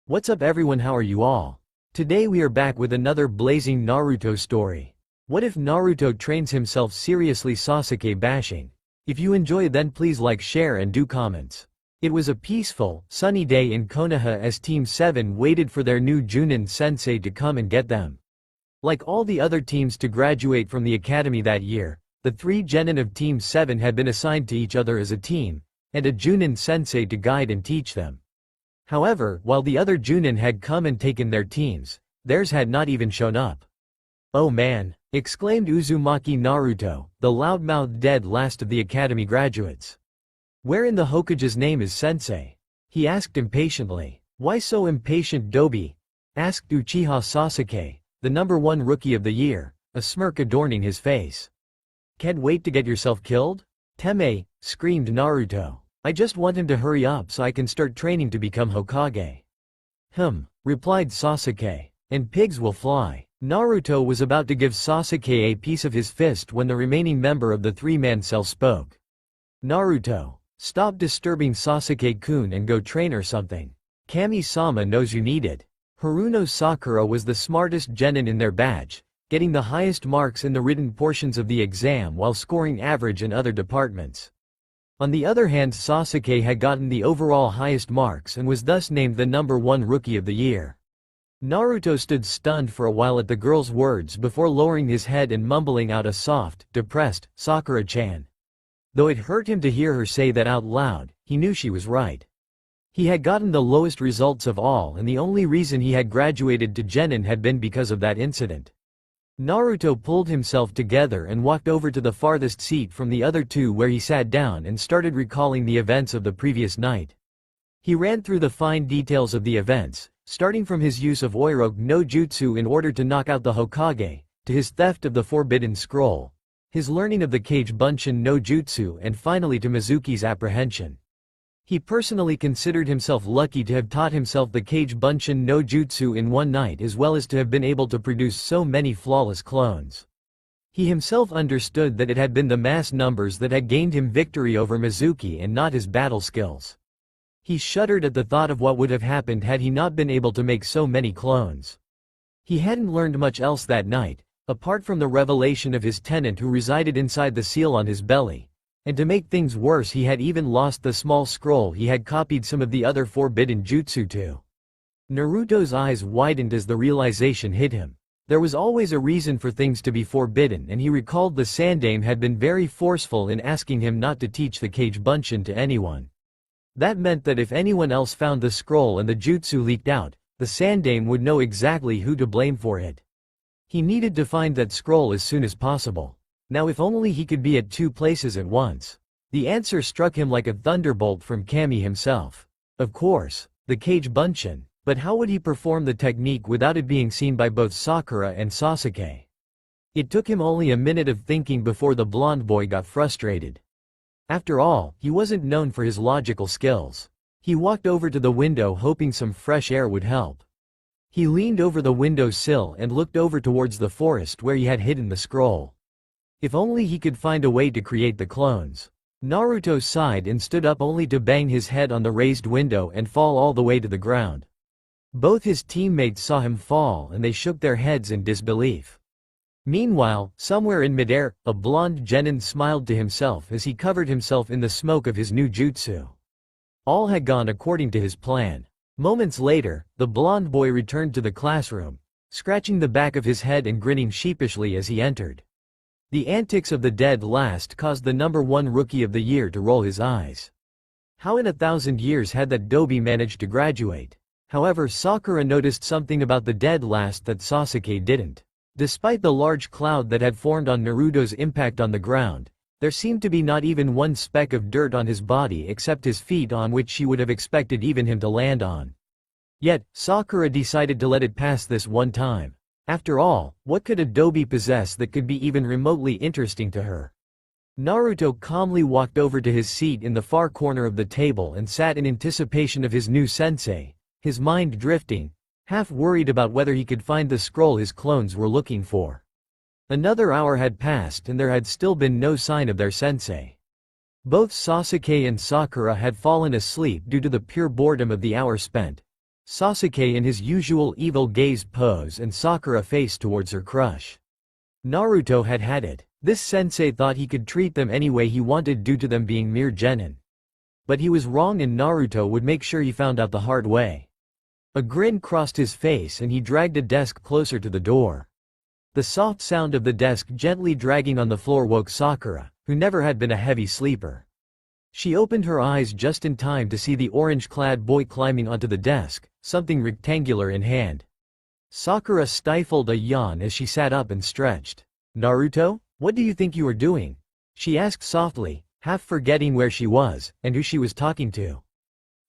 What's up everyone, how are you all? Today we are back with another blazing Naruto story. What if Naruto trains himself seriously? Sasuke bashing. If you enjoy then please like, share and do comments. It was a peaceful, sunny day in Konoha as Team 7 waited for their new Junin sensei to come and get them. Like all the other teams to graduate from the academy that year, the 3 genin of Team 7 had been assigned to each other as a team, and a Junin sensei to guide and teach them. However, while the other Junin had come and taken their teams, theirs had not even shown up. "Oh man," exclaimed Uzumaki Naruto, the loud-mouthed dead last of the academy graduates. "Where in the Hokage's name is sensei?" he asked impatiently. "Why so impatient, Dobi?" asked Uchiha Sasuke, the #1 rookie of the year, a smirk adorning his face. "Can't wait to get yourself killed?" "Teme," screamed Naruto. "I just want him to hurry up so I can start training to become Hokage." Replied Sasuke. "And pigs will fly." Naruto was about to give Sasuke a piece of his fist when the remaining member of the 3-man cell spoke. "Naruto, stop disturbing Sasuke-kun and go train or something. Kami-sama knows you need it." Haruno Sakura was the smartest genin in their batch, getting the highest marks in the written portions of the exam while scoring average in other departments. On the other hand, Sasuke had gotten the overall highest marks and was thus named the #1 rookie of the year. Naruto stood stunned for a while at the girl's words before lowering his head and mumbling out a soft, depressed, "Sakura-chan." Though it hurt him to hear her say that out loud, he knew she was right. He had gotten the lowest results of all, and the only reason he had graduated to genin had been because of that incident. Naruto pulled himself together and walked over to the farthest seat from the other two where he sat down and started recalling the events of the previous night. He ran through the fine details of the events, starting from his use of Oiroge no Jutsu in order to knock out the Hokage, to his theft of the Forbidden Scroll, his learning of the Kage Bunshin no Jutsu, and finally to Mizuki's apprehension. He personally considered himself lucky to have taught himself the Kage Bunshin no Jutsu in one night as well as to have been able to produce so many flawless clones. He himself understood that it had been the mass numbers that had gained him victory over Mizuki and not his battle skills. He shuddered at the thought of what would have happened had he not been able to make so many clones. He hadn't learned much else that night, apart from the revelation of his tenant who resided inside the seal on his belly. And to make things worse, he had even lost the small scroll he had copied some of the other forbidden jutsu to. Naruto's eyes widened as the realization hit him. There was always a reason for things to be forbidden, and he recalled the Sandaime had been very forceful in asking him not to teach the Kage Bunshin to anyone. That meant that if anyone else found the scroll and the jutsu leaked out, the Sandaime would know exactly who to blame for it. He needed to find that scroll as soon as possible. Now if only he could be at 2 places at once. The answer struck him like a thunderbolt from Kami himself. Of course, the Kage Bunshin, but how would he perform the technique without it being seen by both Sakura and Sasuke? It took him only a minute of thinking before the blonde boy got frustrated. After all, he wasn't known for his logical skills. He walked over to the window hoping some fresh air would help. He leaned over the window sill and looked over towards the forest where he had hidden the scroll. If only he could find a way to create the clones. Naruto sighed and stood up only to bang his head on the raised window and fall all the way to the ground. Both his teammates saw him fall and they shook their heads in disbelief. Meanwhile, somewhere in midair, a blonde genin smiled to himself as he covered himself in the smoke of his new jutsu. All had gone according to his plan. Moments later, the blonde boy returned to the classroom, scratching the back of his head and grinning sheepishly as he entered. The antics of the dead last caused the #1 rookie of the year to roll his eyes. How in 1,000 years had that Dobi managed to graduate? However, Sakura noticed something about the dead last that Sasuke didn't. Despite the large cloud that had formed on Naruto's impact on the ground, there seemed to be not even one speck of dirt on his body except his feet, on which she would have expected even him to land on. Yet, Sakura decided to let it pass this one time. After all, what could a Dobi possess that could be even remotely interesting to her? Naruto calmly walked over to his seat in the far corner of the table and sat in anticipation of his new sensei, his mind drifting, half worried about whether he could find the scroll his clones were looking for. Another hour had passed and there had still been no sign of their sensei. Both Sasuke and Sakura had fallen asleep due to the pure boredom of the hour spent. Sasuke in his usual evil gaze pose and Sakura face towards her crush. Naruto had had it. This sensei thought he could treat them any way he wanted due to them being mere genin. But he was wrong and Naruto would make sure he found out the hard way. A grin crossed his face and he dragged a desk closer to the door. The soft sound of the desk gently dragging on the floor woke Sakura, who never had been a heavy sleeper. She opened her eyes just in time to see the orange-clad boy climbing onto the desk, something rectangular in hand. Sakura stifled a yawn as she sat up and stretched. "Naruto, what do you think you are doing?" she asked softly, half forgetting where she was, and who she was talking to.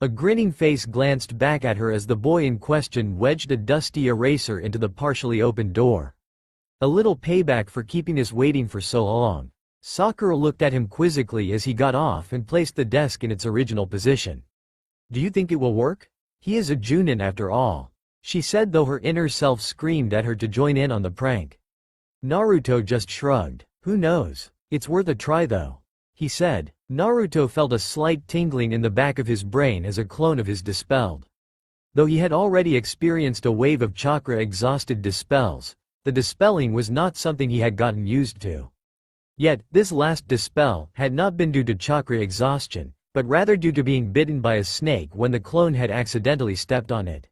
A grinning face glanced back at her as the boy in question wedged a dusty eraser into the partially opened door. A little payback for keeping us waiting for so long. Sakura looked at him quizzically as he got off and placed the desk in its original position. "Do you think it will work? He is a Junin after all," she said, though her inner self screamed at her to join in on the prank. Naruto just shrugged. "Who knows? It's worth a try though," he said. Naruto felt a slight tingling in the back of his brain as a clone of his dispelled. Though he had already experienced a wave of chakra-exhausted dispels, the dispelling was not something he had gotten used to. Yet, this last dispel had not been due to chakra exhaustion, but rather due to being bitten by a snake when the clone had accidentally stepped on it.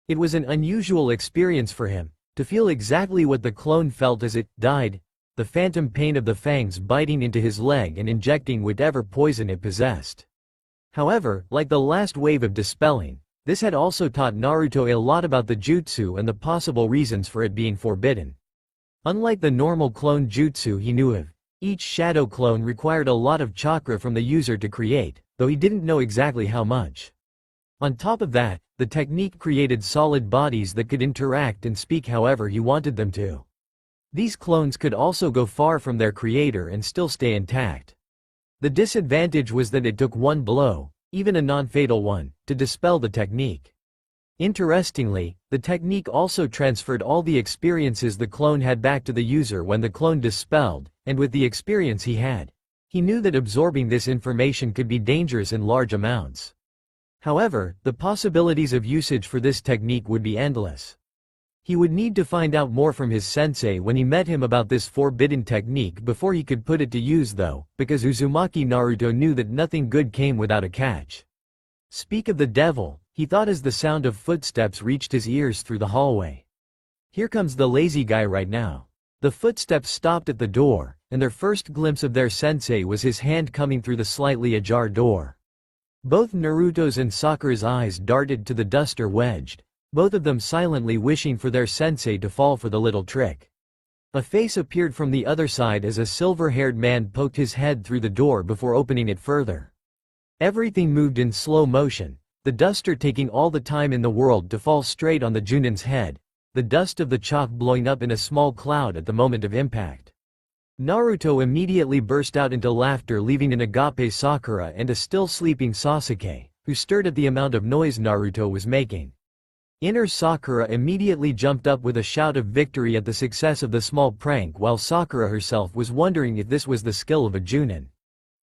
It was an unusual experience for him, to feel exactly what the clone felt as it died, the phantom pain of the fangs biting into his leg and injecting whatever poison it possessed. However, like the last wave of dispelling, this had also taught Naruto a lot about the jutsu and the possible reasons for it being forbidden. Unlike the normal clone jutsu he knew of, each shadow clone required a lot of chakra from the user to create, though he didn't know exactly how much. On top of that, the technique created solid bodies that could interact and speak however he wanted them to. These clones could also go far from their creator and still stay intact. The disadvantage was that it took one blow, even a non-fatal one, to dispel the technique. Interestingly, the technique also transferred all the experiences the clone had back to the user when the clone dispelled, and with the experience he had, he knew that absorbing this information could be dangerous in large amounts. However, the possibilities of usage for this technique would be endless. He would need to find out more from his sensei when he met him about this forbidden technique before he could put it to use though, because Uzumaki Naruto knew that nothing good came without a catch. Speak of the devil, he thought as the sound of footsteps reached his ears through the hallway. Here comes the lazy guy right now. The footsteps stopped at the door, and their first glimpse of their sensei was his hand coming through the slightly ajar door. Both Naruto's and Sakura's eyes darted to the duster wedged, both of them silently wishing for their sensei to fall for the little trick. A face appeared from the other side as a silver-haired man poked his head through the door before opening it further. Everything moved in slow motion, the duster taking all the time in the world to fall straight on the Junin's head, the dust of the chalk blowing up in a small cloud at the moment of impact. Naruto immediately burst out into laughter, leaving an agape Sakura and a still sleeping Sasuke, who stirred at the amount of noise Naruto was making. Inner Sakura immediately jumped up with a shout of victory at the success of the small prank, while Sakura herself was wondering if this was the skill of a Junin.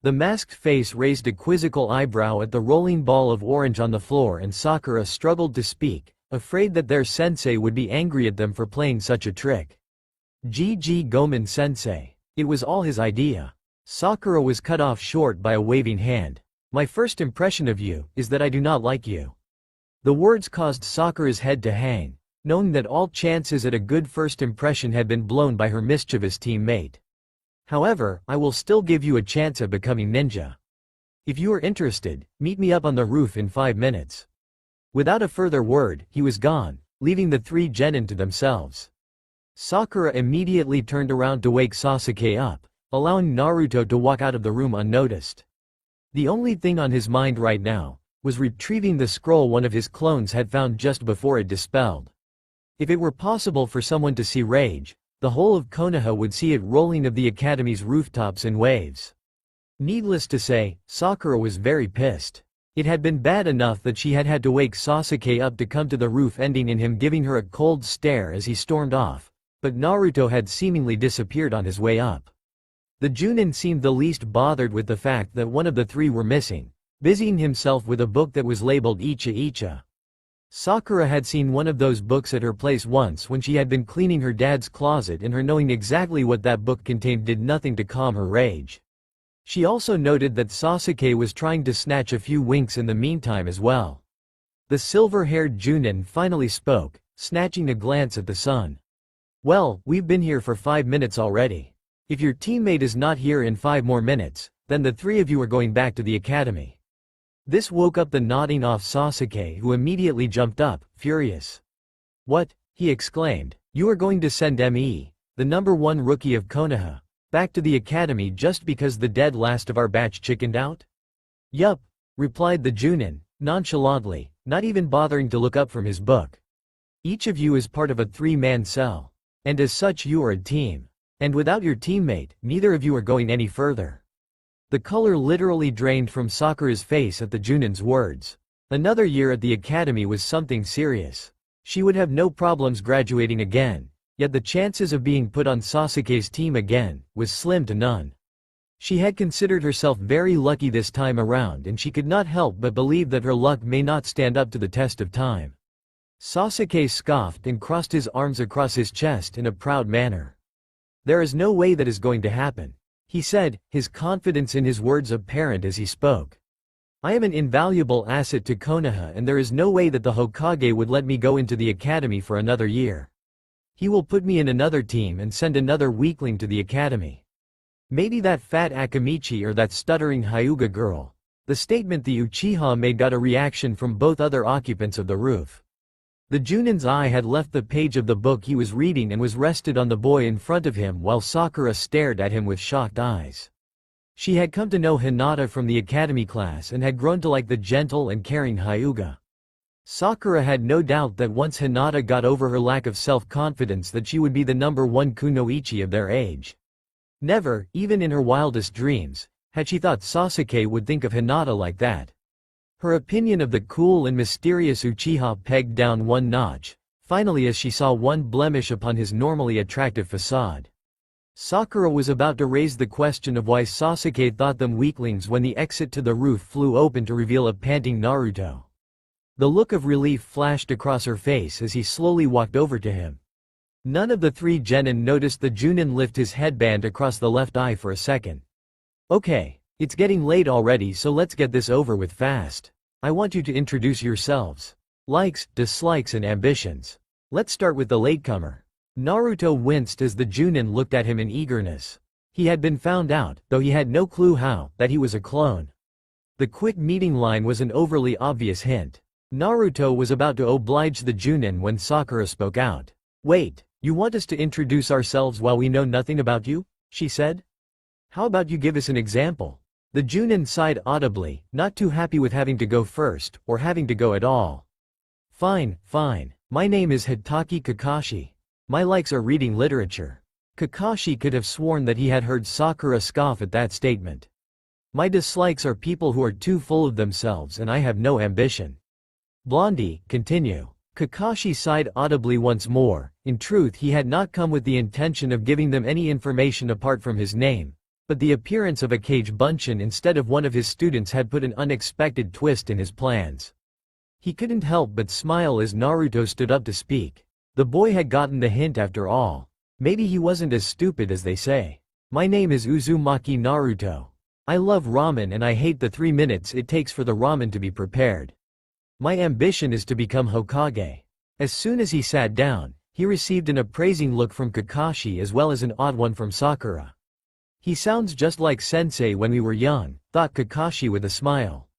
The masked face raised a quizzical eyebrow at the rolling ball of orange on the floor and Sakura struggled to speak, afraid that their sensei would be angry at them for playing such a trick. GG Gomen sensei. It was all his idea. Sakura was cut off short by a waving hand. My first impression of you is that I do not like you. The words caused Sakura's head to hang, knowing that all chances at a good first impression had been blown by her mischievous teammate. However, I will still give you a chance at becoming ninja. If you are interested, meet me up on the roof in 5 minutes. Without a further word, he was gone, leaving the three genin to themselves. Sakura immediately turned around to wake Sasuke up, allowing Naruto to walk out of the room unnoticed. The only thing on his mind right now was retrieving the scroll one of his clones had found just before it dispelled. If it were possible for someone to see rage, the whole of Konoha would see it rolling of the academy's rooftops in waves. Needless to say, Sakura was very pissed. It had been bad enough that she had had to wake Sasuke up to come to the roof, ending in him giving her a cold stare as he stormed off, but Naruto had seemingly disappeared on his way up. The Junin seemed the least bothered with the fact that one of the three were missing, busying himself with a book that was labeled Icha Icha. Sakura had seen one of those books at her place once when she had been cleaning her dad's closet, and her knowing exactly what that book contained did nothing to calm her rage. She also noted that Sasuke was trying to snatch a few winks in the meantime as well. The silver-haired Junin finally spoke, snatching a glance at the sun. "Well, we've been here for 5 minutes already. If your teammate is not here in 5 more minutes, then the 3 of you are going back to the academy." This woke up the nodding off Sasuke, who immediately jumped up, furious. "What?" he exclaimed. "You are going to send Me, the #1 rookie of Konoha, back to the academy just because the dead last of our batch chickened out?" "Yup," replied the Junin, nonchalantly, not even bothering to look up from his book. "Each of you is part of a 3-man cell. And as such you are a team. And without your teammate, neither of you are going any further." The color literally drained from Sakura's face at the Junin's words. Another year at the academy was something serious. She would have no problems graduating again, yet the chances of being put on Sasuke's team again was slim to none. She had considered herself very lucky this time around, and she could not help but believe that her luck may not stand up to the test of time. Sasuke scoffed and crossed his arms across his chest in a proud manner. "There is no way that is going to happen," he said, his confidence in his words apparent as he spoke. "I am an invaluable asset to Konoha, and there is no way that the Hokage would let me go into the academy for another year. He will put me in another team and send another weakling to the academy. Maybe that fat Akamichi or that stuttering Hyuga girl." The statement the Uchiha made got a reaction from both other occupants of the roof. The Junin's eye had left the page of the book he was reading and was rested on the boy in front of him while Sakura stared at him with shocked eyes. She had come to know Hinata from the academy class and had grown to like the gentle and caring Hyuga. Sakura had no doubt that once Hinata got over her lack of self-confidence that she would be the #1 kunoichi of their age. Never, even in her wildest dreams, had she thought Sasuke would think of Hinata like that. Her opinion of the cool and mysterious Uchiha pegged down one notch, finally, as she saw one blemish upon his normally attractive facade. Sakura was about to raise the question of why Sasuke thought them weaklings when the exit to the roof flew open to reveal a panting Naruto. The look of relief flashed across her face as he slowly walked over to him. None of the 3 genin noticed the Junin lift his headband across the left eye for a second. "Okay, it's getting late already, so let's get this over with fast. I want you to introduce yourselves. Likes, dislikes and ambitions. Let's start with the latecomer." Naruto winced as the Junin looked at him in eagerness. He had been found out, though he had no clue how, that he was a clone. The quick meeting line was an overly obvious hint. Naruto was about to oblige the Junin when Sakura spoke out. "Wait, you want us to introduce ourselves while we know nothing about you?" she said. "How about you give us an example?" The Junin sighed audibly, not too happy with having to go first, or having to go at all. Fine. My name is Hitaki Kakashi. My likes are reading literature." Kakashi could have sworn that he had heard Sakura scoff at that statement. "My dislikes are people who are too full of themselves, and I have no ambition." Blondie, continue. Kakashi sighed audibly once more. In truth, he had not come with the intention of giving them any information apart from his name. But the appearance of a Kage Bunshin instead of one of his students had put an unexpected twist in his plans. He couldn't help but smile as Naruto stood up to speak. The boy had gotten the hint after all. Maybe he wasn't as stupid as they say. "My name is Uzumaki Naruto. I love ramen and I hate the 3 minutes it takes for the ramen to be prepared. My ambition is to become Hokage." As soon as he sat down, he received an appraising look from Kakashi as well as an odd one from Sakura. "He sounds just like Sensei when we were young," thought Kakashi with a smile.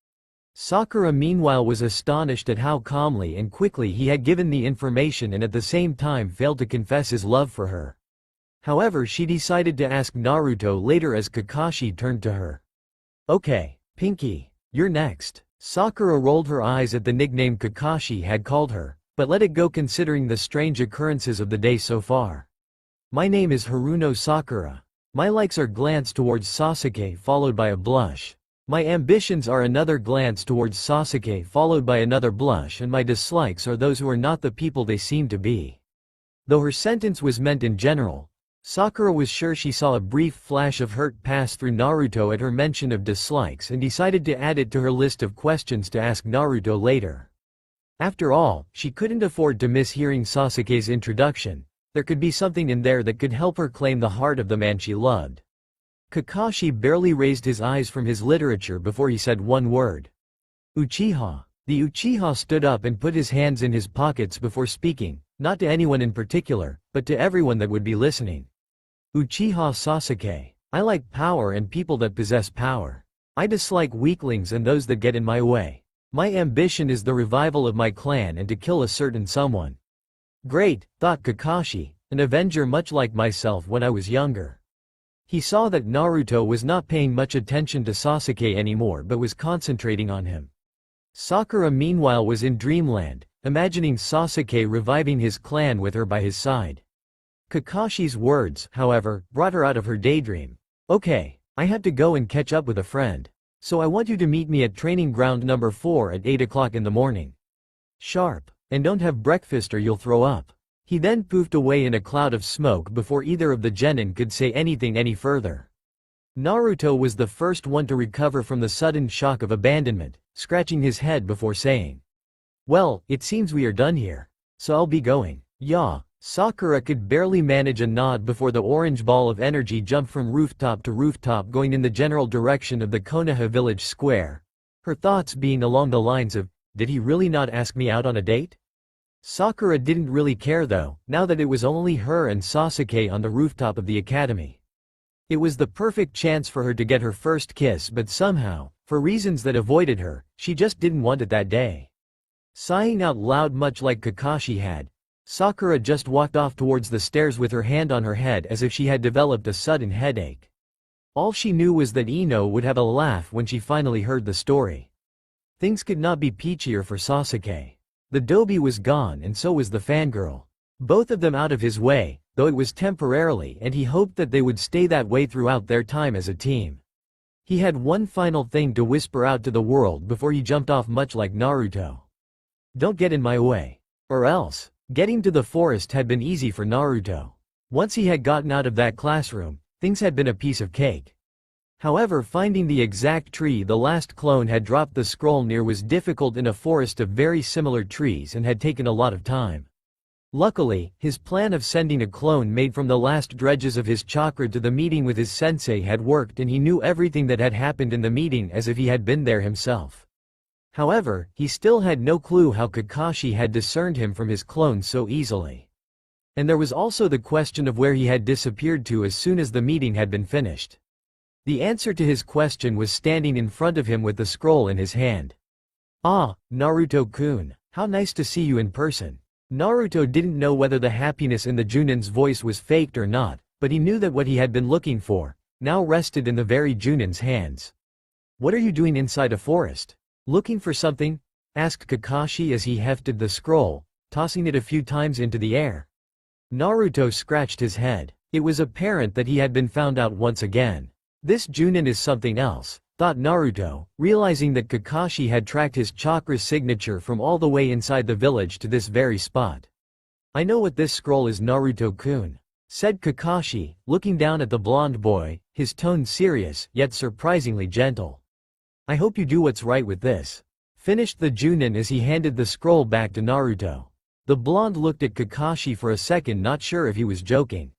Sakura meanwhile was astonished at how calmly and quickly he had given the information and at the same time failed to confess his love for her. However, she decided to ask Naruto later as Kakashi turned to her. "Okay, Pinky, you're next." Sakura rolled her eyes at the nickname Kakashi had called her, but let it go considering the strange occurrences of the day so far. "My name is Haruno Sakura. My likes are glance towards Sasuke followed by a blush. My ambitions are another glance towards Sasuke followed by another blush, and my dislikes are those who are not the people they seem to be." Though her sentence was meant in general, Sakura was sure she saw a brief flash of hurt pass through Naruto at her mention of dislikes and decided to add it to her list of questions to ask Naruto later. After all, she couldn't afford to miss hearing Sasuke's introduction. There could be something in there that could help her claim the heart of the man she loved. Kakashi barely raised his eyes from his literature before he said one word. Uchiha. The Uchiha stood up and put his hands in his pockets before speaking, not to anyone in particular, but to everyone that would be listening. Uchiha Sasuke. I like power and people that possess power. I dislike weaklings and those that get in my way. My ambition is the revival of my clan and to kill a certain someone. Great, thought Kakashi, an avenger much like myself when I was younger. He saw that Naruto was not paying much attention to Sasuke anymore but was concentrating on him. Sakura meanwhile was in dreamland, imagining Sasuke reviving his clan with her by his side. Kakashi's words, however, brought her out of her daydream. Okay, I have to go and catch up with a friend. So I want you to meet me at training ground number 4 at 8 o'clock in the morning. Sharp. And don't have breakfast or you'll throw up. He then poofed away in a cloud of smoke before either of the genin could say anything any further. Naruto was the first one to recover from the sudden shock of abandonment, scratching his head before saying, "Well, it seems we are done here. So I'll be going." Yeah. Sakura could barely manage a nod before the orange ball of energy jumped from rooftop to rooftop going in the general direction of the Konoha village square. Her thoughts being along the lines of, did he really not ask me out on a date? Sakura didn't really care though, now that it was only her and Sasuke on the rooftop of the academy. It was the perfect chance for her to get her first kiss, but somehow, for reasons that avoided her, she just didn't want it that day. Sighing out loud much like Kakashi had, Sakura just walked off towards the stairs with her hand on her head as if she had developed a sudden headache. All she knew was that Ino would have a laugh when she finally heard the story. Things could not be peachier for Sasuke. The Dobi was gone and so was the fangirl. Both of them out of his way, though it was temporarily, and he hoped that they would stay that way throughout their time as a team. He had one final thing to whisper out to the world before he jumped off much like Naruto. Don't get in my way. Or else. Getting to the forest had been easy for Naruto. Once he had gotten out of that classroom, things had been a piece of cake. However, finding the exact tree the last clone had dropped the scroll near was difficult in a forest of very similar trees and had taken a lot of time. Luckily, his plan of sending a clone made from the last dredges of his chakra to the meeting with his sensei had worked, and he knew everything that had happened in the meeting as if he had been there himself. However, he still had no clue how Kakashi had discerned him from his clone so easily. And there was also the question of where he had disappeared to as soon as the meeting had been finished. The answer to his question was standing in front of him with the scroll in his hand. Ah, Naruto-kun, how nice to see you in person. Naruto didn't know whether the happiness in the Junin's voice was faked or not, but he knew that what he had been looking for now rested in the very Junin's hands. What are you doing inside a forest? Looking for something? Asked Kakashi as he hefted the scroll, tossing it a few times into the air. Naruto scratched his head. It was apparent that he had been found out once again. This Junin is something else, thought Naruto, realizing that Kakashi had tracked his chakra signature from all the way inside the village to this very spot. I know what this scroll is, Naruto-kun, said Kakashi, looking down at the blonde boy, his tone serious, yet surprisingly gentle. I hope you do what's right with this. Finished the Junin as he handed the scroll back to Naruto. The blonde looked at Kakashi for a second, not sure if he was joking.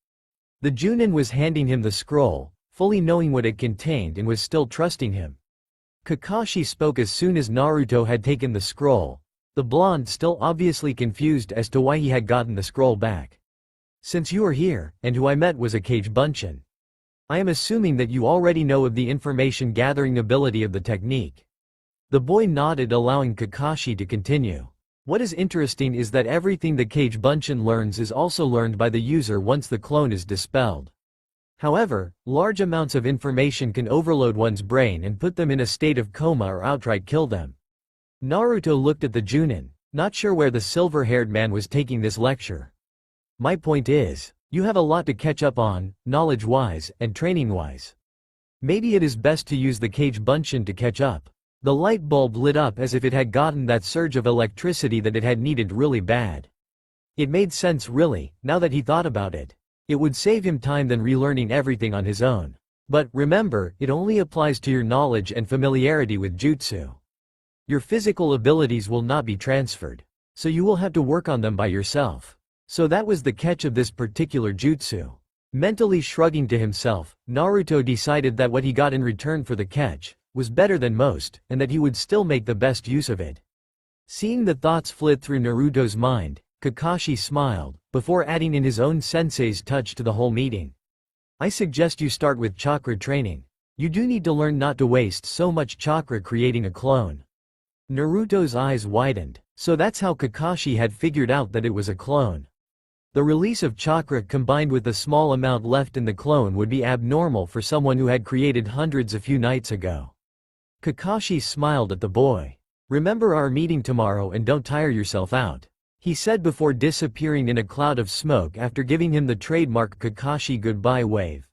The Junin was handing him the scroll, fully knowing what it contained, and was still trusting him. Kakashi spoke as soon as Naruto had taken the scroll, the blonde still obviously confused as to why he had gotten the scroll back. Since you are here, and who I met was a Kage Bunshin, I am assuming that you already know of the information gathering ability of the technique. The boy nodded, allowing Kakashi to continue. What is interesting is that everything the Kage Bunshin learns is also learned by the user once the clone is dispelled. However, large amounts of information can overload one's brain and put them in a state of coma or outright kill them. Naruto looked at the Junin, not sure where the silver-haired man was taking this lecture. My point is, you have a lot to catch up on, knowledge-wise and training-wise. Maybe it is best to use the Kage Bunshin to catch up. The light bulb lit up as if it had gotten that surge of electricity that it had needed really bad. It made sense really, now that he thought about it. It would save him time than relearning everything on his own. But, remember, it only applies to your knowledge and familiarity with jutsu. Your physical abilities will not be transferred. So you will have to work on them by yourself. So that was the catch of this particular jutsu. Mentally shrugging to himself, Naruto decided that what he got in return for the catch was better than most, and that he would still make the best use of it. Seeing the thoughts flit through Naruto's mind, Kakashi smiled, before adding in his own sensei's touch to the whole meeting. I suggest you start with chakra training. You do need to learn not to waste so much chakra creating a clone. Naruto's eyes widened, so that's how Kakashi had figured out that it was a clone. The release of chakra combined with the small amount left in the clone would be abnormal for someone who had created hundreds a few nights ago. Kakashi smiled at the boy. Remember our meeting tomorrow and don't tire yourself out, he said before disappearing in a cloud of smoke after giving him the trademark Kakashi goodbye wave.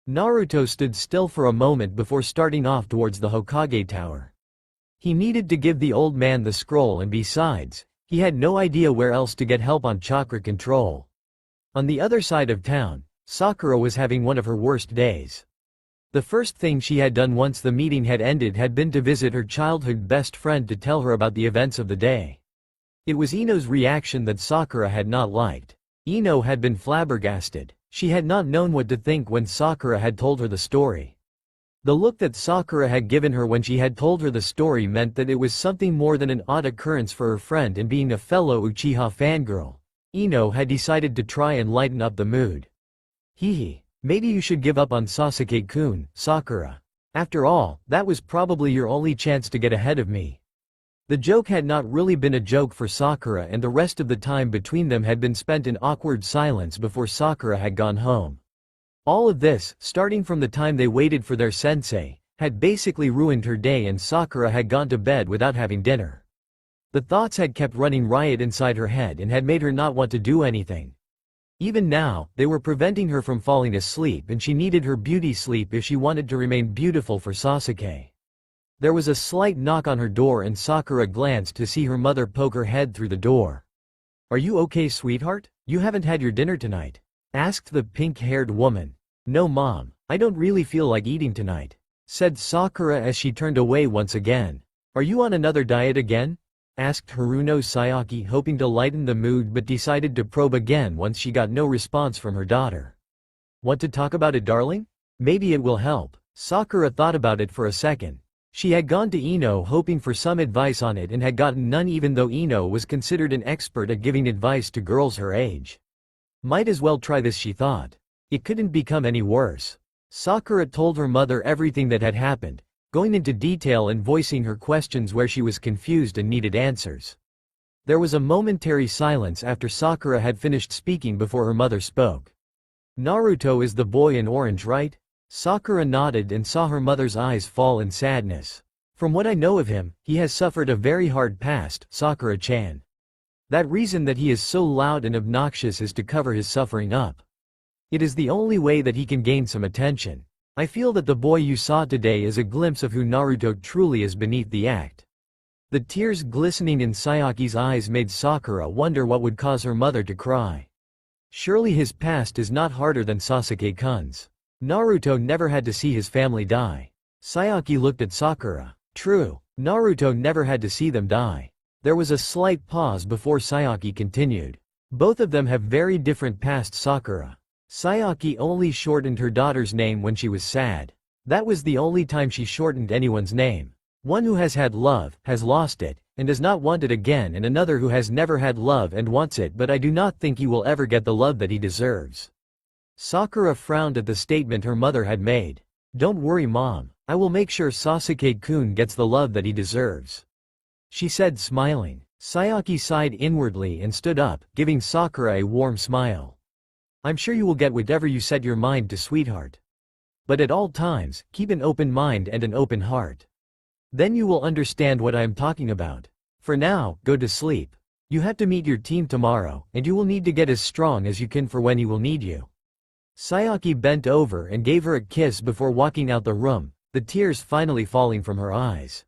Naruto stood still for a moment before starting off towards the Hokage Tower. He needed to give the old man the scroll, and besides, he had no idea where else to get help on chakra control. On the other side of town, Sakura was having one of her worst days. The first thing she had done once the meeting had ended had been to visit her childhood best friend to tell her about the events of the day. It was Ino's reaction that Sakura had not liked. Ino had been flabbergasted. She had not known what to think when Sakura had told her the story. The look that Sakura had given her when she had told her the story meant that it was something more than an odd occurrence for her friend, and being a fellow Uchiha fangirl, Ino had decided to try and lighten up the mood. Hehe, maybe you should give up on Sasuke-kun, Sakura. After all, that was probably your only chance to get ahead of me. The joke had not really been a joke for Sakura, and the rest of the time between them had been spent in awkward silence before Sakura had gone home. All of this, starting from the time they waited for their sensei, had basically ruined her day, and Sakura had gone to bed without having dinner. The thoughts had kept running riot inside her head and had made her not want to do anything. Even now, they were preventing her from falling asleep, and she needed her beauty sleep if she wanted to remain beautiful for Sasuke. There was a slight knock on her door, and Sakura glanced to see her mother poke her head through the door. "Are you okay, sweetheart? You haven't had your dinner tonight?" asked the pink-haired woman. "No, Mom, I don't really feel like eating tonight," said Sakura as she turned away once again. "Are you on another diet again?" asked Haruno Sayaki, hoping to lighten the mood, but decided to probe again once she got no response from her daughter. "Want to talk about it, darling? Maybe it will help." Sakura thought about it for a second. She had gone to Ino hoping for some advice on it and had gotten none, even though Ino was considered an expert at giving advice to girls her age. Might as well try this, she thought. It couldn't become any worse. Sakura told her mother everything that had happened, going into detail and voicing her questions where she was confused and needed answers. There was a momentary silence after Sakura had finished speaking before her mother spoke. "Naruto is the boy in orange, right?" Sakura nodded and saw her mother's eyes fall in sadness. "From what I know of him, he has suffered a very hard past, Sakura-chan. That reason that he is so loud and obnoxious is to cover his suffering up. It is the only way that he can gain some attention. I feel that the boy you saw today is a glimpse of who Naruto truly is beneath the act." The tears glistening in Sayaki's eyes made Sakura wonder what would cause her mother to cry. Surely his past is not harder than Sasuke-kun's. Naruto never had to see his family die. Sayaki looked at Sakura. True, Naruto never had to see them die. There was a slight pause before Sayaki continued. Both of them have very different pasts, Sakura. Sayaki only shortened her daughter's name when she was sad. That was the only time she shortened anyone's name. One who has had love, has lost it, and does not want it again, and another who has never had love and wants it, but I do not think he will ever get the love that he deserves. Sakura frowned at the statement her mother had made. "Don't worry, Mom, I will make sure Sasuke-kun gets the love that he deserves," she said, smiling. Sayaki sighed inwardly and stood up, giving Sakura a warm smile. "I'm sure you will get whatever you set your mind to, sweetheart. But at all times, keep an open mind and an open heart. Then you will understand what I am talking about. For now, go to sleep. You have to meet your team tomorrow, and you will need to get as strong as you can for when he will need you." Sayaki bent over and gave her a kiss before walking out the room, the tears finally falling from her eyes.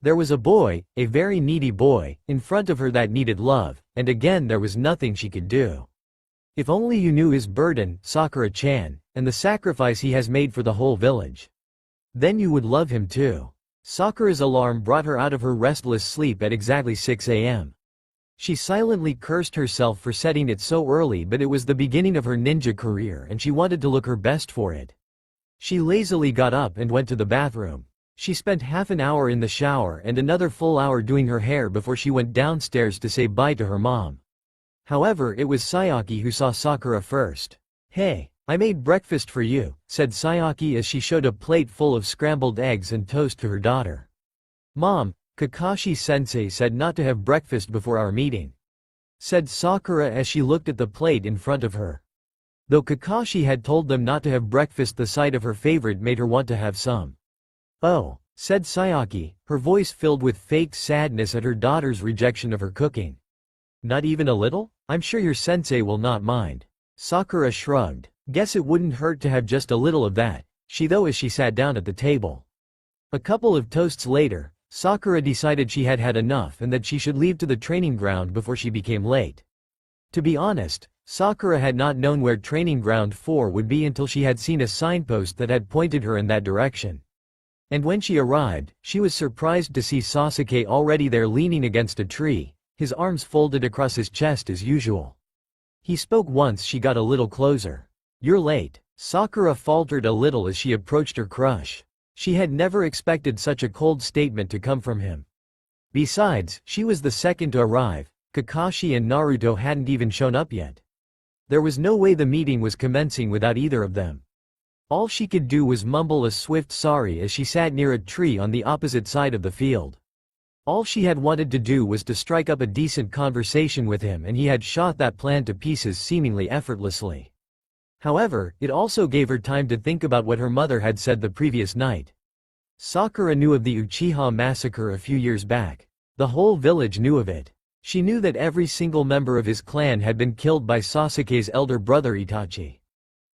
There was a boy, a very needy boy, in front of her that needed love, and again there was nothing she could do. If only you knew his burden, Sakura-chan, and the sacrifice he has made for the whole village. Then you would love him too. Sakura's alarm brought her out of her restless sleep at exactly 6 a.m. She silently cursed herself for setting it so early, but it was the beginning of her ninja career and she wanted to look her best for it. She lazily got up and went to the bathroom. She spent half an hour in the shower and another full hour doing her hair before she went downstairs to say bye to her mom. However, it was Sayaki who saw Sakura first. "Hey, I made breakfast for you," said Sayaki as she showed a plate full of scrambled eggs and toast to her daughter. "Mom, Kakashi-sensei said not to have breakfast before our meeting," said Sakura as she looked at the plate in front of her. Though Kakashi had told them not to have breakfast, the sight of her favorite made her want to have some. "Oh," said Sayaki, her voice filled with fake sadness at her daughter's rejection of her cooking. "Not even a little? I'm sure your sensei will not mind." Sakura shrugged. "Guess it wouldn't hurt to have just a little of that," as she sat down at the table. A couple of toasts later, Sakura decided she had had enough and that she should leave to the training ground before she became late. To be honest, Sakura had not known where Training Ground 4 would be until she had seen a signpost that had pointed her in that direction. And when she arrived, she was surprised to see Sasuke already there leaning against a tree, his arms folded across his chest as usual. He spoke once she got a little closer. "You're late." Sakura faltered a little as she approached her crush. She had never expected such a cold statement to come from him. Besides, she was the second to arrive, Kakashi and Naruto hadn't even shown up yet. There was no way the meeting was commencing without either of them. All she could do was mumble a swift sorry as she sat near a tree on the opposite side of the field. All she had wanted to do was to strike up a decent conversation with him, and he had shot that plan to pieces seemingly effortlessly. However, it also gave her time to think about what her mother had said the previous night. Sakura knew of the Uchiha massacre a few years back. The whole village knew of it. She knew that every single member of his clan had been killed by Sasuke's elder brother Itachi.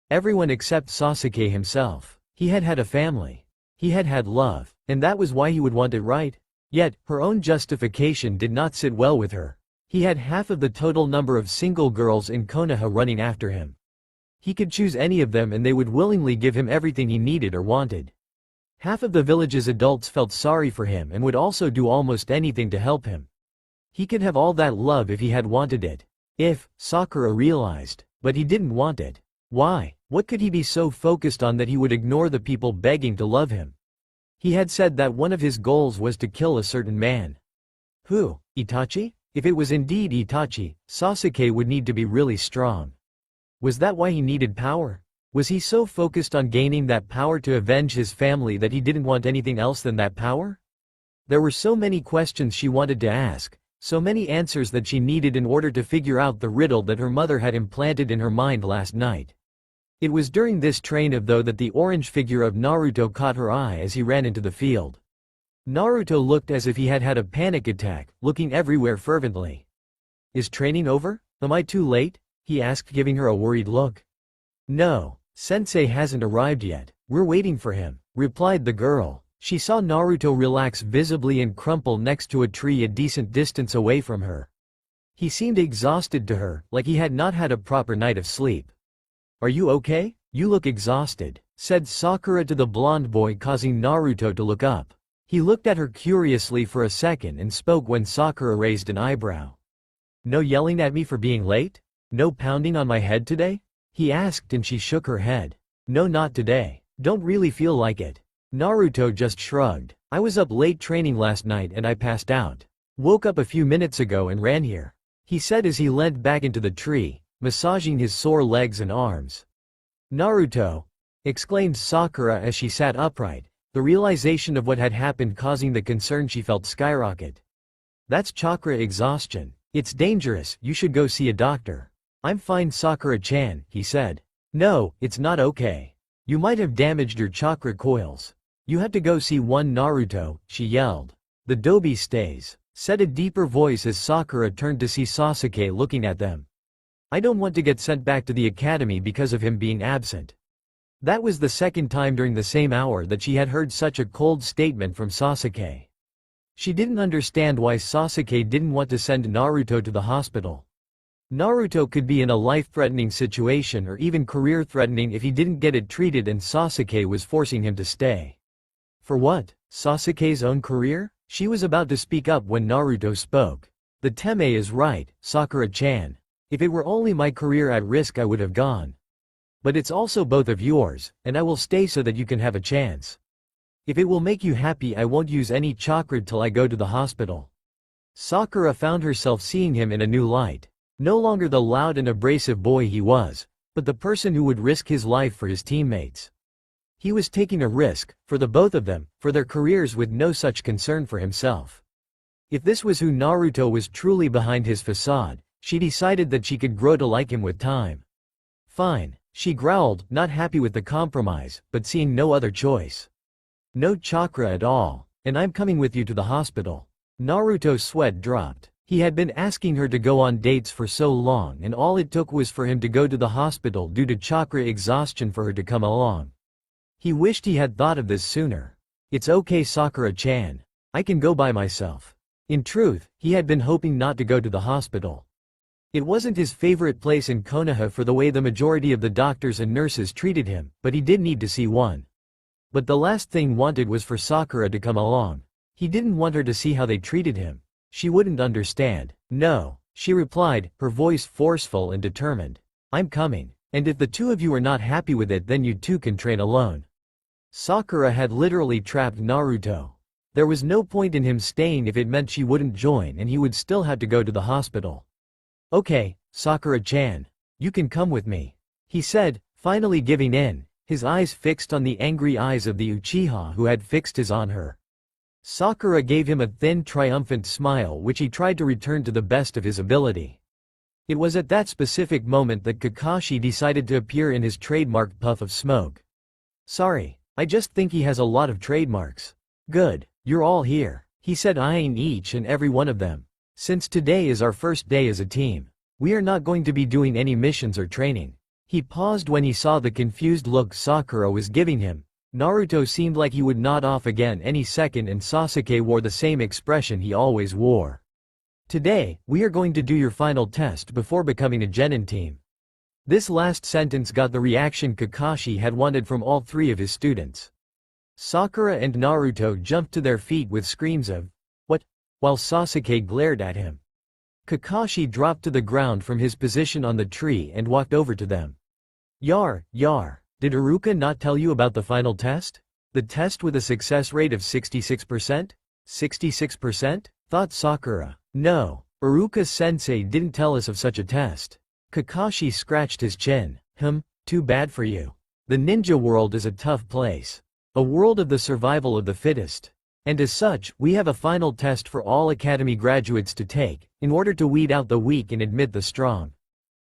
Everyone except Sasuke himself. He had had a family. He had had love, and that was why he would want it, right? Yet, her own justification did not sit well with her. He had half of the total number of single girls in Konoha running after him. He could choose any of them and they would willingly give him everything he needed or wanted. Half of the village's adults felt sorry for him and would also do almost anything to help him. He could have all that love if he had wanted it. If, Sakura realized, but he didn't want it. Why? What could he be so focused on that he would ignore the people begging to love him? He had said that one of his goals was to kill a certain man. Who? Itachi? If it was indeed Itachi, Sasuke would need to be really strong. Was that why he needed power? Was he so focused on gaining that power to avenge his family that he didn't want anything else than that power? There were so many questions she wanted to ask, so many answers that she needed in order to figure out the riddle that her mother had implanted in her mind last night. It was during this train of though that the orange figure of Naruto caught her eye as he ran into the field. Naruto looked as if he had had a panic attack, looking everywhere fervently. "Is training over? Am I too late?" he asked, giving her a worried look. "No, sensei hasn't arrived yet. We're waiting for him," replied the girl. She saw Naruto relax visibly and crumple next to a tree a decent distance away from her. He seemed exhausted to her, like he had not had a proper night of sleep. "Are you okay? You look exhausted," said Sakura to the blonde boy, causing Naruto to look up. He looked at her curiously for a second and spoke when Sakura raised an eyebrow. "No yelling at me for being late? No pounding on my head today?" he asked, and she shook her head. "No, not today. Don't really feel like it." Naruto just shrugged. "I was up late training last night and I passed out. Woke up a few minutes ago and ran here," he said as he leant back into the tree, massaging his sore legs and arms. "Naruto!" exclaimed Sakura as she sat upright, the realization of what had happened causing the concern she felt skyrocket. "That's chakra exhaustion. It's dangerous, you should go see a doctor." "I'm fine, Sakura-chan," he said. "No, it's not okay. You might have damaged your chakra coils. You have to go see one, Naruto," she yelled. "The dobi stays," said a deeper voice as Sakura turned to see Sasuke looking at them. "I don't want to get sent back to the academy because of him being absent." That was the second time during the same hour that she had heard such a cold statement from Sasuke. She didn't understand why Sasuke didn't want to send Naruto to the hospital. Naruto could be in a life-threatening situation or even career-threatening if he didn't get it treated, and Sasuke was forcing him to stay. For what? Sasuke's own career? She was about to speak up when Naruto spoke. The Teme is right, Sakura-chan. If it were only my career at risk I would have gone. But it's also both of yours, and I will stay so that you can have a chance. If it will make you happy I won't use any chakra till I go to the hospital. Sakura found herself seeing him in a new light. No longer the loud and abrasive boy he was, but the person who would risk his life for his teammates. He was taking a risk, for the both of them, for their careers with no such concern for himself. If this was who Naruto was truly behind his facade, she decided that she could grow to like him with time. Fine, she growled, not happy with the compromise, but seeing no other choice. No chakra at all, and I'm coming with you to the hospital. Naruto's sweat dropped. He had been asking her to go on dates for so long and all it took was for him to go to the hospital due to chakra exhaustion for her to come along. He wished he had thought of this sooner. It's okay Sakura-chan. I can go by myself. In truth, he had been hoping not to go to the hospital. It wasn't his favorite place in Konoha for the way the majority of the doctors and nurses treated him, but he did need to see one. But the last thing wanted was for Sakura to come along. He didn't want her to see how they treated him. She wouldn't understand. No, she replied, her voice forceful and determined. I'm coming. And if the two of you are not happy with it then you two can train alone. Sakura had literally trapped Naruto. There was no point in him staying if it meant she wouldn't join and he would still have to go to the hospital. Okay, Sakura-chan. You can come with me. He said, finally giving in, his eyes fixed on the angry eyes of the Uchiha who had fixed his on her. Sakura gave him a thin triumphant smile which he tried to return to the best of his ability. It was at that specific moment that Kakashi decided to appear in his trademark puff of smoke. Sorry, I just think he has a lot of trademarks. Good, you're all here, he said eyeing each and every one of them. Since today is our first day as a team, we are not going to be doing any missions or training. He paused when he saw the confused look Sakura was giving him. Naruto seemed like he would nod off again any second and Sasuke wore the same expression he always wore. Today, we are going to do your final test before becoming a genin team. This last sentence got the reaction Kakashi had wanted from all three of his students. Sakura and Naruto jumped to their feet with screams of, "What?" while Sasuke glared at him. Kakashi dropped to the ground from his position on the tree and walked over to them. Yar, did Iruka not tell you about the final test? The test with a success rate of 66%? 66%? Thought Sakura. No, Iruka-sensei didn't tell us of such a test. Kakashi scratched his chin. Too bad for you. The ninja world is a tough place. A world of the survival of the fittest. And as such, we have a final test for all academy graduates to take, in order to weed out the weak and admit the strong.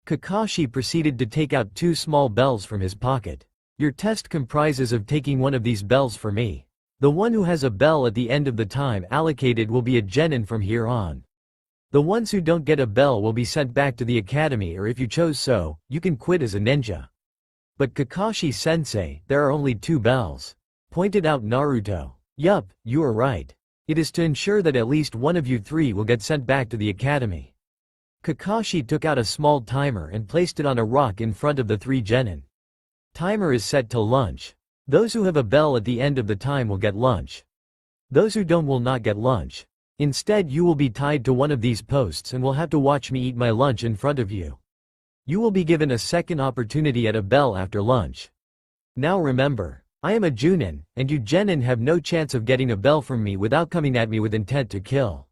Kakashi proceeded to take out two small bells from his pocket. Your test comprises of taking one of these bells for me. The one who has a bell at the end of the time allocated will be a genin from here on. The ones who don't get a bell will be sent back to the academy or if you chose so, you can quit as a ninja. But Kakashi-sensei, there are only two bells. Pointed out Naruto. Yup, you are right. It is to ensure that at least one of you three will get sent back to the academy. Kakashi took out a small timer and placed it on a rock in front of the three genin. Timer is set to lunch. Those who have a bell at the end of the time will get lunch. Those who don't will not get lunch. Instead you will be tied to one of these posts and will have to watch me eat my lunch in front of you. You will be given a second opportunity at a bell after lunch. Now remember, I am a Junin, and you genin have no chance of getting a bell from me without coming at me with intent to kill.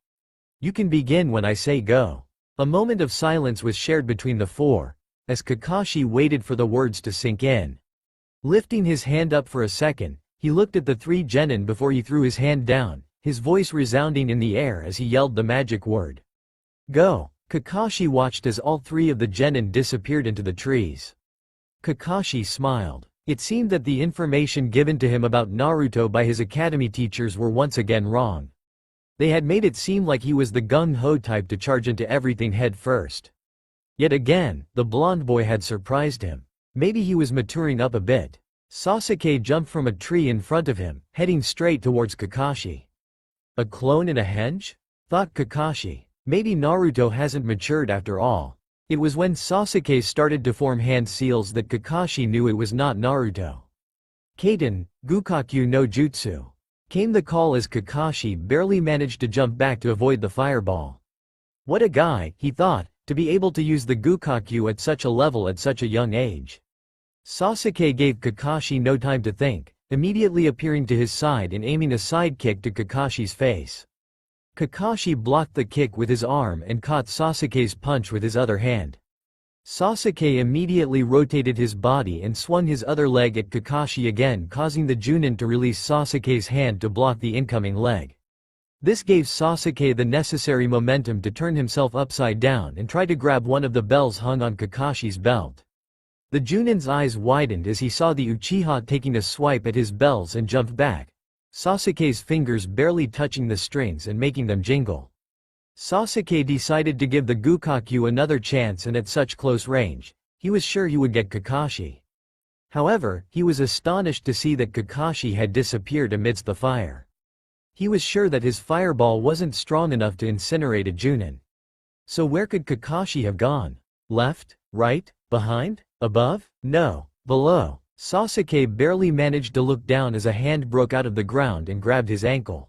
You can begin when I say go. A moment of silence was shared between the four, as Kakashi waited for the words to sink in. Lifting his hand up for a second, he looked at the three genin before he threw his hand down, his voice resounding in the air as he yelled the magic word. Go! Kakashi watched as all three of the genin disappeared into the trees. Kakashi smiled. It seemed that the information given to him about Naruto by his academy teachers were once again wrong. They had made it seem like he was the gung-ho type to charge into everything head first. Yet again, the blonde boy had surprised him. Maybe he was maturing up a bit. Sasuke jumped from a tree in front of him, heading straight towards Kakashi. A clone in a henge? Thought Kakashi. Maybe Naruto hasn't matured after all. It was when Sasuke started to form hand seals that Kakashi knew it was not Naruto. Kaiten, Gukakyu no Jutsu. Came the call as Kakashi barely managed to jump back to avoid the fireball. What a guy, he thought, to be able to use the Gukakyu at such a level at such a young age. Sasuke gave Kakashi no time to think, immediately appearing to his side and aiming a sidekick to Kakashi's face. Kakashi blocked the kick with his arm and caught Sasuke's punch with his other hand. Sasuke immediately rotated his body and swung his other leg at Kakashi again, causing the Junin to release Sasuke's hand to block the incoming leg. This gave Sasuke the necessary momentum to turn himself upside down and try to grab one of the bells hung on Kakashi's belt. The Junin's eyes widened as he saw the Uchiha taking a swipe at his bells and jumped back, Sasuke's fingers barely touching the strings and making them jingle. Sasuke decided to give the Gukakyu another chance, and at such close range, he was sure he would get Kakashi. However, he was astonished to see that Kakashi had disappeared amidst the fire. He was sure that his fireball wasn't strong enough to incinerate a Junin. So where could Kakashi have gone? Left? Right? Behind? Above? No, below. Sasuke barely managed to look down as a hand broke out of the ground and grabbed his ankle.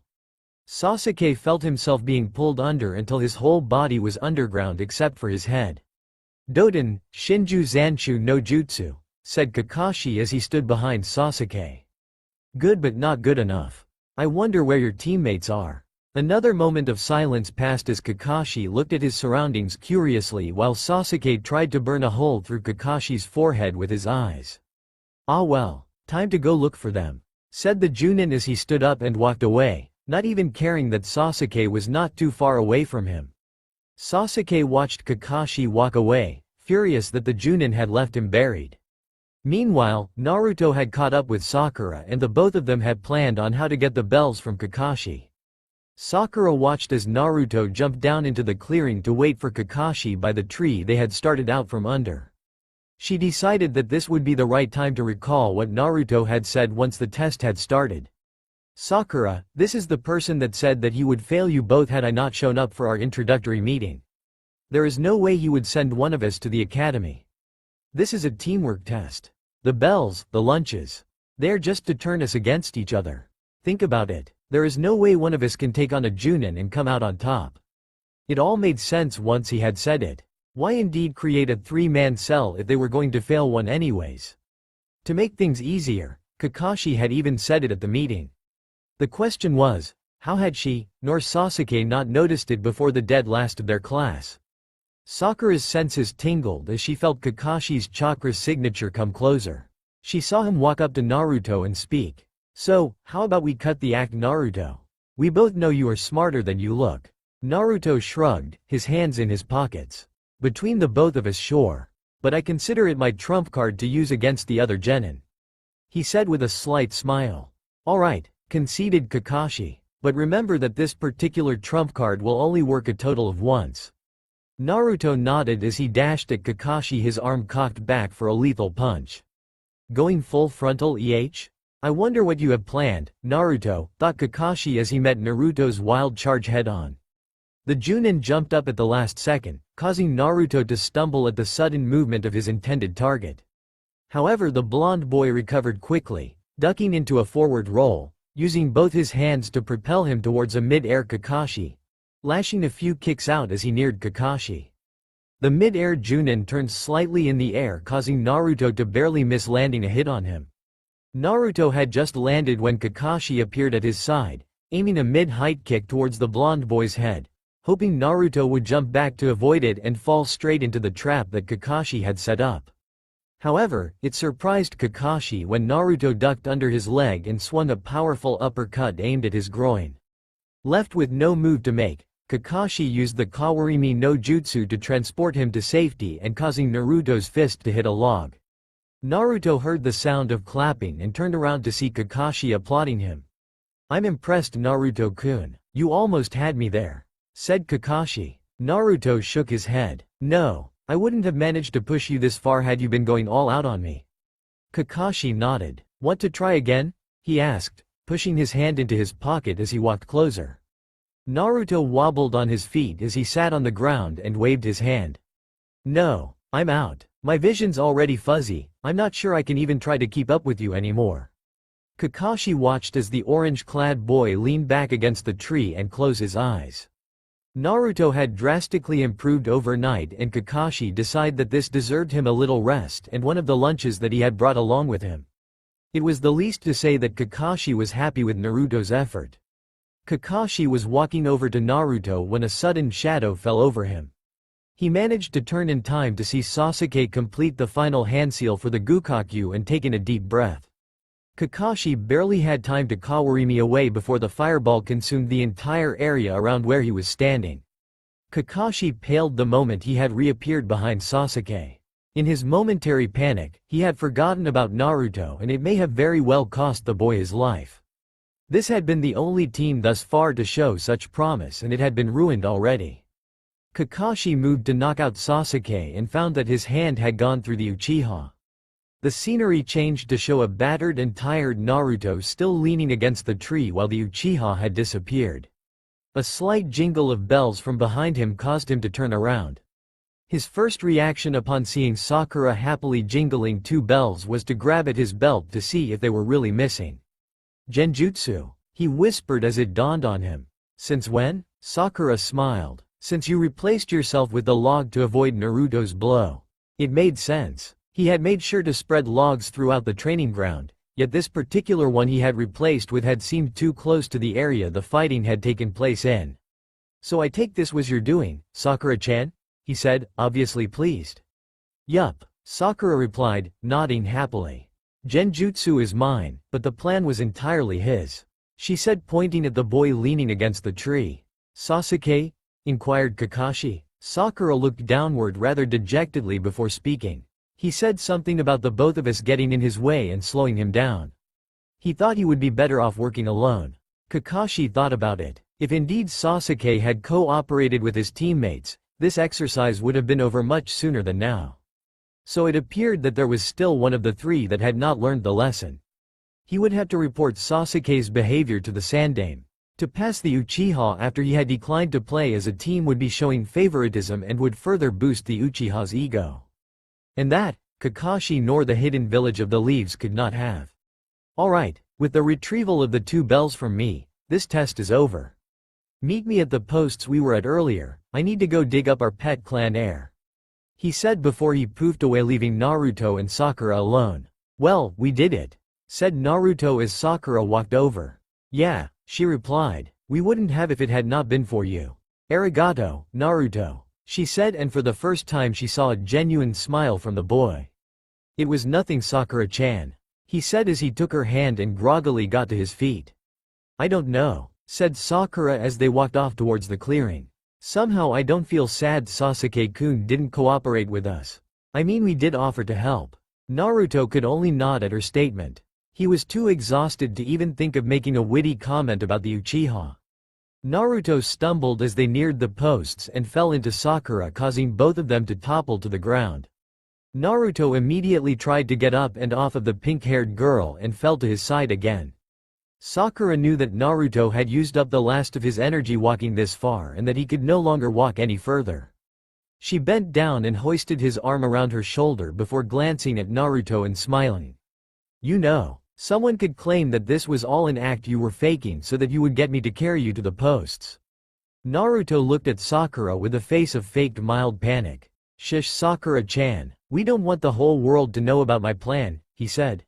Sasuke felt himself being pulled under until his whole body was underground except for his head. "Doden, Shinju Zanshu no Jutsu," said Kakashi as he stood behind Sasuke. "Good but not good enough. I wonder where your teammates are." Another moment of silence passed as Kakashi looked at his surroundings curiously while Sasuke tried to burn a hole through Kakashi's forehead with his eyes. "Ah well, time to go look for them," said the Junin as he stood up and walked away, not even caring that Sasuke was not too far away from him. Sasuke watched Kakashi walk away, furious that the Junin had left him buried. Meanwhile, Naruto had caught up with Sakura and the both of them had planned on how to get the bells from Kakashi. Sakura watched as Naruto jumped down into the clearing to wait for Kakashi by the tree they had started out from under. She decided that this would be the right time to recall what Naruto had said once the test had started. "Sakura, this is the person that said that he would fail you both had I not shown up for our introductory meeting. There is no way he would send one of us to the academy. This is a teamwork test. The bells, the lunches. They are just to turn us against each other. Think about it. There is no way one of us can take on a Junin and come out on top." It all made sense once he had said it. Why indeed create a three-man cell if they were going to fail one anyways? To make things easier, Kakashi had even said it at the meeting. The question was, how had she, nor Sasuke not noticed it before the dead last of their class? Sakura's senses tingled as she felt Kakashi's chakra signature come closer. She saw him walk up to Naruto and speak. "So, how about we cut the act, Naruto? We both know you are smarter than you look." Naruto shrugged, his hands in his pockets. "Between the both of us, sure. But I consider it my trump card to use against the other genin," he said with a slight smile. "Alright," conceded Kakashi. "But remember that this particular trump card will only work a total of once." Naruto nodded as he dashed at Kakashi, his arm cocked back for a lethal punch. "Going full frontal, I wonder what you have planned, Naruto," thought Kakashi as he met Naruto's wild charge head-on. The Junin jumped up at the last second, causing Naruto to stumble at the sudden movement of his intended target. However, the blonde boy recovered quickly, ducking into a forward roll, using both his hands to propel him towards a mid-air Kakashi, lashing a few kicks out as he neared Kakashi. The mid-air Junin turned slightly in the air, causing Naruto to barely miss landing a hit on him. Naruto had just landed when Kakashi appeared at his side, aiming a mid-height kick towards the blonde boy's head, hoping Naruto would jump back to avoid it and fall straight into the trap that Kakashi had set up. However, it surprised Kakashi when Naruto ducked under his leg and swung a powerful uppercut aimed at his groin. Left with no move to make, Kakashi used the Kawarimi no Jutsu to transport him to safety and causing Naruto's fist to hit a log. Naruto heard the sound of clapping and turned around to see Kakashi applauding him. "I'm impressed, Naruto-kun. You almost had me there," said Kakashi. Naruto shook his head. "No, I wouldn't have managed to push you this far had you been going all out on me." Kakashi nodded. "Want to try again?" he asked, pushing his hand into his pocket as he walked closer. Naruto wobbled on his feet as he sat on the ground and waved his hand. "No, I'm out. My vision's already fuzzy, I'm not sure I can even try to keep up with you anymore." Kakashi watched as the orange-clad boy leaned back against the tree and closed his eyes. Naruto had drastically improved overnight, and Kakashi decided that this deserved him a little rest and one of the lunches that he had brought along with him. It was the least to say that Kakashi was happy with Naruto's effort. Kakashi was walking over to Naruto when a sudden shadow fell over him. He managed to turn in time to see Sasuke complete the final hand seal for the Gukakyu and take in a deep breath. Kakashi barely had time to Kawarimi away before the fireball consumed the entire area around where he was standing. Kakashi paled the moment he had reappeared behind Sasuke. In his momentary panic, he had forgotten about Naruto, and it may have very well cost the boy his life. This had been the only team thus far to show such promise, and it had been ruined already. Kakashi moved to knock out Sasuke and found that his hand had gone through the Uchiha. The scenery changed to show a battered and tired Naruto still leaning against the tree while the Uchiha had disappeared. A slight jingle of bells from behind him caused him to turn around. His first reaction upon seeing Sakura happily jingling 2 bells was to grab at his belt to see if they were really missing. Genjutsu, he whispered as it dawned on him. Since when? Sakura smiled. Since you replaced yourself with the log to avoid Naruto's blow. It made sense. He had made sure to spread logs throughout the training ground, yet this particular one he had replaced with had seemed too close to the area the fighting had taken place in. So I take this was your doing, Sakura-chan? He said, obviously pleased. Yup, Sakura replied, nodding happily. Genjutsu is mine, but the plan was entirely his. She said, pointing at the boy leaning against the tree. Sasuke? Inquired Kakashi. Sakura looked downward rather dejectedly before speaking. He said something about the both of us getting in his way and slowing him down. He thought he would be better off working alone. Kakashi thought about it. If indeed Sasuke had cooperated with his teammates, this exercise would have been over much sooner than now. So it appeared that there was still one of the 3 that had not learned the lesson. He would have to report Sasuke's behavior to the Sandaime. To pass the Uchiha after he had declined to play as a team would be showing favoritism and would further boost the Uchiha's ego. And that, Kakashi nor the hidden village of the leaves could not have. Alright, with the retrieval of the 2 bells from me, this test is over. Meet me at the posts we were at earlier, I need to go dig up our pet clan heir. He said before he poofed away, leaving Naruto and Sakura alone. Well, we did it, said Naruto as Sakura walked over. Yeah, she replied, we wouldn't have if it had not been for you. Arigato, Naruto, she said, and for the first time she saw a genuine smile from the boy. It was nothing, Sakura-chan, he said as he took her hand and groggily got to his feet. I don't know, said Sakura as they walked off towards the clearing. Somehow I don't feel sad Sasuke-kun didn't cooperate with us. I mean, we did offer to help. Naruto could only nod at her statement. He was too exhausted to even think of making a witty comment about the Uchiha. Naruto stumbled as they neared the posts and fell into Sakura, causing both of them to topple to the ground. Naruto immediately tried to get up and off of the pink-haired girl and fell to his side again. Sakura knew that Naruto had used up the last of his energy walking this far and that he could no longer walk any further. She bent down and hoisted his arm around her shoulder before glancing at Naruto and smiling. You know, someone could claim that this was all an act you were faking so that you would get me to carry you to the posts. Naruto looked at Sakura with a face of faked mild panic. Shush, Sakura-chan, we don't want the whole world to know about my plan, he said.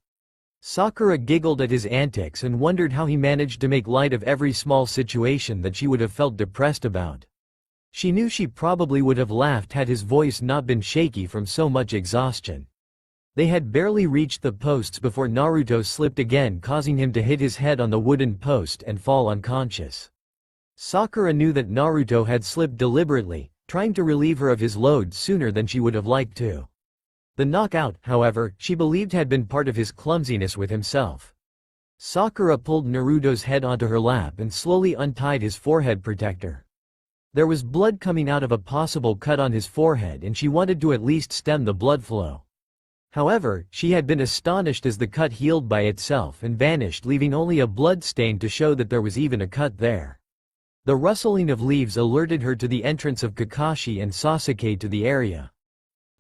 Sakura giggled at his antics and wondered how he managed to make light of every small situation that she would have felt depressed about. She knew she probably would have laughed had his voice not been shaky from so much exhaustion. They had barely reached the posts before Naruto slipped again, causing him to hit his head on the wooden post and fall unconscious. Sakura knew that Naruto had slipped deliberately, trying to relieve her of his load sooner than she would have liked to. The knockout, however, she believed had been part of his clumsiness with himself. Sakura pulled Naruto's head onto her lap and slowly untied his forehead protector. There was blood coming out of a possible cut on his forehead, and she wanted to at least stem the blood flow. However, she had been astonished as the cut healed by itself and vanished, leaving only a blood stain to show that there was even a cut there. The rustling of leaves alerted her to the entrance of Kakashi and Sasuke to the area.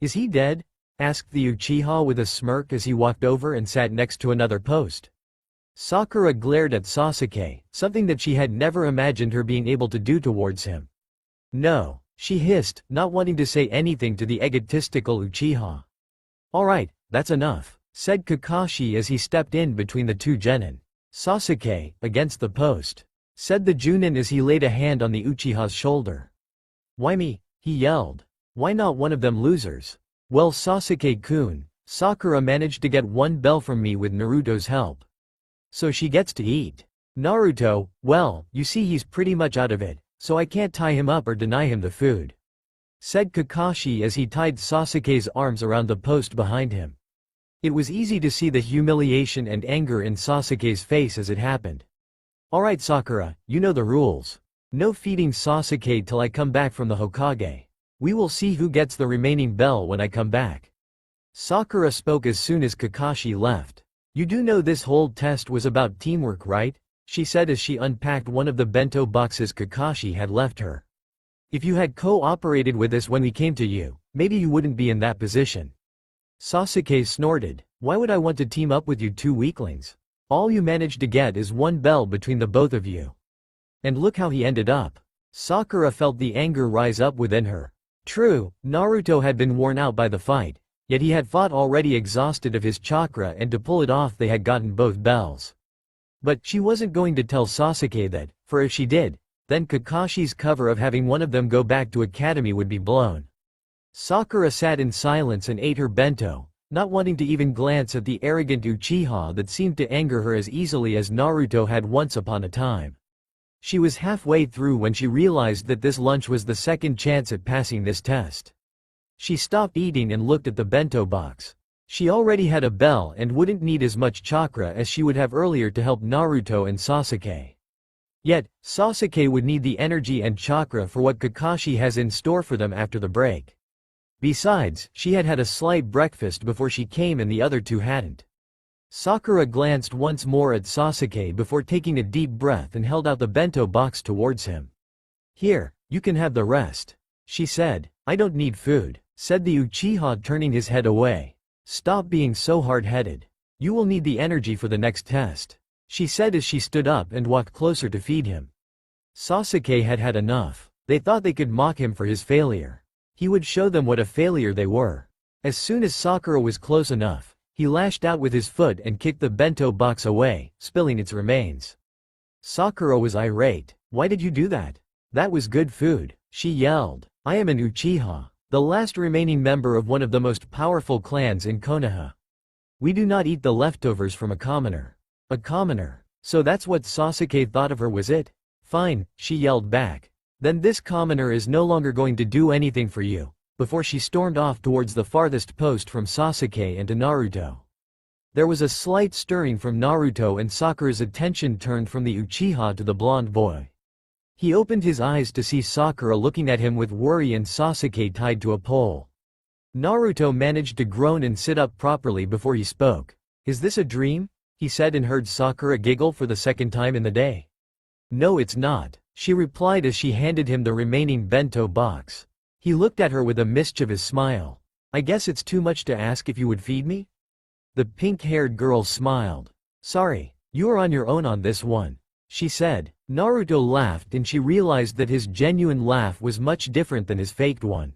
Is he dead? Asked the Uchiha with a smirk as he walked over and sat next to another post. Sakura glared at Sasuke, something that she had never imagined her being able to do towards him. No, she hissed, not wanting to say anything to the egotistical Uchiha. Alright, that's enough, said Kakashi as he stepped in between the two genin. Sasuke, against the post, said the Junin as he laid a hand on the Uchiha's shoulder. Why me? He yelled. Why not one of them losers? Well, Sasuke-kun, Sakura managed to get one bell from me with Naruto's help. So she gets to eat. Naruto, well, you see he's pretty much out of it, so I can't tie him up or deny him the food, said Kakashi as he tied Sasuke's arms around the post behind him. It was easy to see the humiliation and anger in Sasuke's face as it happened. Alright Sakura, you know the rules. No feeding Sasuke till I come back from the Hokage. We will see who gets the remaining bell when I come back. Sakura spoke as soon as Kakashi left. You do know this whole test was about teamwork, right? She said as she unpacked one of the bento boxes Kakashi had left her. If you had cooperated with us when we came to you, maybe you wouldn't be in that position. Sasuke snorted. Why would I want to team up with you two weaklings? All you managed to get is one bell between the both of you. And look how he ended up. Sakura felt the anger rise up within her. True, Naruto had been worn out by the fight, yet he had fought already exhausted of his chakra, and to pull it off they had gotten both bells. But she wasn't going to tell Sasuke that, for if she did, then Kakashi's cover of having one of them go back to academy would be blown. Sakura sat in silence and ate her bento, not wanting to even glance at the arrogant Uchiha that seemed to anger her as easily as Naruto had once upon a time. She was halfway through when she realized that this lunch was the second chance at passing this test. She stopped eating and looked at the bento box. She already had a bell and wouldn't need as much chakra as she would have earlier to help Naruto and Sasuke. Yet, Sasuke would need the energy and chakra for what Kakashi has in store for them after the break. Besides, she had had a slight breakfast before she came and the other two hadn't. Sakura glanced once more at Sasuke before taking a deep breath and held out the bento box towards him. Here, you can have the rest, she said. I don't need food, said the Uchiha, turning his head away. Stop being so hard-headed. You will need the energy for the next test, she said as she stood up and walked closer to feed him. Sasuke had had enough. They thought they could mock him for his failure. He would show them what a failure they were. As soon as Sakura was close enough, he lashed out with his foot and kicked the bento box away, spilling its remains. Sakura was irate. Why did you do that? That was good food, she yelled. I am an Uchiha, the last remaining member of one of the most powerful clans in Konoha. We do not eat the leftovers from a commoner. A commoner. So that's what Sasuke thought of her, was it? Fine, she yelled back. Then this commoner is no longer going to do anything for you, before she stormed off towards the farthest post from Sasuke and to Naruto. There was a slight stirring from Naruto and Sakura's attention turned from the Uchiha to the blonde boy. He opened his eyes to see Sakura looking at him with worry and Sasuke tied to a pole. Naruto managed to groan and sit up properly before he spoke. Is this a dream? He said and heard Sakura giggle for the second time in the day. No, it's not, she replied as she handed him the remaining bento box. He looked at her with a mischievous smile. I guess it's too much to ask if you would feed me? The pink-haired girl smiled. Sorry, you are on your own on this one, she said. Naruto laughed and she realized that his genuine laugh was much different than his faked one.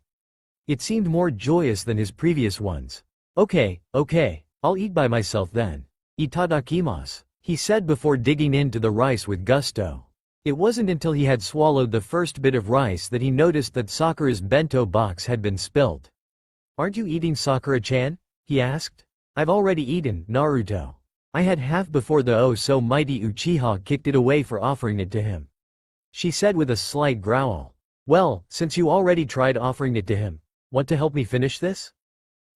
It seemed more joyous than his previous ones. Okay, I'll eat by myself then. Itadakimasu, he said before digging into the rice with gusto. It wasn't until he had swallowed the first bit of rice that he noticed that Sakura's bento box had been spilt. Aren't you eating, Sakura-chan? He asked. I've already eaten, Naruto. I had half before the oh-so-mighty Uchiha kicked it away for offering it to him, she said with a slight growl. Well, since you already tried offering it to him, want to help me finish this?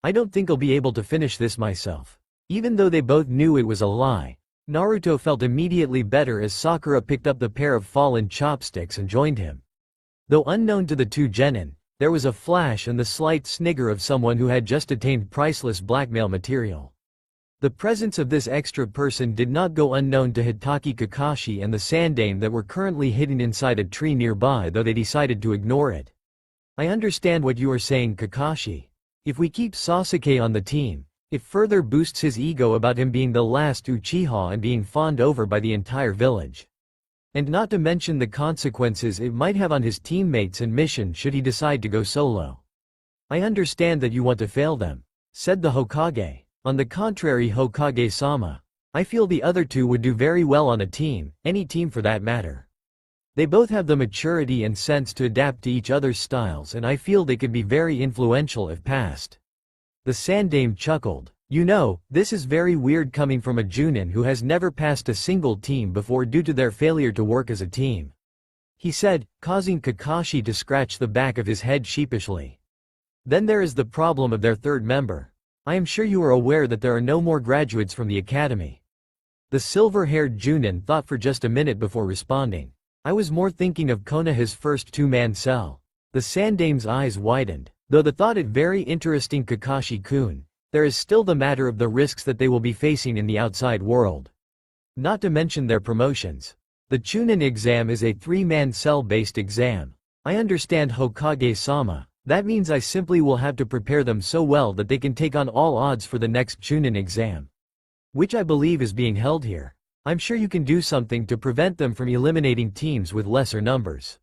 I don't think I'll be able to finish this myself. Even though they both knew it was a lie, Naruto felt immediately better as Sakura picked up the pair of fallen chopsticks and joined him. Though unknown to the two genin, there was a flash and the slight snigger of someone who had just attained priceless blackmail material. The presence of this extra person did not go unknown to Hitaki Kakashi and the Sandaime that were currently hidden inside a tree nearby, though they decided to ignore it. I understand what you are saying, Kakashi. If we keep Sasuke on the team, It further boosts his ego about him being the last Uchiha and being fawned over by the entire village. And not to mention the consequences it might have on his teammates and mission should he decide to go solo. I understand that you want to fail them, said the Hokage. On the contrary, Hokage-sama, I feel the other two would do very well on a team, any team for that matter. They both have the maturity and sense to adapt to each other's styles, and I feel they could be very influential if passed. The Sandaime chuckled. You know, this is very weird coming from a Junin who has never passed a single team before due to their failure to work as a team, he said, causing Kakashi to scratch the back of his head sheepishly. Then there is the problem of their third member. I am sure you are aware that there are no more graduates from the academy. The silver-haired Junin thought for just a minute before responding. I was more thinking of Konoha's first two-man cell. The Sandaime's eyes widened. Though the thought is very interesting, Kakashi-kun, there is still the matter of the risks that they will be facing in the outside world. Not to mention their promotions. The Chunin exam is a three-man cell-based exam. I understand, Hokage-sama. That means I simply will have to prepare them so well that they can take on all odds for the next Chunin exam, which I believe is being held here. I'm sure you can do something to prevent them from eliminating teams with lesser numbers.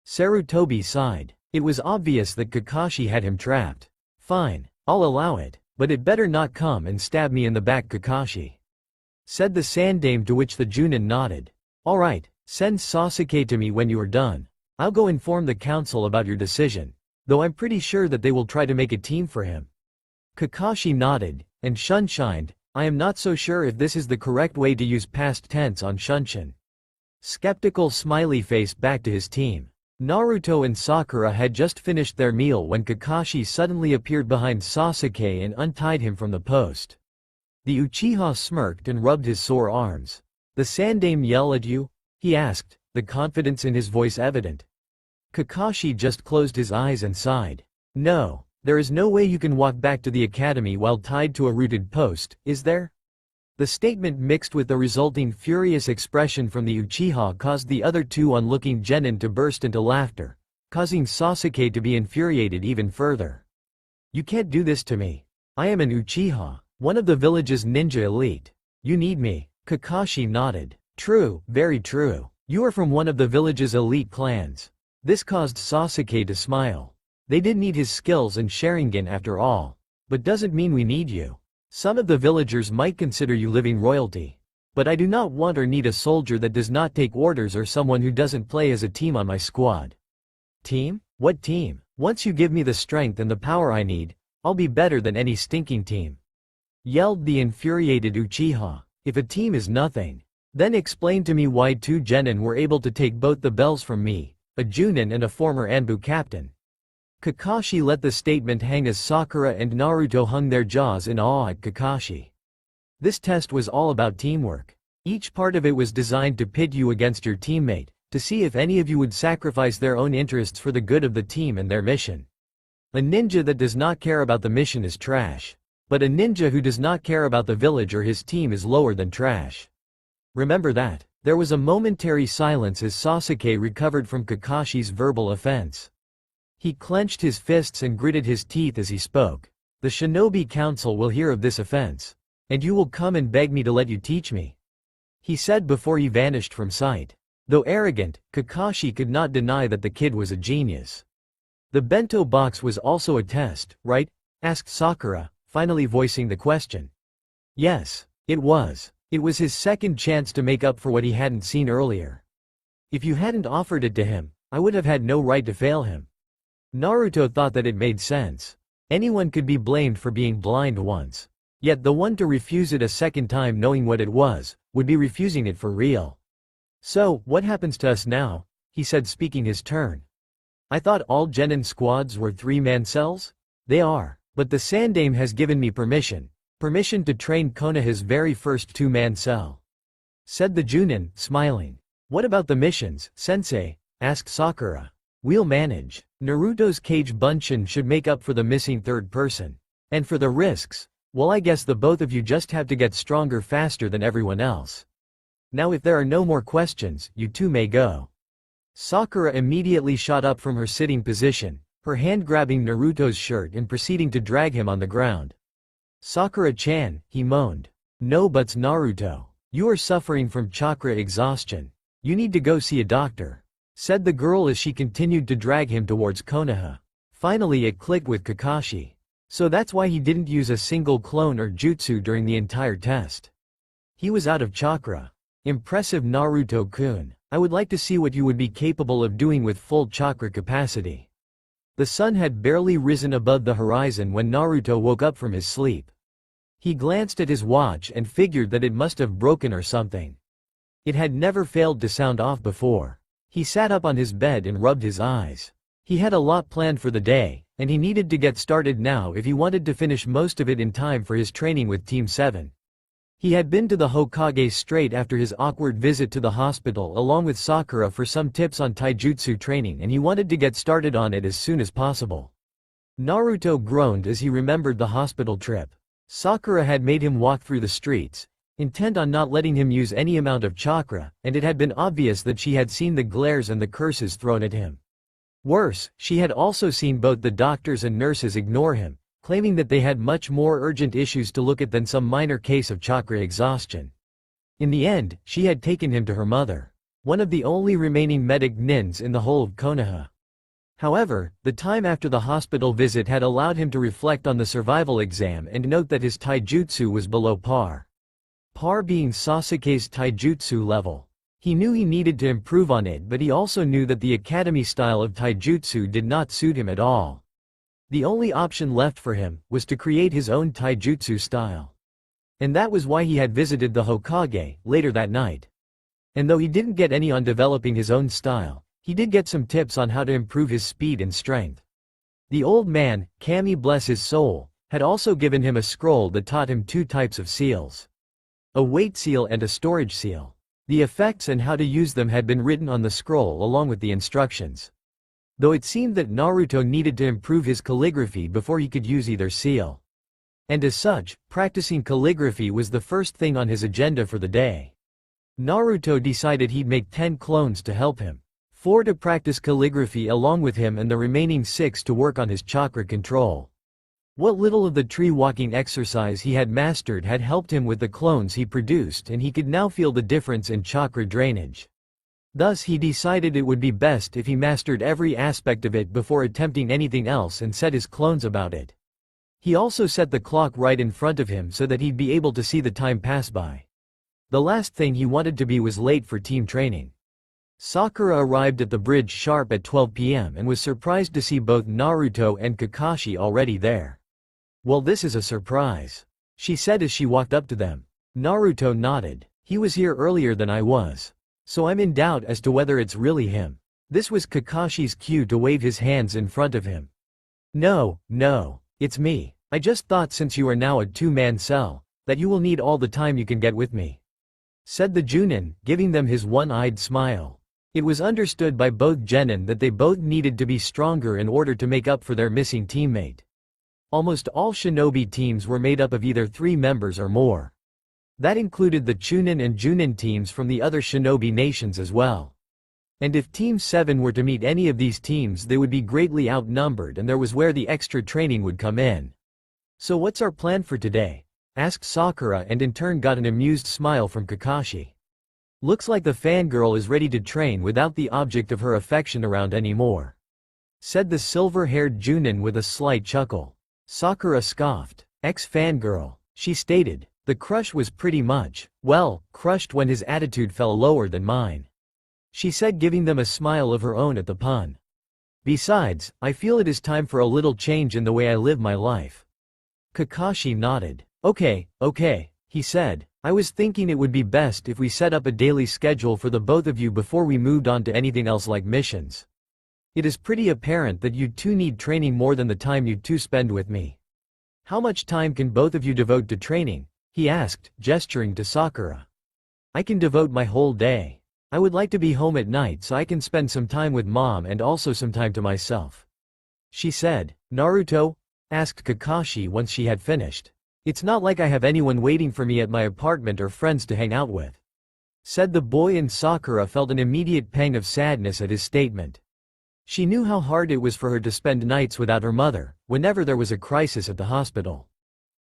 Sarutobi sighed. It was obvious that Kakashi had him trapped. Fine, I'll allow it, but it better not come and stab me in the back, Kakashi, said the Sandaime, to which the Junin nodded. Alright, send Sasuke to me when you are done. I'll go inform the council about your decision, though I'm pretty sure that they will try to make a team for him. Kakashi nodded, and Shunshined. I am not so sure if this is the correct way to use past tense on Shunshin. Skeptical smiley face back to his team. Naruto and Sakura had just finished their meal when Kakashi suddenly appeared behind Sasuke and untied him from the post. The Uchiha smirked and rubbed his sore arms. The Sandaime yell at you? He asked, the confidence in his voice evident. Kakashi just closed his eyes and sighed. No. There is no way you can walk back to the academy while tied to a rooted post, is there? The statement mixed with the resulting furious expression from the Uchiha caused the other two onlooking genin to burst into laughter, causing Sasuke to be infuriated even further. You can't do this to me. I am an Uchiha, one of the village's ninja elite. You need me. Kakashi nodded. True, very true. You are from one of the village's elite clans. This caused Sasuke to smile. They did need his skills and Sharingan after all. But doesn't mean we need you. Some of the villagers might consider you living royalty. But I do not want or need a soldier that does not take orders or someone who doesn't play as a team on my squad. Team? What team? Once you give me the strength and the power I need, I'll be better than any stinking team, yelled the infuriated Uchiha. If a team is nothing, then explain to me why two genin were able to take both the bells from me, a Junin and a former Anbu captain. Kakashi let the statement hang as Sakura and Naruto hung their jaws in awe at Kakashi. This test was all about teamwork. Each part of it was designed to pit you against your teammate, to see if any of you would sacrifice their own interests for the good of the team and their mission. A ninja that does not care about the mission is trash. But a ninja who does not care about the village or his team is lower than trash. Remember that. There was a momentary silence as Sasuke recovered from Kakashi's verbal offense. He clenched his fists and gritted his teeth as he spoke. The Shinobi Council will hear of this offense. And you will come and beg me to let you teach me, he said before he vanished from sight. Though arrogant, Kakashi could not deny that the kid was a genius. The bento box was also a test, right? Asked Sakura, finally voicing the question. Yes, it was. It was his second chance to make up for what he hadn't seen earlier. If you hadn't offered it to him, I would have had no right to fail him. Naruto thought that it made sense. Anyone could be blamed for being blind once. Yet the one to refuse it a second time knowing what it was, would be refusing it for real. So, what happens to us now? He said, speaking his turn. I thought all genin squads were three-man cells? They are. But the Sandaime has given me permission to train Konoha's very first two-man cell, said the Junin, smiling. What about the missions, sensei? Asked Sakura. We'll manage. Naruto's cage bunshin should make up for the missing third person. And for the risks, well, I guess the both of you just have to get stronger faster than everyone else. Now if there are no more questions, you two may go. Sakura immediately shot up from her sitting position, her hand grabbing Naruto's shirt and proceeding to drag him on the ground. Sakura-chan, he moaned. No, but Naruto. You are suffering from chakra exhaustion. You need to go see a doctor, said the girl as she continued to drag him towards Konoha. Finally it clicked with Kakashi. So that's why he didn't use a single clone or jutsu during the entire test. He was out of chakra. Impressive, Naruto-kun. I would like to see what you would be capable of doing with full chakra capacity. The sun had barely risen above the horizon when Naruto woke up from his sleep. He glanced at his watch and figured that it must have broken or something. It had never failed to sound off before. He sat up on his bed and rubbed his eyes. He had a lot planned for the day, and he needed to get started now if he wanted to finish most of it in time for his training with Team 7. He had been to the Hokage straight after his awkward visit to the hospital along with Sakura for some tips on taijutsu training, and he wanted to get started on it as soon as possible. Naruto groaned as he remembered the hospital trip. Sakura had made him walk through the streets, intent on not letting him use any amount of chakra, and it had been obvious that she had seen the glares and the curses thrown at him. Worse, she had also seen both the doctors and nurses ignore him, claiming that they had much more urgent issues to look at than some minor case of chakra exhaustion. In the end, she had taken him to her mother, one of the only remaining medic nins in the whole of Konoha. However, the time after the hospital visit had allowed him to reflect on the survival exam and note that his taijutsu was below par. Par being Sasuke's taijutsu level. He knew he needed to improve on it, but he also knew that the academy style of taijutsu did not suit him at all. The only option left for him was to create his own taijutsu style. And that was why he had visited the Hokage later that night. And though he didn't get any on developing his own style, he did get some tips on how to improve his speed and strength. The old man, Kami bless his soul, had also given him a scroll that taught him two types of seals. A weight seal and a storage seal. The effects and how to use them had been written on the scroll along with the instructions. Though it seemed that Naruto needed to improve his calligraphy before he could use either seal. And as such, practicing calligraphy was the first thing on his agenda for the day. Naruto decided he'd make 10 clones to help him. 4 to practice calligraphy along with him and the remaining 6 to work on his chakra control. What little of the tree-walking exercise he had mastered had helped him with the clones he produced, and he could now feel the difference in chakra drainage. Thus he decided it would be best if he mastered every aspect of it before attempting anything else and set his clones about it. He also set the clock right in front of him so that he'd be able to see the time pass by. The last thing he wanted to be was late for team training. Sakura arrived at the bridge sharp at 12 p.m. and was surprised to see both Naruto and Kakashi already there. Well, this is a surprise, she said as she walked up to them. Naruto nodded. He was here earlier than I was. So I'm in doubt as to whether it's really him. This was Kakashi's cue to wave his hands in front of him. No, it's me. I just thought since you are now a two-man cell, that you will need all the time you can get with me, said the Junin, giving them his one-eyed smile. It was understood by both genin that they both needed to be stronger in order to make up for their missing teammate. Almost all shinobi teams were made up of either 3 members or more. That included the Chunin and Junin teams from the other shinobi nations as well. And if Team 7 were to meet any of these teams, they would be greatly outnumbered, and there was where the extra training would come in. So what's our plan for today? Asked Sakura, and in turn got an amused smile from Kakashi. Looks like the fangirl is ready to train without the object of her affection around anymore, said the silver-haired Junin with a slight chuckle. Sakura scoffed. Ex-fangirl, she stated. The crush was pretty much, well, crushed when his attitude fell lower than mine, she said, giving them a smile of her own at the pun. Besides, I feel it is time for a little change in the way I live my life. Kakashi nodded. Okay, he said. I was thinking it would be best if we set up a daily schedule for the both of you before we moved on to anything else like missions. It is pretty apparent that you two need training more than the time you two spend with me. How much time can both of you devote to training? He asked, gesturing to Sakura. I can devote my whole day. I would like to be home at night so I can spend some time with mom and also some time to myself, she said. Naruto? Asked Kakashi once she had finished. It's not like I have anyone waiting for me at my apartment or friends to hang out with, said the boy, and Sakura felt an immediate pang of sadness at his statement. She knew how hard it was for her to spend nights without her mother, whenever there was a crisis at the hospital.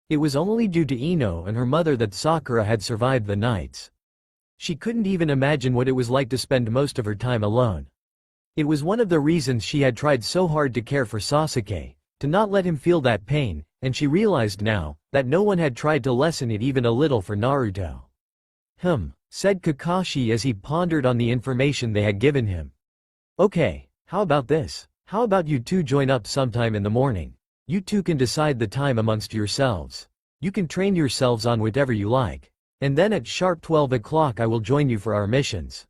It was only due to Ino and her mother that Sakura had survived the nights. She couldn't even imagine what it was like to spend most of her time alone. It was one of the reasons she had tried so hard to care for Sasuke, to not let him feel that pain, and she realized now, that no one had tried to lessen it even a little for Naruto. Said Kakashi as he pondered on the information they had given him. Okay, how about this? How about you two join up sometime in the morning? You two can decide the time amongst yourselves. You can train yourselves on whatever you like. And then at sharp 12 o'clock I will join you for our missions.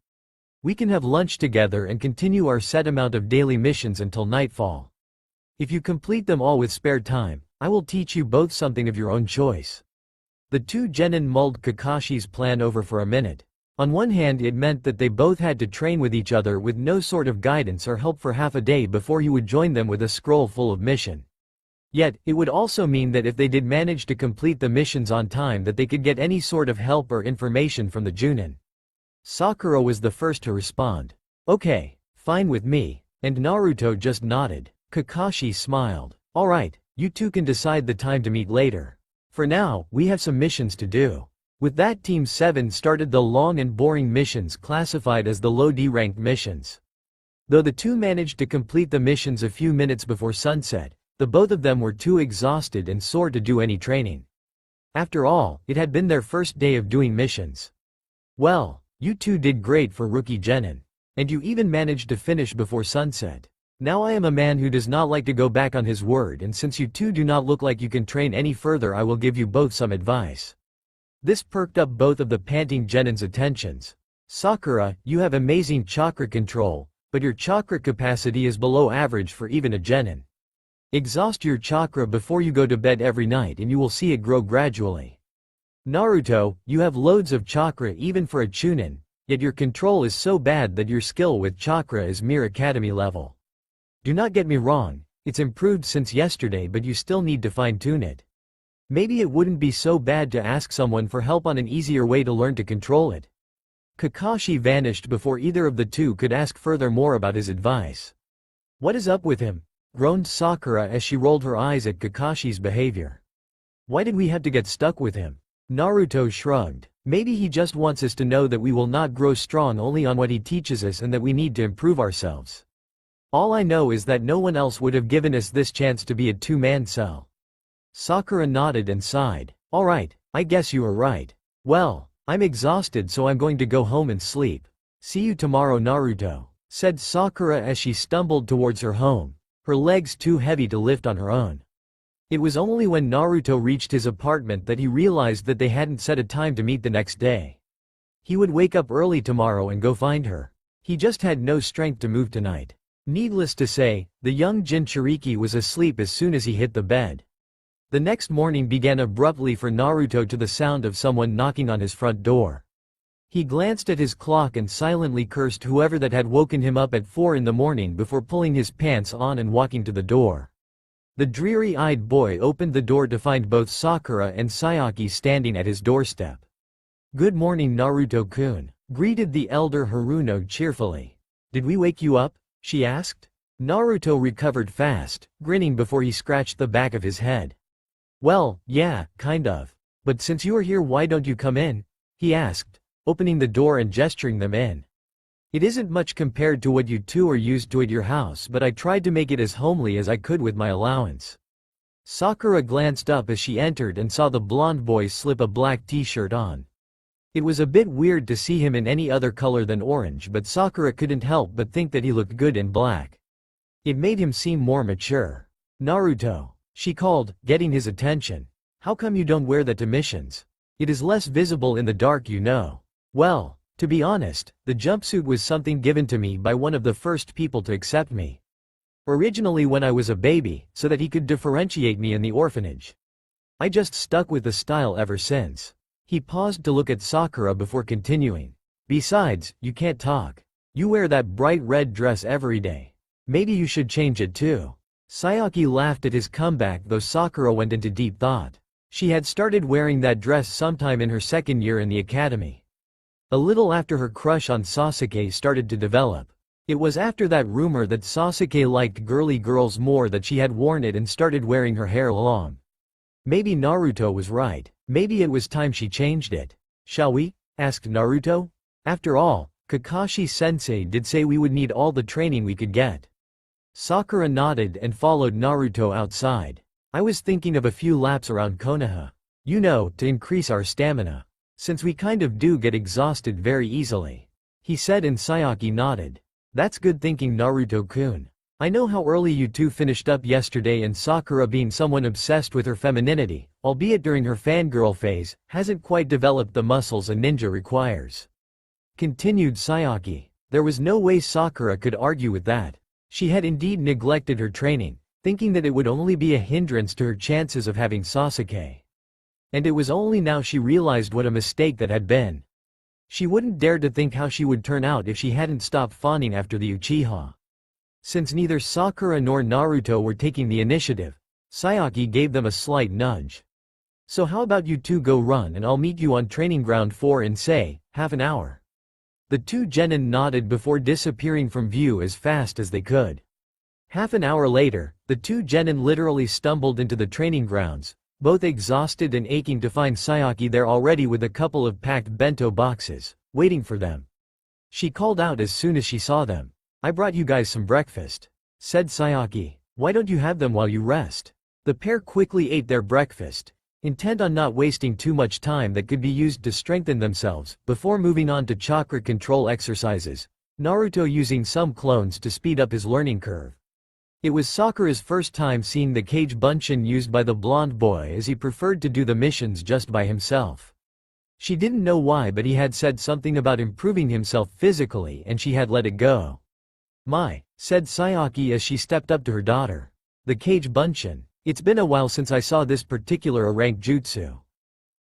We can have lunch together and continue our set amount of daily missions until nightfall. If you complete them all with spare time, I will teach you both something of your own choice. The two genin mulled Kakashi's plan over for a minute. On one hand, it meant that they both had to train with each other with no sort of guidance or help for half a day before he would join them with a scroll full of mission. Yet, it would also mean that if they did manage to complete the missions on time that they could get any sort of help or information from the Junin. Sakura was the first to respond. Okay, fine with me, and Naruto just nodded. Kakashi smiled. Alright, you two can decide the time to meet later. For now, we have some missions to do. With that, Team 7 started the long and boring missions classified as the low D-ranked missions. Though the two managed to complete the missions a few minutes before sunset, the both of them were too exhausted and sore to do any training. After all, it had been their first day of doing missions. Well, you two did great for rookie genin. And you even managed to finish before sunset. Now I am a man who does not like to go back on his word, and since you two do not look like you can train any further, I will give you both some advice. This perked up both of the panting genin's attentions. Sakura, you have amazing chakra control, but your chakra capacity is below average for even a genin. Exhaust your chakra before you go to bed every night and you will see it grow gradually. Naruto, you have loads of chakra even for a chunin, yet your control is so bad that your skill with chakra is mere academy level. Do not get me wrong, it's improved since yesterday, but you still need to fine-tune it. Maybe it wouldn't be so bad to ask someone for help on an easier way to learn to control it. Kakashi vanished before either of the two could ask further more about his advice. What is up with him? Groaned Sakura as she rolled her eyes at Kakashi's behavior. Why did we have to get stuck with him? Naruto shrugged. Maybe he just wants us to know that we will not grow strong only on what he teaches us and that we need to improve ourselves. All I know is that no one else would have given us this chance to be a two-man cell. Sakura nodded and sighed. Alright, I guess you are right. Well, I'm exhausted, so I'm going to go home and sleep. See you tomorrow, Naruto, said Sakura as she stumbled towards her home, her legs too heavy to lift on her own. It was only when Naruto reached his apartment that he realized that they hadn't set a time to meet the next day. He would wake up early tomorrow and go find her. He just had no strength to move tonight. Needless to say, the young Jinchuriki was asleep as soon as he hit the bed. The next morning began abruptly for Naruto to the sound of someone knocking on his front door. He glanced at his clock and silently cursed whoever that had woken him up at 4 in the morning before pulling his pants on and walking to the door. The dreary-eyed boy opened the door to find both Sakura and Sayaki standing at his doorstep. Good morning, Naruto-kun, greeted the elder Haruno cheerfully. Did we wake you up? She asked. Naruto recovered fast, grinning before he scratched the back of his head. Well, yeah, kind of. But since you are here, why don't you come in? He asked, opening the door and gesturing them in. It isn't much compared to what you two are used to at your house, but I tried to make it as homely as I could with my allowance. Sakura glanced up as she entered and saw the blonde boy slip a black t-shirt on. It was a bit weird to see him in any other color than orange, but Sakura couldn't help but think that he looked good in black. It made him seem more mature. Naruto, she called, getting his attention. How come you don't wear that to missions? It is less visible in the dark, you know. Well, to be honest, the jumpsuit was something given to me by one of the first people to accept me. Originally when I was a baby, so that he could differentiate me in the orphanage. I just stuck with the style ever since. He paused to look at Sakura before continuing. Besides, you can't talk. You wear that bright red dress every day. Maybe you should change it too. Sayaki laughed at his comeback, though Sakura went into deep thought. She had started wearing that dress sometime in her second year in the academy. A little after her crush on Sasuke started to develop. It was after that rumor that Sasuke liked girly girls more that she had worn it and started wearing her hair long. Maybe Naruto was right. Maybe it was time she changed it. Shall we? Asked Naruto. After all, Kakashi-sensei did say we would need all the training we could get. Sakura nodded and followed Naruto outside. I was thinking of a few laps around Konoha. You know, to increase our stamina. Since we kind of do get exhausted very easily. He said and Sayaki nodded. That's good thinking, Naruto-kun. I know how early you two finished up yesterday, and Sakura, being someone obsessed with her femininity, albeit during her fangirl phase, hasn't quite developed the muscles a ninja requires. Continued Sayaki. There was no way Sakura could argue with that. She had indeed neglected her training, thinking that it would only be a hindrance to her chances of having Sasuke. And it was only now she realized what a mistake that had been. She wouldn't dare to think how she would turn out if she hadn't stopped fawning after the Uchiha. Since neither Sakura nor Naruto were taking the initiative, Sayaki gave them a slight nudge. So how about you two go run and I'll meet you on training ground 4 in, say, half an hour. The two genin nodded before disappearing from view as fast as they could. Half an hour later, the two genin literally stumbled into the training grounds, both exhausted and aching to find Sayaki there already with a couple of packed bento boxes, waiting for them. She called out as soon as she saw them. I brought you guys some breakfast, said Sayaki. Why don't you have them while you rest? The pair quickly ate their breakfast, intent on not wasting too much time that could be used to strengthen themselves, before moving on to chakra control exercises, Naruto using some clones to speed up his learning curve. It was Sakura's first time seeing the cage bunshin used by the blonde boy, as he preferred to do the missions just by himself. She didn't know why, but he had said something about improving himself physically and she had let it go. My, said Sayaki as she stepped up to her daughter. The cage bunshin. It's been a while since I saw this particular rank jutsu.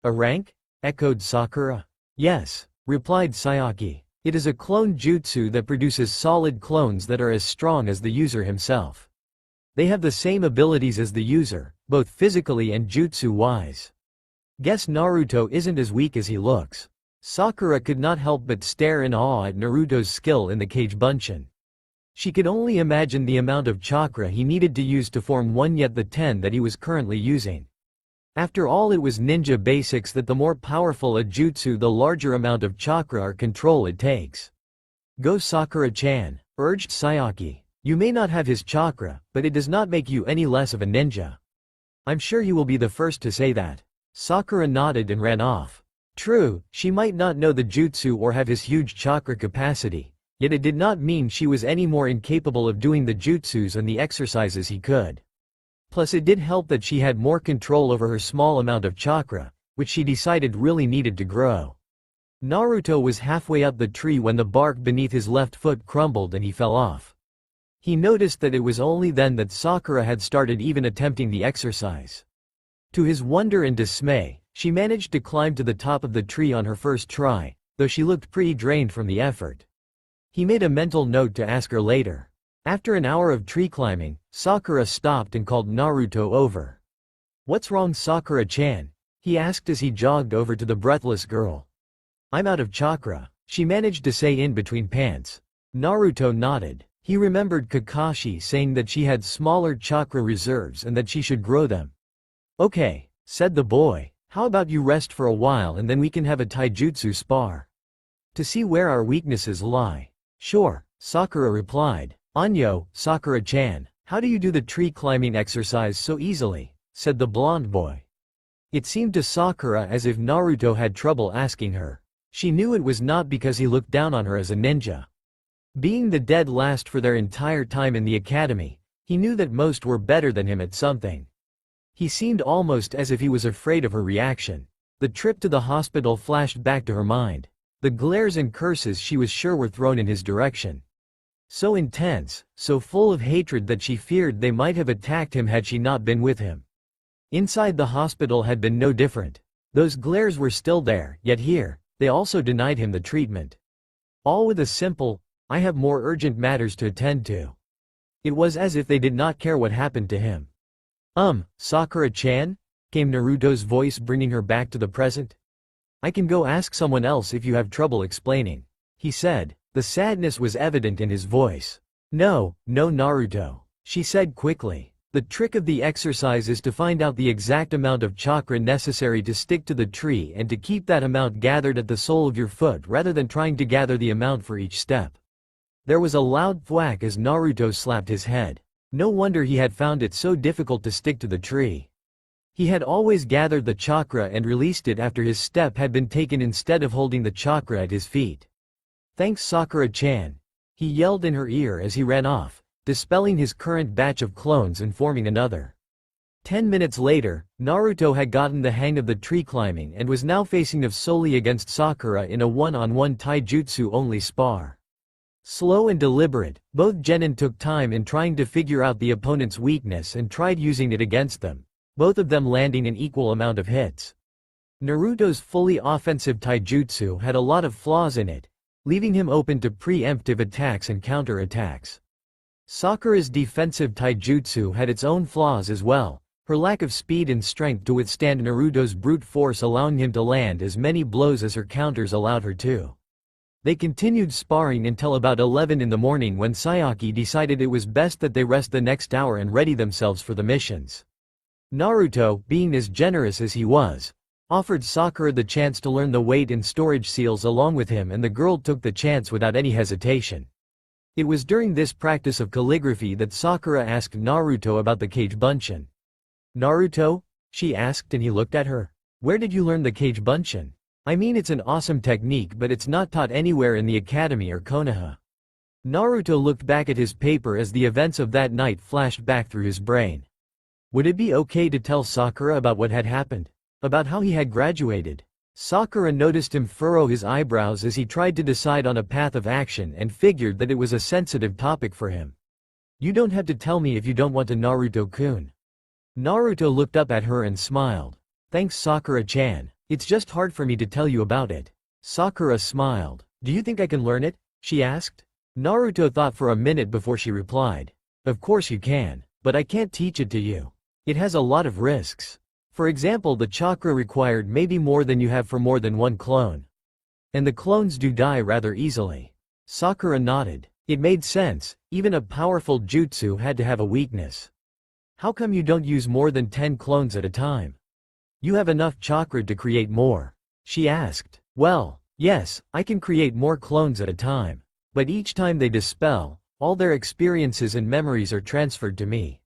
A rank? Echoed Sakura. Yes, replied Sayaki. It is a clone jutsu that produces solid clones that are as strong as the user himself. They have the same abilities as the user, both physically and jutsu-wise. Guess Naruto isn't as weak as he looks. Sakura could not help but stare in awe at Naruto's skill in the cage bunshin. She could only imagine the amount of chakra he needed to use to form one, yet the 10 that he was currently using. After all, it was ninja basics that the more powerful a jutsu, the larger amount of chakra or control it takes. Go Sakura-chan, urged Sayaki. You may not have his chakra, but it does not make you any less of a ninja. I'm sure you will be the first to say that. Sakura nodded and ran off. True, she might not know the jutsu or have his huge chakra capacity. Yet it did not mean she was any more incapable of doing the jutsus and the exercises he could. Plus it did help that she had more control over her small amount of chakra, which she decided really needed to grow. Naruto was halfway up the tree when the bark beneath his left foot crumbled and he fell off. He noticed that it was only then that Sakura had started even attempting the exercise. To his wonder and dismay, she managed to climb to the top of the tree on her first try, though she looked pretty drained from the effort. He made a mental note to ask her later. After an hour of tree climbing, Sakura stopped and called Naruto over. What's wrong, Sakura-chan? He asked as he jogged over to the breathless girl. I'm out of chakra, she managed to say in between pants. Naruto nodded. He remembered Kakashi saying that she had smaller chakra reserves and that she should grow them. Okay, said the boy. How about you rest for a while and then we can have a taijutsu spar? To see where our weaknesses lie. Sure, Sakura replied. Anyo, Sakura-chan, how do you do the tree climbing exercise so easily? Said the blonde boy. It seemed to Sakura as if Naruto had trouble asking her. She knew it was not because he looked down on her as a ninja. Being the dead last for their entire time in the academy, he knew that most were better than him at something. He seemed almost as if he was afraid of her reaction. The trip to the hospital flashed back to her mind. The glares and curses she was sure were thrown in his direction. So intense, so full of hatred that she feared they might have attacked him had she not been with him. Inside the hospital had been no different. Those glares were still there, yet here, they also denied him the treatment. All with a simple, I have more urgent matters to attend to. It was as if they did not care what happened to him. Sakura-chan? Came Naruto's voice, bringing her back to the present. I can go ask someone else if you have trouble explaining, he said. The sadness was evident in his voice. No, Naruto, she said quickly. The trick of the exercise is to find out the exact amount of chakra necessary to stick to the tree and to keep that amount gathered at the sole of your foot rather than trying to gather the amount for each step. There was a loud thwack as Naruto slapped his head. No wonder he had found it so difficult to stick to the tree. He had always gathered the chakra and released it after his step had been taken instead of holding the chakra at his feet. "Thanks, Sakura-chan," he yelled in her ear as he ran off, dispelling his current batch of clones and forming another. 10 minutes later, Naruto had gotten the hang of the tree climbing and was now facing off solely against Sakura in a one-on-one taijutsu-only spar. Slow and deliberate, both genin took time in trying to figure out the opponent's weakness and tried using it against them, both of them landing an equal amount of hits. Naruto's fully offensive taijutsu had a lot of flaws in it, leaving him open to preemptive attacks and counter-attacks. Sakura's defensive taijutsu had its own flaws as well, her lack of speed and strength to withstand Naruto's brute force allowing him to land as many blows as her counters allowed her to. They continued sparring until about 11 in the morning when Sayaki decided it was best that they rest the next hour and ready themselves for the missions. Naruto, being as generous as he was, offered Sakura the chance to learn the weight and storage seals along with him, and the girl took the chance without any hesitation. It was during this practice of calligraphy that Sakura asked Naruto about the Kage Bunshin. "Naruto?" she asked, and he looked at her. "Where did you learn the Kage Bunshin? I mean, it's an awesome technique, but it's not taught anywhere in the academy or Konoha." Naruto looked back at his paper as the events of that night flashed back through his brain. Would it be okay to tell Sakura about what had happened? About how he had graduated? Sakura noticed him furrow his eyebrows as he tried to decide on a path of action and figured that it was a sensitive topic for him. "You don't have to tell me if you don't want to, Naruto-kun." Naruto looked up at her and smiled. "Thanks, Sakura-chan. It's just hard for me to tell you about it." Sakura smiled. "Do you think I can learn it?" she asked. Naruto thought for a minute before she replied. "Of course you can, but I can't teach it to you. It has a lot of risks. For example, the chakra required may be more than you have for more than one clone. And the clones do die rather easily." Sakura nodded. It made sense, even a powerful jutsu had to have a weakness. "How come you don't use more than 10 clones at a time? You have enough chakra to create more?" she asked. "Well, yes, I can create more clones at a time. But each time they dispel, all their experiences and memories are transferred to me.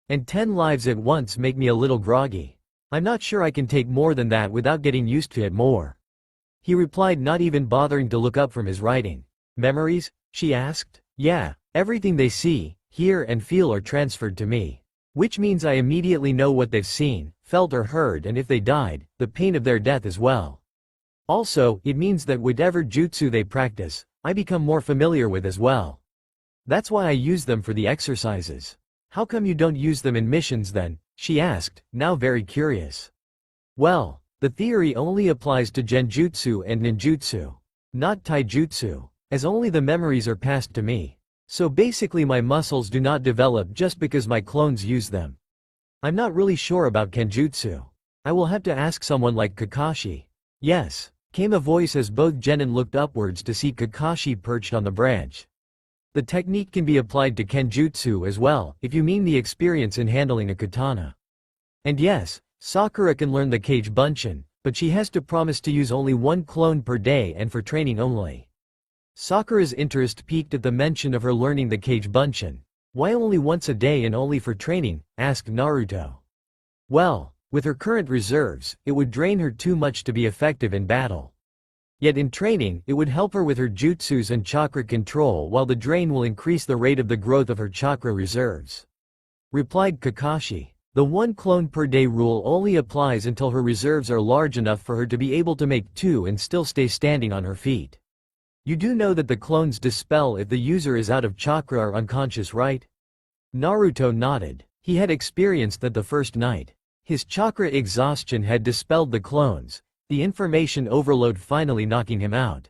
And 10 lives at once make me a little groggy. I'm not sure I can take more than that without getting used to it more." He replied, not even bothering to look up from his writing. "Memories?" she asked. "Yeah, everything they see, hear and feel are transferred to me. Which means I immediately know what they've seen, felt or heard, and if they died, the pain of their death as well. Also, it means that whatever jutsu they practice, I become more familiar with as well. That's why I use them for the exercises." "How come you don't use them in missions then?" she asked, now very curious. "Well, the theory only applies to genjutsu and ninjutsu, not taijutsu, as only the memories are passed to me. So basically my muscles do not develop just because my clones use them. I'm not really sure about kenjutsu. I will have to ask someone like Kakashi." "Yes," came a voice as both genin looked upwards to see Kakashi perched on the branch. "The technique can be applied to kenjutsu as well, if you mean the experience in handling a katana. And yes, Sakura can learn the Kage Bunshin, but she has to promise to use only 1 clone per day and for training only." Sakura's interest peaked at the mention of her learning the Kage Bunshin. "Why only once a day and only for training?" asked Naruto. "Well, with her current reserves, it would drain her too much to be effective in battle. Yet in training, it would help her with her jutsus and chakra control, while the drain will increase the rate of the growth of her chakra reserves," replied Kakashi. "The 1 clone per day rule only applies until her reserves are large enough for her to be able to make 2 and still stay standing on her feet. You do know that the clones dispel if the user is out of chakra or unconscious, right?" Naruto nodded. He had experienced that the first night. His chakra exhaustion had dispelled the clones, the information overload finally knocking him out.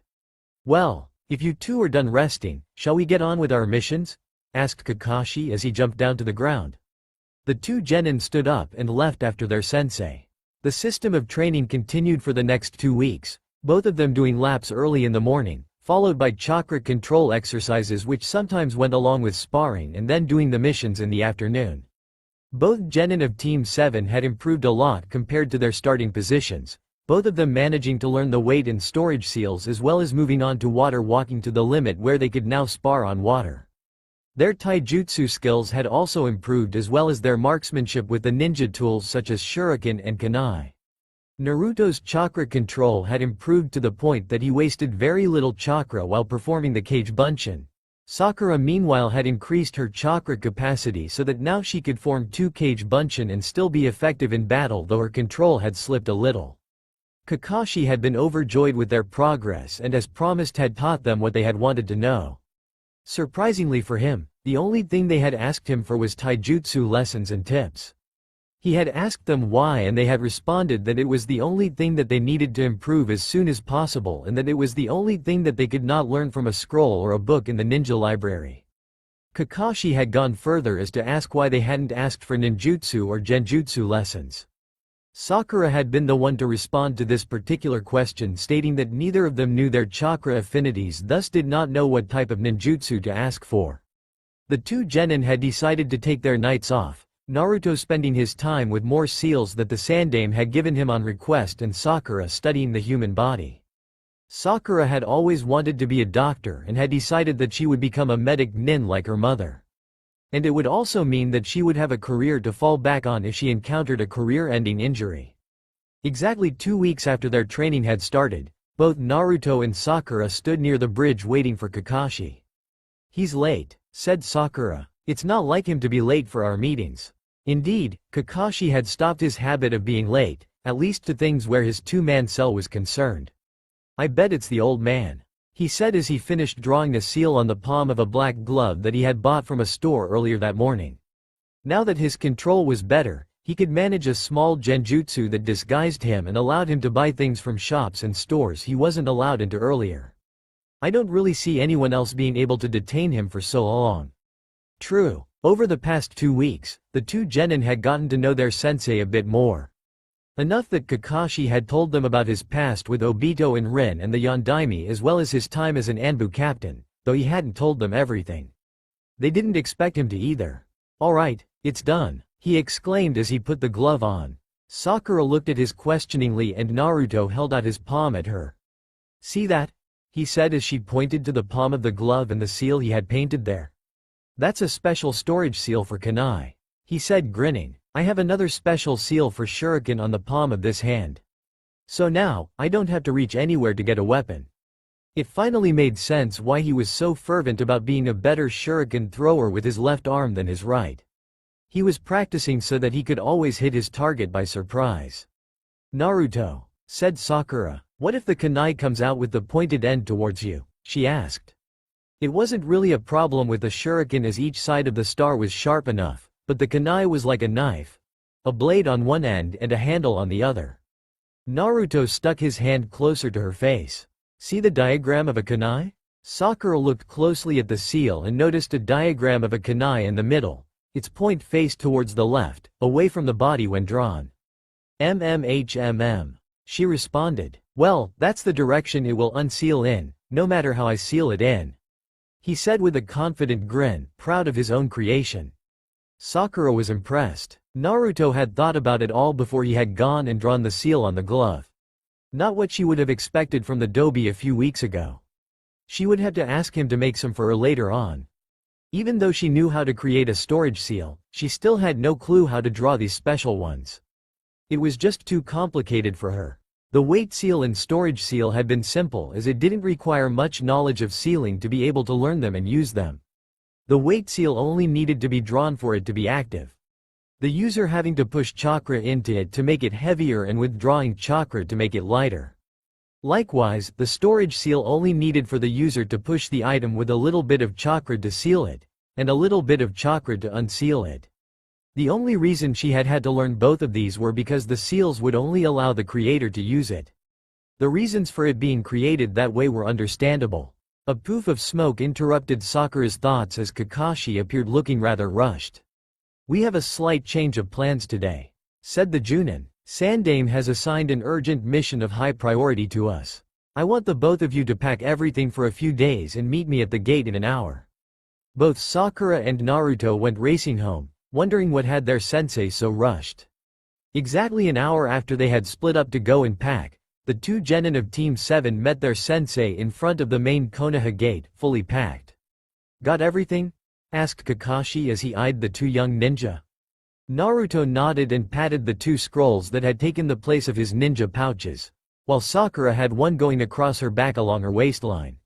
"Well, if you two are done resting, shall we get on with our missions?" asked Kakashi as he jumped down to the ground. The 2 genin stood up and left after their sensei. The system of training continued for the next 2 weeks, both of them doing laps early in the morning, followed by chakra control exercises which sometimes went along with sparring, and then doing the missions in the afternoon. Both genin of Team 7 had improved a lot compared to their starting positions, both of them managing to learn the weight and storage seals as well as moving on to water walking to the limit where they could now spar on water. Their taijutsu skills had also improved as well as their marksmanship with the ninja tools such as shuriken and kunai. Naruto's chakra control had improved to the point that he wasted very little chakra while performing the cage bunshin. Sakura meanwhile had increased her chakra capacity so that now she could form 2 cage bunshin and still be effective in battle, though her control had slipped a little. Kakashi had been overjoyed with their progress and as promised had taught them what they had wanted to know. Surprisingly for him, the only thing they had asked him for was taijutsu lessons and tips. He had asked them why and they had responded that it was the only thing that they needed to improve as soon as possible and that it was the only thing that they could not learn from a scroll or a book in the ninja library. Kakashi had gone further as to ask why they hadn't asked for ninjutsu or genjutsu lessons. Sakura had been the one to respond to this particular question, stating that neither of them knew their chakra affinities, thus did not know what type of ninjutsu to ask for. The 2 genin had decided to take their nights off, Naruto spending his time with more seals that the Sandaime had given him on request and Sakura studying the human body. Sakura had always wanted to be a doctor and had decided that she would become a medic nin like her mother. And it would also mean that she would have a career to fall back on if she encountered a career-ending injury. Exactly 2 weeks after their training had started, both Naruto and Sakura stood near the bridge waiting for Kakashi. "He's late," said Sakura. "It's not like him to be late for our meetings." Indeed, Kakashi had stopped his habit of being late, at least to things where his 2-man cell was concerned. "I bet it's the old man," he said as he finished drawing a seal on the palm of a black glove that he had bought from a store earlier that morning. Now that his control was better, he could manage a small genjutsu that disguised him and allowed him to buy things from shops and stores he wasn't allowed into earlier. "I don't really see anyone else being able to detain him for so long." True. Over the past 2 weeks, the 2 genin had gotten to know their sensei a bit more. Enough that Kakashi had told them about his past with Obito and Rin and the Yondaime as well as his time as an Anbu captain, though he hadn't told them everything. They didn't expect him to either. "Alright, it's done," he exclaimed as he put the glove on. Sakura looked at his questioningly and Naruto held out his palm at her. "See that?" he said as she pointed to the palm of the glove and the seal he had painted there. "That's a special storage seal for kunai," he said grinning. "I have another special seal for shuriken on the palm of this hand. So now, I don't have to reach anywhere to get a weapon." It finally made sense why he was so fervent about being a better shuriken thrower with his left arm than his right. He was practicing so that he could always hit his target by surprise. "Naruto," said Sakura, "what if the kunai comes out with the pointed end towards you?" she asked. It wasn't really a problem with the shuriken as each side of the star was sharp enough, but the kunai was like a knife. A blade on one end and a handle on the other. Naruto stuck his hand closer to her face. "See the diagram of a kunai?" Sakura looked closely at the seal and noticed a diagram of a kunai in the middle, its point faced towards the left, away from the body when drawn. She responded. "Well, that's the direction it will unseal in, no matter how I seal it in," he said with a confident grin, proud of his own creation. Sakura was impressed. Naruto had thought about it all before he had gone and drawn the seal on the glove. Not what she would have expected from the dobi a few weeks ago. She would have to ask him to make some for her later on. Even though she knew how to create a storage seal, she still had no clue how to draw these special ones. It was just too complicated for her. The weight seal and storage seal had been simple as it didn't require much knowledge of sealing to be able to learn them and use them. The weight seal only needed to be drawn for it to be active. The user having to push chakra into it to make it heavier and withdrawing chakra to make it lighter. Likewise, the storage seal only needed for the user to push the item with a little bit of chakra to seal it, and a little bit of chakra to unseal it. The only reason she had had to learn both of these were because the seals would only allow the creator to use it. The reasons for it being created that way were understandable. A poof of smoke interrupted Sakura's thoughts as Kakashi appeared looking rather rushed. "We have a slight change of plans today," said the Junin. "Sandaime has assigned an urgent mission of high priority to us. I want the both of you to pack everything for a few days and meet me at the gate in an hour." Both Sakura and Naruto went racing home, wondering what had their sensei so rushed. Exactly an hour after they had split up to go and pack, the two genin of Team 7 met their sensei in front of the main Konoha gate, fully packed. "Got everything?" asked Kakashi as he eyed the two young ninja. Naruto nodded and patted the two scrolls that had taken the place of his ninja pouches, while Sakura had one going across her back along her waistline.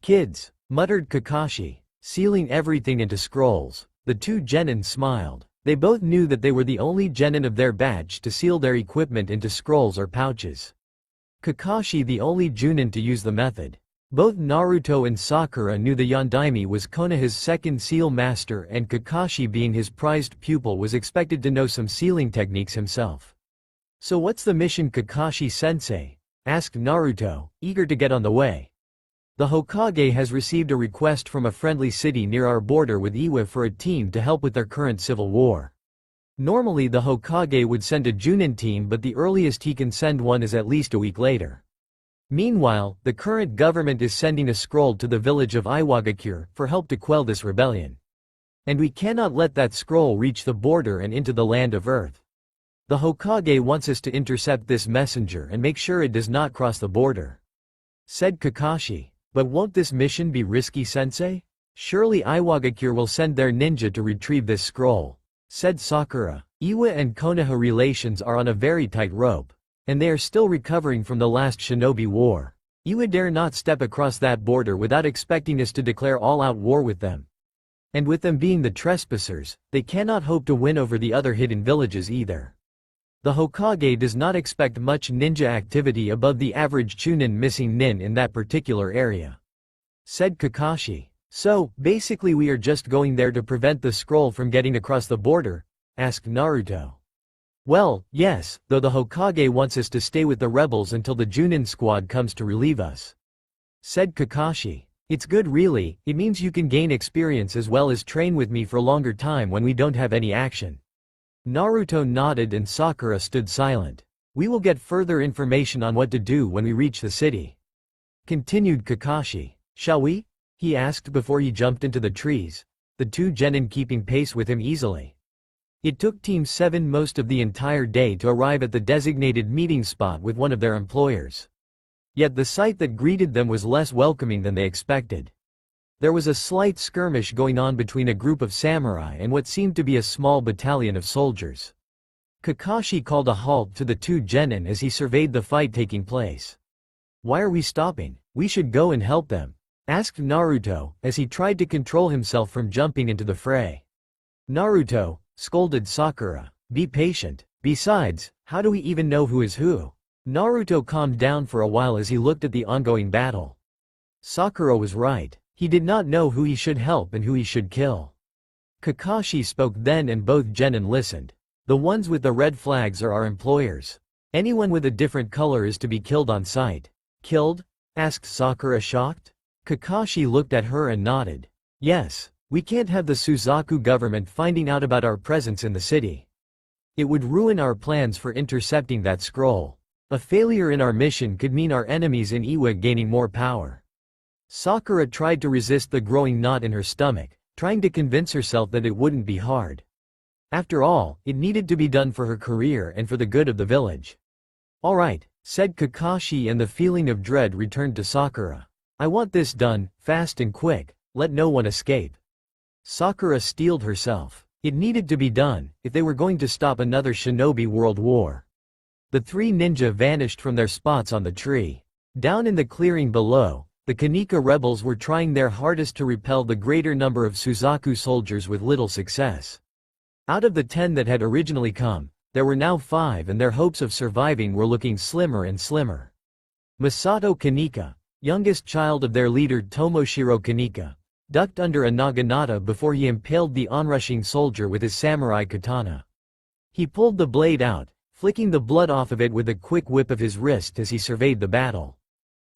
"Kids," muttered Kakashi, sealing everything into scrolls. The two genin smiled. They both knew that they were the only genin of their batch to seal their equipment into scrolls or pouches. Kakashi the only Junin to use the method. Both Naruto and Sakura knew the Yondaime was Konoha's second seal master, and Kakashi being his prized pupil was expected to know some sealing techniques himself. "So what's the mission, Kakashi-sensei?" asked Naruto, eager to get on the way. "The Hokage has received a request from a friendly city near our border with Iwa for a team to help with their current civil war. Normally the Hokage would send a Junin team, but the earliest he can send one is at least a week later. Meanwhile, the current government is sending a scroll to the village of Iwagakure for help to quell this rebellion. And we cannot let that scroll reach the border and into the land of Earth. The Hokage wants us to intercept this messenger and make sure it does not cross the border," said Kakashi. "But won't this mission be risky, sensei? Surely Iwagakure will send their ninja to retrieve this scroll," said Sakura. "Iwa and Konoha relations are on a very tight rope, and they are still recovering from the last shinobi war. Iwa dare not step across that border without expecting us to declare all-out war with them. And with them being the trespassers, they cannot hope to win over the other hidden villages either. The Hokage does not expect much ninja activity above the average Chunin missing nin in that particular area," said Kakashi. "So, basically we are just going there to prevent the scroll from getting across the border?" asked Naruto. "Well, yes, though the Hokage wants us to stay with the rebels until the Junin squad comes to relieve us," said Kakashi. "It's good really, it means you can gain experience as well as train with me for longer time when we don't have any action." Naruto nodded and Sakura stood silent. "We will get further information on what to do when we reach the city," continued Kakashi. "Shall we?" he asked before he jumped into the trees, the two genin keeping pace with him easily. It took Team 7 most of the entire day to arrive at the designated meeting spot with one of their employers. Yet the sight that greeted them was less welcoming than they expected. There was a slight skirmish going on between a group of samurai and what seemed to be a small battalion of soldiers. Kakashi called a halt to the two genin as he surveyed the fight taking place. "Why are we stopping? We should go and help them," asked Naruto, as he tried to control himself from jumping into the fray. "Naruto," scolded Sakura, "be patient. Besides, how do we even know who is who?" Naruto calmed down for a while as he looked at the ongoing battle. Sakura was right. He did not know who he should help and who he should kill. Kakashi spoke then and both genin listened. "The ones with the red flags are our employers. Anyone with a different color is to be killed on sight." "Killed?" asked Sakura, shocked. Kakashi looked at her and nodded. "Yes, we can't have the Suzaku government finding out about our presence in the city. It would ruin our plans for intercepting that scroll. A failure in our mission could mean our enemies in Iwa gaining more power." Sakura tried to resist the growing knot in her stomach, trying to convince herself that it wouldn't be hard. After all, it needed to be done for her career and for the good of the village. "All right," said Kakashi, and the feeling of dread returned to Sakura. "I want this done, fast and quick, let no one escape." Sakura steeled herself. It needed to be done, if they were going to stop another shinobi world war. The three ninja vanished from their spots on the tree. Down in the clearing below, the Kanika rebels were trying their hardest to repel the greater number of Suzaku soldiers with little success. Out of the 10 that had originally come, there were now 5, and their hopes of surviving were looking slimmer and slimmer. Masato Kanika, youngest child of their leader Tomoshiro Kanika, ducked under a naginata before he impaled the onrushing soldier with his samurai katana. He pulled the blade out, flicking the blood off of it with a quick whip of his wrist as he surveyed the battle.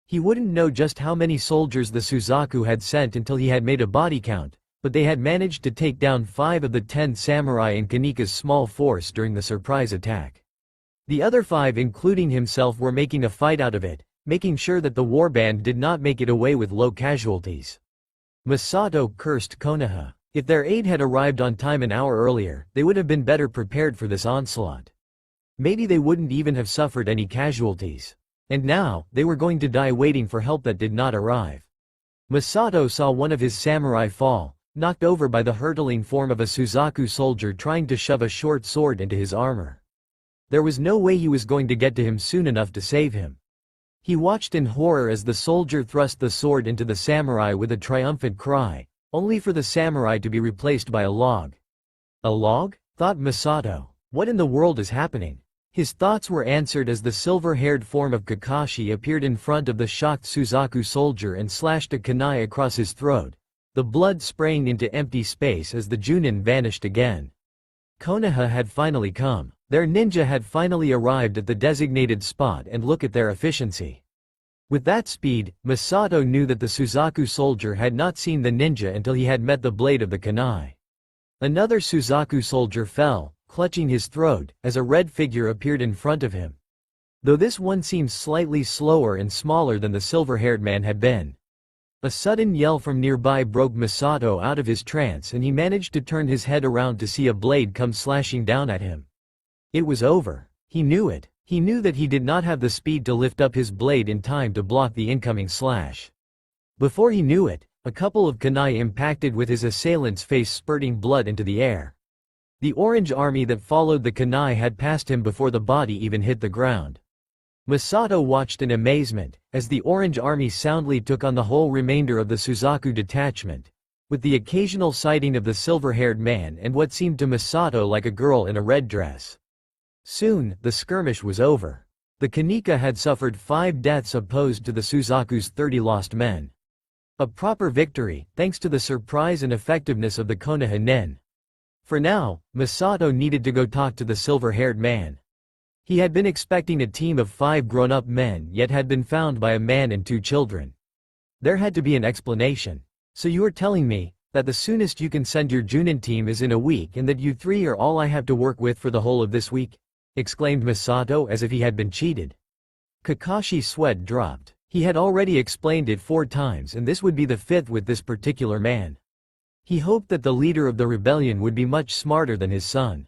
He wouldn't know just how many soldiers the Suzaku had sent until he had made a body count, but they had managed to take down 5 of the 10 samurai in Kanika's small force during the surprise attack. The other 5, including himself, were making a fight out of it, making sure that the warband did not make it away with low casualties. Masato cursed Konoha. If their aid had arrived on time an hour earlier, they would have been better prepared for this onslaught. Maybe they wouldn't even have suffered any casualties. And now, they were going to die waiting for help that did not arrive. Masato saw one of his samurai fall, knocked over by the hurtling form of a Suzaku soldier trying to shove a short sword into his armor. There was no way he was going to get to him soon enough to save him. He watched in horror as the soldier thrust the sword into the samurai with a triumphant cry, only for the samurai to be replaced by a log. A log? Thought Masato. What in the world is happening? His thoughts were answered as the silver-haired form of Kakashi appeared in front of the shocked Suzaku soldier and slashed a kunai across his throat, the blood spraying into empty space as the Junin vanished again. Konoha had finally come. Their ninja had finally arrived at the designated spot, and look at their efficiency. With that speed, Masato knew that the Suzaku soldier had not seen the ninja until he had met the blade of the kunai. Another Suzaku soldier fell, clutching his throat, as a red figure appeared in front of him. Though this one seemed slightly slower and smaller than the silver-haired man had been. A sudden yell from nearby broke Masato out of his trance, and he managed to turn his head around to see a blade come slashing down at him. It was over. He knew it. He knew that he did not have the speed to lift up his blade in time to block the incoming slash. Before he knew it, a couple of kunai impacted with his assailant's face, spurting blood into the air. The orange army that followed the kunai had passed him before the body even hit the ground. Masato watched in amazement, as the orange army soundly took on the whole remainder of the Suzaku detachment, with the occasional sighting of the silver-haired man and what seemed to Masato like a girl in a red dress. Soon, the skirmish was over. The Kanika had suffered 5 deaths opposed to the Suzaku's 30 lost men. A proper victory, thanks to the surprise and effectiveness of the Konoha nen. For now, Masato needed to go talk to the silver-haired man. He had been expecting a team of 5 grown-up men, yet had been found by a man and 2 children. There had to be an explanation. So you are telling me that the soonest you can send your Junin team is in a week, and that you 3 are all I have to work with for the whole of this week? Exclaimed Masato as if he had been cheated. Kakashi's sweat dropped. He had already explained it 4 times, and this would be the 5th with this particular man. He hoped that the leader of the rebellion would be much smarter than his son.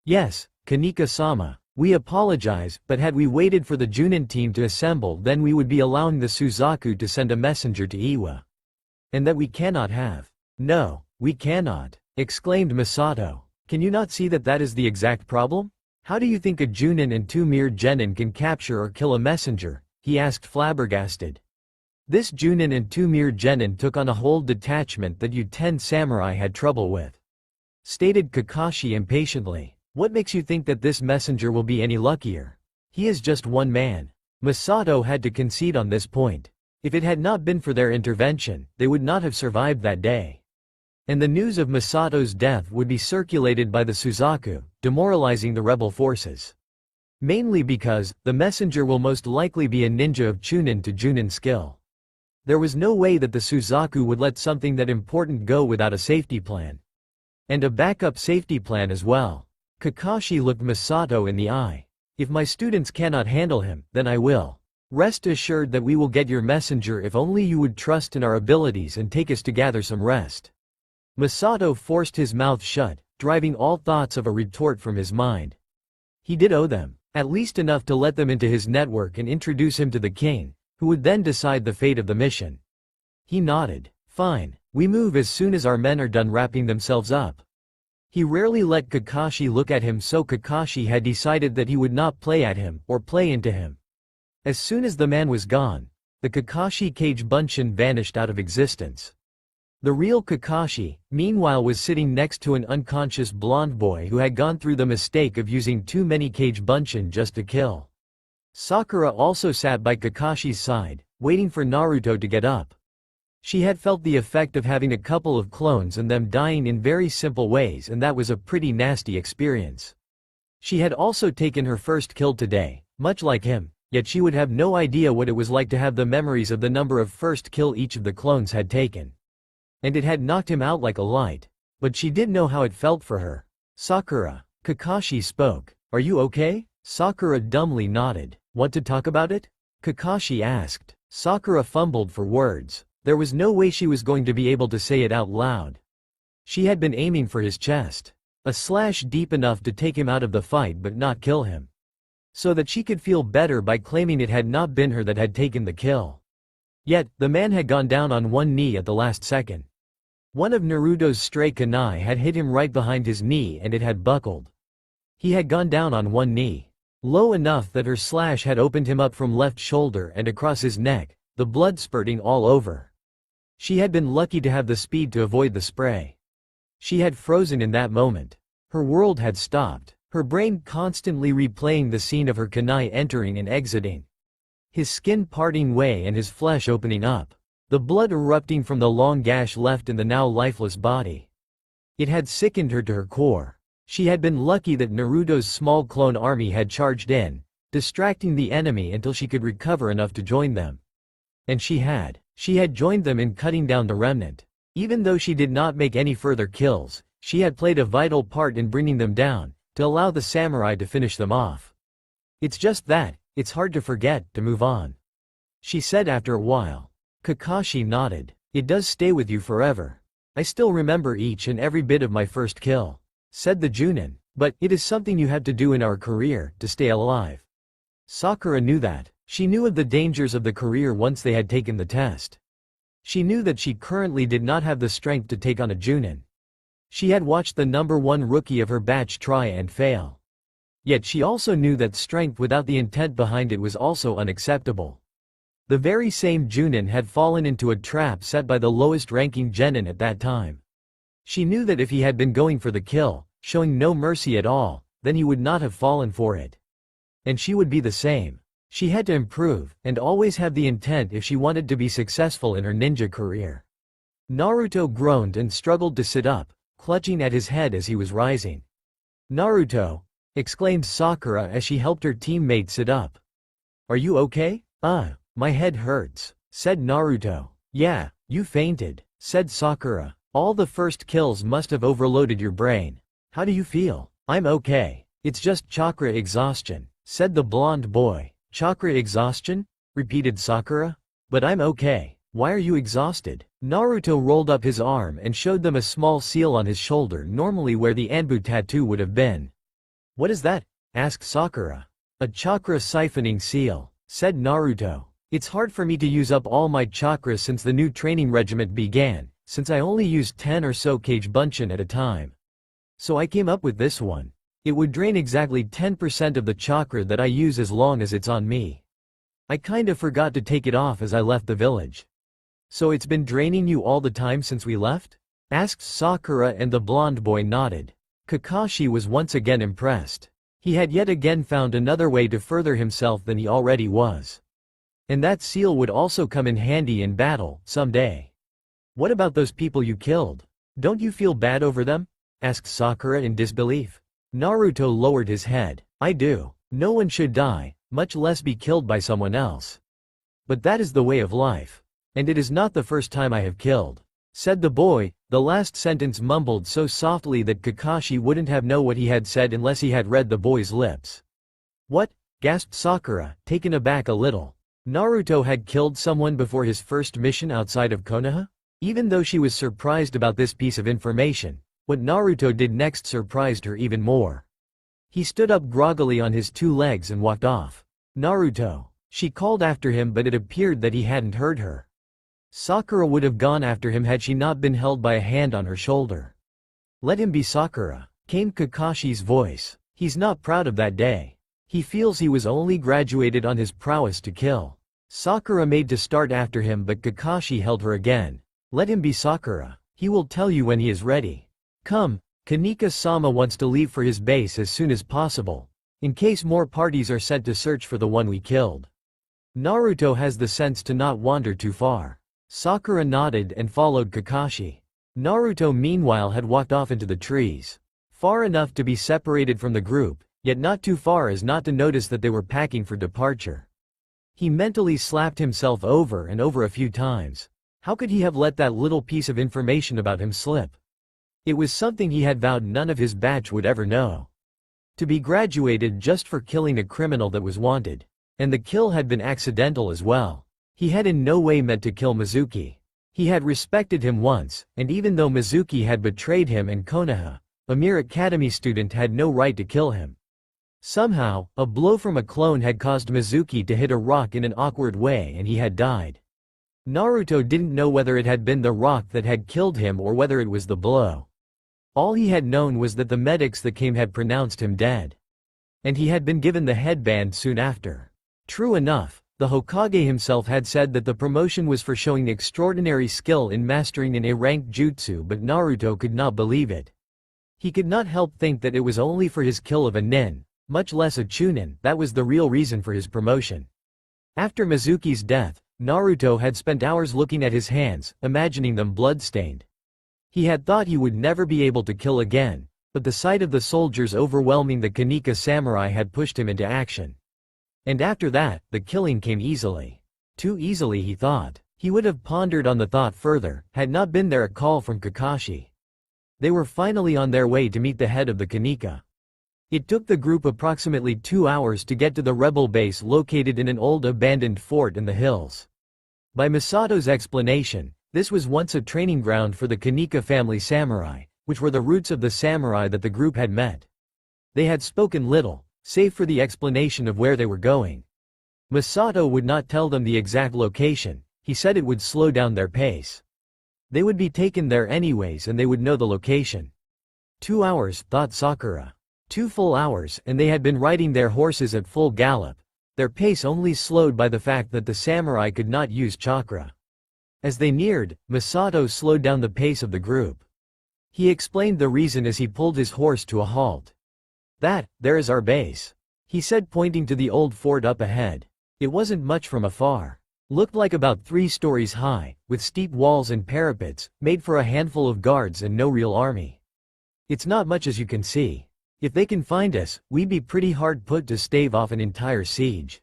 Yes, Kanika-sama, we apologize, but had we waited for the Junin team to assemble, then we would be allowing the Suzaku to send a messenger to Iwa. And that we cannot have. No, we cannot, exclaimed Masato. Can you not see that that is the exact problem? How do you think a Junin and 2 mere genin can capture or kill a messenger? He asked, flabbergasted. This Junin and 2 mere genin took on a whole detachment that you 10 samurai had trouble with. Stated Kakashi impatiently. What makes you think that this messenger will be any luckier? He is just 1 man. Masato had to concede on this point. If it had not been for their intervention, they would not have survived that day. And the news of Masato's death would be circulated by the Suzaku, demoralizing the rebel forces. Mainly because, the messenger will most likely be a ninja of Chunin to Junin skill. There was no way that the Suzaku would let something that important go without a safety plan. And a backup safety plan as well. Kakashi looked Masato in the eye. If my students cannot handle him, then I will. Rest assured that we will get your messenger if only you would trust in our abilities and take us to gather some rest. Masato forced his mouth shut, driving all thoughts of a retort from his mind. He did owe them, at least enough to let them into his network and introduce him to the king, who would then decide the fate of the mission. He nodded. Fine, we move as soon as our men are done wrapping themselves up. He rarely let Kakashi look at him, so Kakashi had decided that he would not play at him, or play into him. As soon as the man was gone, the Kakashi Kage Bunshin vanished out of existence. The real Kakashi, meanwhile, was sitting next to an unconscious blonde boy who had gone through the mistake of using too many Kage Bunshin just to kill. Sakura also sat by Kakashi's side, waiting for Naruto to get up. She had felt the effect of having a couple of clones and them dying in very simple ways, and that was a pretty nasty experience. She had also taken her first kill today, much like him, yet she would have no idea what it was like to have the memories of the number of first kill each of the clones had taken. And it had knocked him out like a light. But she did know how it felt for her. Sakura, Kakashi spoke. Are you okay? Sakura dumbly nodded. Want to talk about it? Kakashi asked. Sakura fumbled for words. There was no way she was going to be able to say it out loud. She had been aiming for his chest. A slash deep enough to take him out of the fight but not kill him. So that she could feel better by claiming it had not been her that had taken the kill. Yet, the man had gone down on one knee at the last second. One of Naruto's stray kunai had hit him right behind his knee and it had buckled. He had gone down on one knee. Low enough that her slash had opened him up from left shoulder and across his neck, the blood spurting all over. She had been lucky to have the speed to avoid the spray. She had frozen in that moment. Her world had stopped, her brain constantly replaying the scene of her kunai entering and exiting. His skin parting way and his flesh opening up. The blood erupting from the long gash left in the now lifeless body. It had sickened her to her core. She had been lucky that Naruto's small clone army had charged in, distracting the enemy until she could recover enough to join them. And she had joined them in cutting down the remnant. Even though she did not make any further kills, she had played a vital part in bringing them down, to allow the samurai to finish them off. It's just that, it's hard to forget, to move on. She said after a while. Kakashi nodded. It does stay with you forever. I still remember each and every bit of my first kill, said the Junin, but it is something you had to do in our career, to stay alive. Sakura knew that. She knew of the dangers of the career once they had taken the test. She knew that she currently did not have the strength to take on a Junin. She had watched the #1 rookie of her batch try and fail. Yet she also knew that strength without the intent behind it was also unacceptable. The very same Junin had fallen into a trap set by the lowest-ranking genin at that time. She knew that if he had been going for the kill, showing no mercy at all, then he would not have fallen for it. And she would be the same. She had to improve, and always have the intent if she wanted to be successful in her ninja career. Naruto groaned and struggled to sit up, clutching at his head as he was rising. Naruto! Exclaimed Sakura as she helped her teammate sit up. Are you okay? My head hurts, said Naruto. Yeah, you fainted, said Sakura. All the first kills must have overloaded your brain. How do you feel? I'm okay. It's just chakra exhaustion, said the blonde boy. Chakra exhaustion? Repeated Sakura. But I'm okay. Why are you exhausted? Naruto rolled up his arm and showed them a small seal on his shoulder, normally where the Anbu tattoo would have been. What is that? Asked Sakura. A chakra siphoning seal, said Naruto. It's hard for me to use up all my chakra since the new training regiment began, since I only used 10 or so kage bunshin at a time. So I came up with this one. It would drain exactly 10% of the chakra that I use as long as it's on me. I kinda forgot to take it off as I left the village. So it's been draining you all the time since we left? Asked Sakura, and the blonde boy nodded. Kakashi was once again impressed. He had yet again found another way to further himself than he already was. And that seal would also come in handy in battle, someday. What about those people you killed? Don't you feel bad over them? Asked Sakura in disbelief. Naruto lowered his head. I do. No one should die, much less be killed by someone else. But that is the way of life. And it is not the first time I have killed, said the boy, the last sentence mumbled so softly that Kakashi wouldn't have known what he had said unless he had read the boy's lips. What? Gasped Sakura, taken aback a little. Naruto had killed someone before his first mission outside of Konoha? Even though she was surprised about this piece of information, what Naruto did next surprised her even more. He stood up groggily on his 2 legs and walked off. Naruto! She called after him, but it appeared that he hadn't heard her. Sakura would have gone after him had she not been held by a hand on her shoulder. Let him be, Sakura, came Kakashi's voice. He's not proud of that day. He feels he was only graduated on his prowess to kill. Sakura made to start after him, but Kakashi held her again. Let him be, Sakura. He will tell you when he is ready. Come, Kanika-sama wants to leave for his base as soon as possible, in case more parties are sent to search for the one we killed. Naruto has the sense to not wander too far. Sakura nodded and followed Kakashi. Naruto meanwhile had walked off into the trees. Far enough to be separated from the group, yet not too far as not to notice that they were packing for departure. He mentally slapped himself over and over a few times. How could he have let that little piece of information about him slip? It was something he had vowed none of his batch would ever know. To be graduated just for killing a criminal that was wanted. And the kill had been accidental as well. He had in no way meant to kill Mizuki. He had respected him once, and even though Mizuki had betrayed him and Konoha, a mere academy student had no right to kill him. Somehow, a blow from a clone had caused Mizuki to hit a rock in an awkward way and he had died. Naruto didn't know whether it had been the rock that had killed him or whether it was the blow. All he had known was that the medics that came had pronounced him dead. And he had been given the headband soon after. True enough, the Hokage himself had said that the promotion was for showing extraordinary skill in mastering an A-ranked jutsu, but Naruto could not believe it. He could not help think that it was only for his kill of a nin, much less a chunin, that was the real reason for his promotion. After Mizuki's death, Naruto had spent hours looking at his hands, imagining them blood-stained. He had thought he would never be able to kill again, but the sight of the soldiers overwhelming the Kanika samurai had pushed him into action. And after that, the killing came easily. Too easily, he thought. He would have pondered on the thought further, had not been there a call from Kakashi. They were finally on their way to meet the head of the Kanika. It took the group approximately 2 hours to get to the rebel base located in an old abandoned fort in the hills. By Misato's explanation, this was once a training ground for the Kanika family samurai, which were the roots of the samurai that the group had met. They had spoken little, save for the explanation of where they were going. Misato would not tell them the exact location, he said it would slow down their pace. They would be taken there anyways and they would know the location. 2 hours, thought Sakura. 2 full hours, and they had been riding their horses at full gallop, their pace only slowed by the fact that the samurai could not use chakra. As they neared, Misato slowed down the pace of the group. He explained the reason as he pulled his horse to a halt. There is our base," he said, pointing to the old fort up ahead. It wasn't much from afar. Looked like about 3 stories high, with steep walls and parapets, made for a handful of guards and no real army. It's not much as you can see. If they can find us, we'd be pretty hard put to stave off an entire siege,"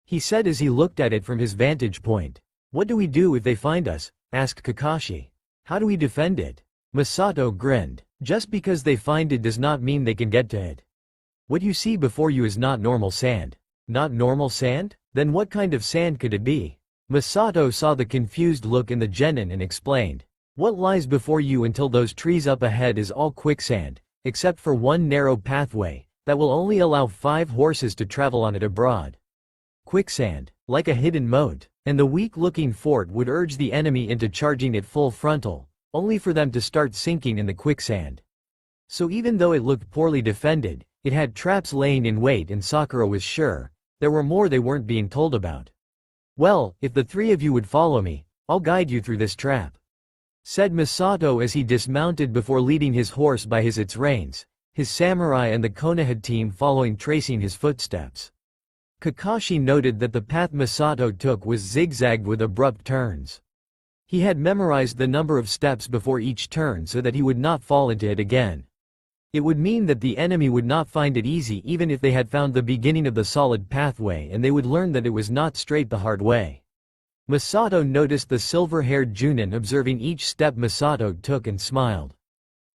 he said as he looked at it from his vantage point. "What do we do if they find us?" asked Kakashi. "How do we defend it?" Misato grinned. "Just because they find it does not mean they can get to it. What you see before you is not normal sand." "Not normal sand? Then what kind of sand could it be?" Misato saw the confused look in the genin and explained. "What lies before you until those trees up ahead is all quicksand, except for one narrow pathway, that will only allow 5 horses to travel on it abroad. Quicksand, like a hidden moat, and the weak-looking fort would urge the enemy into charging it full frontal, only for them to start sinking in the quicksand. So even though it looked poorly defended, it had traps laying in wait and Sakura was sure, there were more they weren't being told about. "Well, if the 3 of you would follow me, I'll guide you through this trap," said Misato as he dismounted before leading his horse by its reins, his samurai and the Konoha team following tracing his footsteps. Kakashi noted that the path Misato took was zigzagged with abrupt turns. He had memorized the number of steps before each turn so that he would not fall into it again. It would mean that the enemy would not find it easy even if they had found the beginning of the solid pathway, and they would learn that it was not straight the hard way. Misato noticed the silver-haired Junin observing each step Misato took and smiled.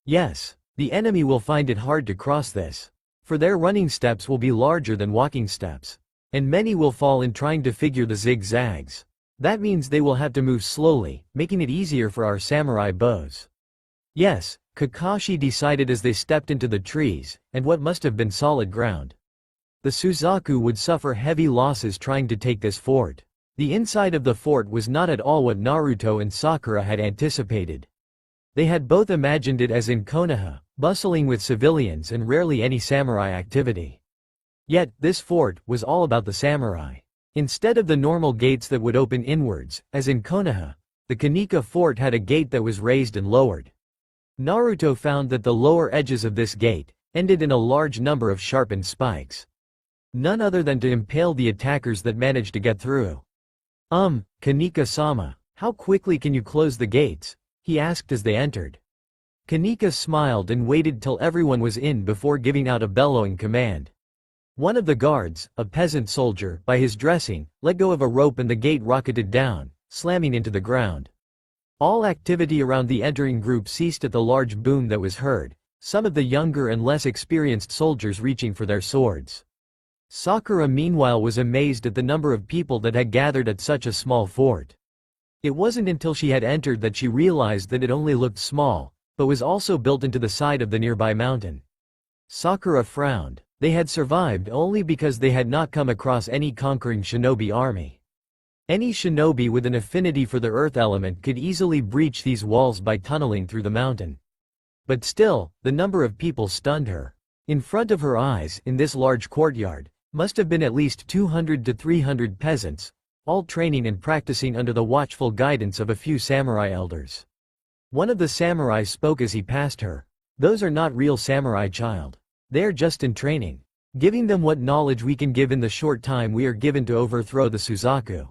"Yes, the enemy will find it hard to cross this. For their running steps will be larger than walking steps. And many will fall in trying to figure the zigzags. That means they will have to move slowly, making it easier for our samurai bows." Yes, Kakashi decided as they stepped into the trees, and what must have been solid ground. The Suzaku would suffer heavy losses trying to take this fort. The inside of the fort was not at all what Naruto and Sakura had anticipated. They had both imagined it as in Konoha, bustling with civilians and rarely any samurai activity. Yet, this fort was all about the samurai. Instead of the normal gates that would open inwards, as in Konoha, the Kanika fort had a gate that was raised and lowered. Naruto found that the lower edges of this gate ended in a large number of sharpened spikes. None other than to impale the attackers that managed to get through. Kanika-sama, how quickly can you close the gates?" he asked as they entered. Kanika smiled and waited till everyone was in before giving out a bellowing command. One of the guards, a peasant soldier, by his dressing, let go of a rope and the gate rocketed down, slamming into the ground. All activity around the entering group ceased at the large boom that was heard, some of the younger and less experienced soldiers reaching for their swords. Sakura meanwhile was amazed at the number of people that had gathered at such a small fort. It wasn't until she had entered that she realized that it only looked small, but was also built into the side of the nearby mountain. Sakura frowned. They had survived only because they had not come across any conquering shinobi army. Any shinobi with an affinity for the earth element could easily breach these walls by tunneling through the mountain. But still, the number of people stunned her. In front of her eyes, in this large courtyard, must have been at least 200 to 300 peasants, all training and practicing under the watchful guidance of a few samurai elders. One of the samurai spoke as he passed her. "Those are not real samurai, child. They are just in training. Giving them what knowledge we can give in the short time we are given to overthrow the Suzaku."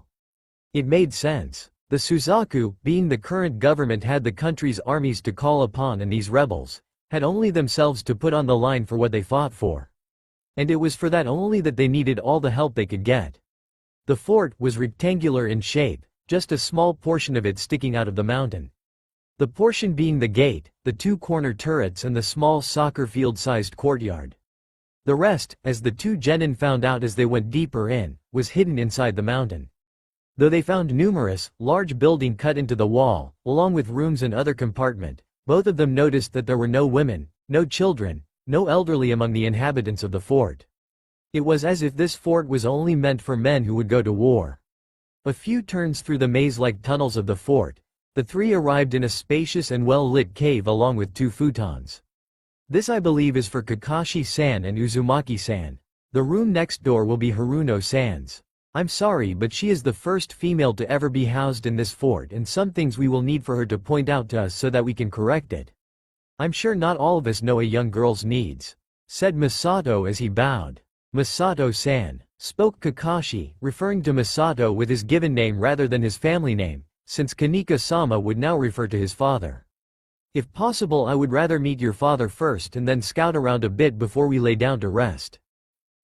It made sense. The Suzaku, being the current government, had the country's armies to call upon, and these rebels had only themselves to put on the line for what they fought for. And it was for that only that they needed all the help they could get. The fort was rectangular in shape, just a small portion of it sticking out of the mountain. The portion being the gate, the two corner turrets, and the small soccer field-sized courtyard. The rest, as the two genin found out as they went deeper in, was hidden inside the mountain. Though they found numerous, large buildings cut into the wall, along with rooms and other compartment, both of them noticed that there were no women, no children, no elderly among the inhabitants of the fort. It was as if this fort was only meant for men who would go to war. A few turns through the maze-like tunnels of the fort, the three arrived in a spacious and well-lit cave along with two futons. This, I believe, is for Kakashi-san and Uzumaki-san. The room next door will be Haruno-san's. I'm sorry, but she is the first female to ever be housed in this fort, and some things we will need for her to point out to us so that we can correct it. I'm sure not all of us know a young girl's needs," said Misato as he bowed. "Misato-san," spoke Kakashi, referring to Misato with his given name rather than his family name, since Kanika-sama would now refer to his father. "If possible, I would rather meet your father first and then scout around a bit before we lay down to rest.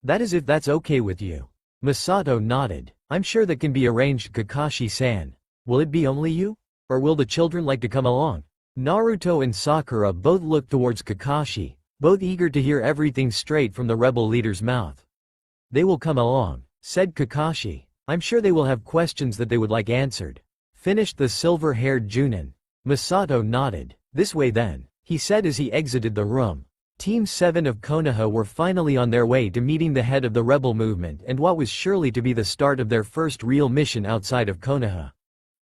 That is, if that's okay with you." Misato nodded. "I'm sure that can be arranged, Kakashi-san. Will it be only you? Or will the children like to come along?" Naruto and Sakura both looked towards Kakashi, both eager to hear everything straight from the rebel leader's mouth. "They will come along," said Kakashi. "I'm sure they will have questions that they would like answered," finished the silver-haired Junin. Misato nodded. "This way then," he said as he exited the room. Team 7 of Konoha were finally on their way to meeting the head of the rebel movement and what was surely to be the start of their first real mission outside of Konoha.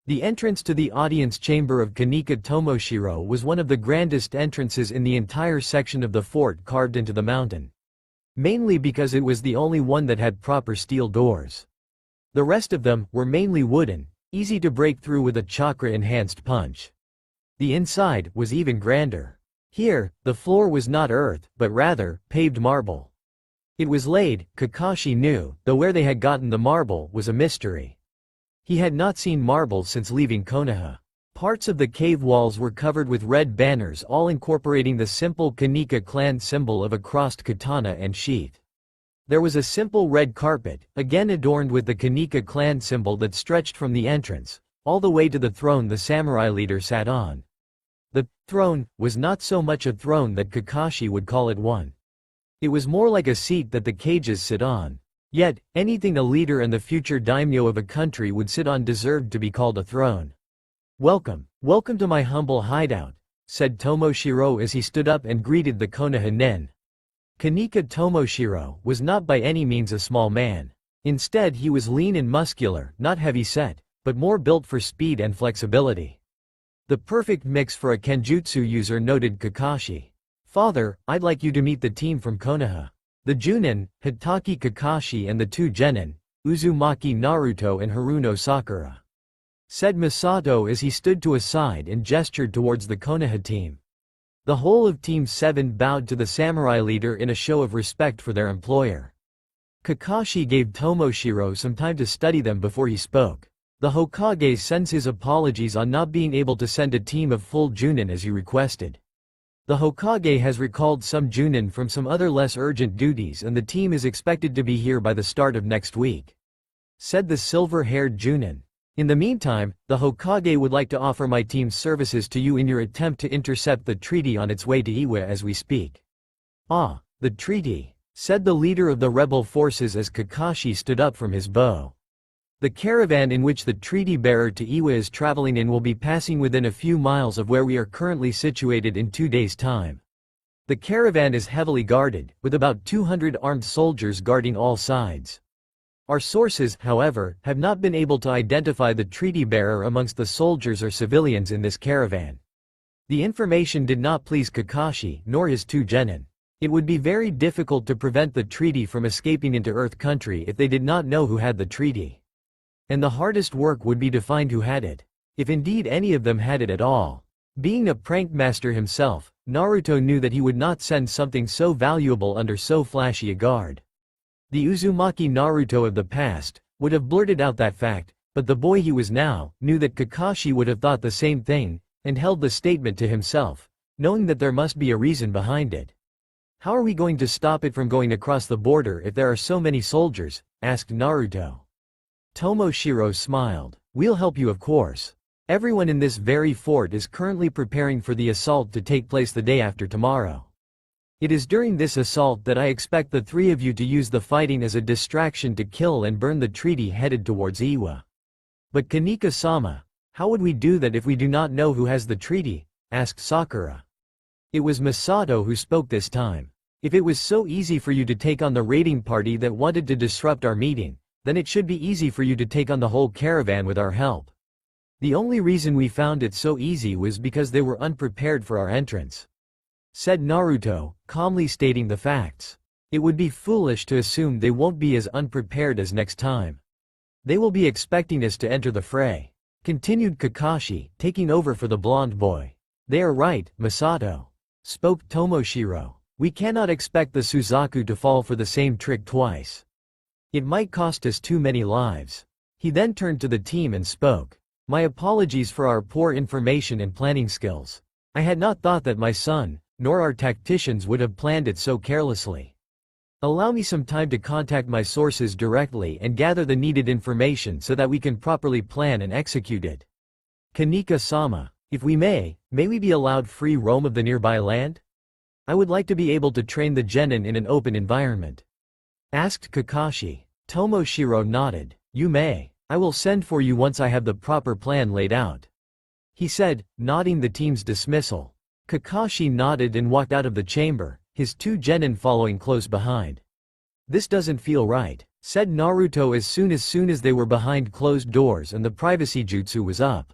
The entrance to the audience chamber of Kanika Tomoshiro was one of the grandest entrances in the entire section of the fort carved into the mountain. Mainly because it was the only one that had proper steel doors. The rest of them were mainly wooden, easy to break through with a chakra-enhanced punch. The inside was even grander. Here, the floor was not earth, but rather, paved marble. It was laid, Kakashi knew, though where they had gotten the marble was a mystery. He had not seen marble since leaving Konoha. Parts of the cave walls were covered with red banners, all incorporating the simple Kanika clan symbol of a crossed katana and sheath. There was a simple red carpet, again adorned with the Kanika clan symbol that stretched from the entrance, all the way to the throne the samurai leader sat on. The throne was not so much a throne that Kakashi would call it one. It was more like a seat that the cages sit on. Yet, anything a leader and the future daimyo of a country would sit on deserved to be called a throne. "Welcome to my humble hideout," said Tomoshiro as he stood up and greeted the Konoha nin. Kanika Tomoshiro was not by any means a small man. Instead, he was lean and muscular, not heavy-set, but more built for speed and flexibility. The perfect mix for a kenjutsu user, noted Kakashi. "Father, I'd like you to meet the team from Konoha. The Junin, Hitaki Kakashi, and the two genin, Uzumaki Naruto and Haruno Sakura," said Misato as he stood to a side and gestured towards the Konoha team. The whole of Team 7 bowed to the samurai leader in a show of respect for their employer. Kakashi gave Tomoshiro some time to study them before he spoke. The Hokage sends his apologies on not being able to send a team of full Junin as you requested. The Hokage has recalled some Junin from some other less urgent duties, and the team is expected to be here by the start of next week," said the silver-haired Junin. "In the meantime, the Hokage would like to offer my team's services to you in your attempt to intercept the treaty on its way to Iwa as we speak." "Ah, the treaty," said the leader of the rebel forces as Kakashi stood up from his bow. The caravan in which the treaty bearer to Iwa is traveling in will be passing within a few miles of where we are currently situated in 2 days' time. The caravan is heavily guarded, with about 200 armed soldiers guarding all sides. Our sources, however, have not been able to identify the treaty bearer amongst the soldiers or civilians in this caravan. The information did not please Kakashi, nor his 2 genin. It would be very difficult to prevent the treaty from escaping into Earth Country if they did not know who had the treaty. And the hardest work would be to find who had it, if indeed any of them had it at all. Being a prank master himself, Naruto knew that he would not send something so valuable under so flashy a guard. The Uzumaki Naruto of the past would have blurted out that fact, but the boy he was now knew that Kakashi would have thought the same thing, and held the statement to himself, knowing that there must be a reason behind it. How are we going to stop it from going across the border if there are so many soldiers? Asked Naruto. Tomoshiro smiled. We'll help you, of course. Everyone in this very fort is currently preparing for the assault to take place the day after tomorrow. It is during this assault that I expect the 3 of you to use the fighting as a distraction to kill and burn the treaty headed towards Iwa. But Kanika-sama, how would we do that if we do not know who has the treaty? Asked Sakura. It was Misato who spoke this time. If it was so easy for you to take on the raiding party that wanted to disrupt our meeting, then it should be easy for you to take on the whole caravan with our help. The only reason we found it so easy was because they were unprepared for our entrance. Said Naruto, calmly stating the facts. It would be foolish to assume they won't be as unprepared as next time. They will be expecting us to enter the fray. Continued Kakashi, taking over for the blonde boy. They are right, Misato. Spoke Tomoshiro. We cannot expect the Suzaku to fall for the same trick twice. It might cost us too many lives. He then turned to the team and spoke. My apologies for our poor information and planning skills. I had not thought that my son, nor our tacticians would have planned it so carelessly. Allow me some time to contact my sources directly and gather the needed information so that we can properly plan and execute it. Kanika-sama, if we may we be allowed free roam of the nearby land? I would like to be able to train the genin in an open environment. Asked Kakashi. Tomoshiro nodded. You may. I will send for you once I have the proper plan laid out. He said, nodding the team's dismissal. Kakashi nodded and walked out of the chamber, his 2 genin following close behind. This doesn't feel right, said Naruto as soon as they were behind closed doors and the privacy jutsu was up.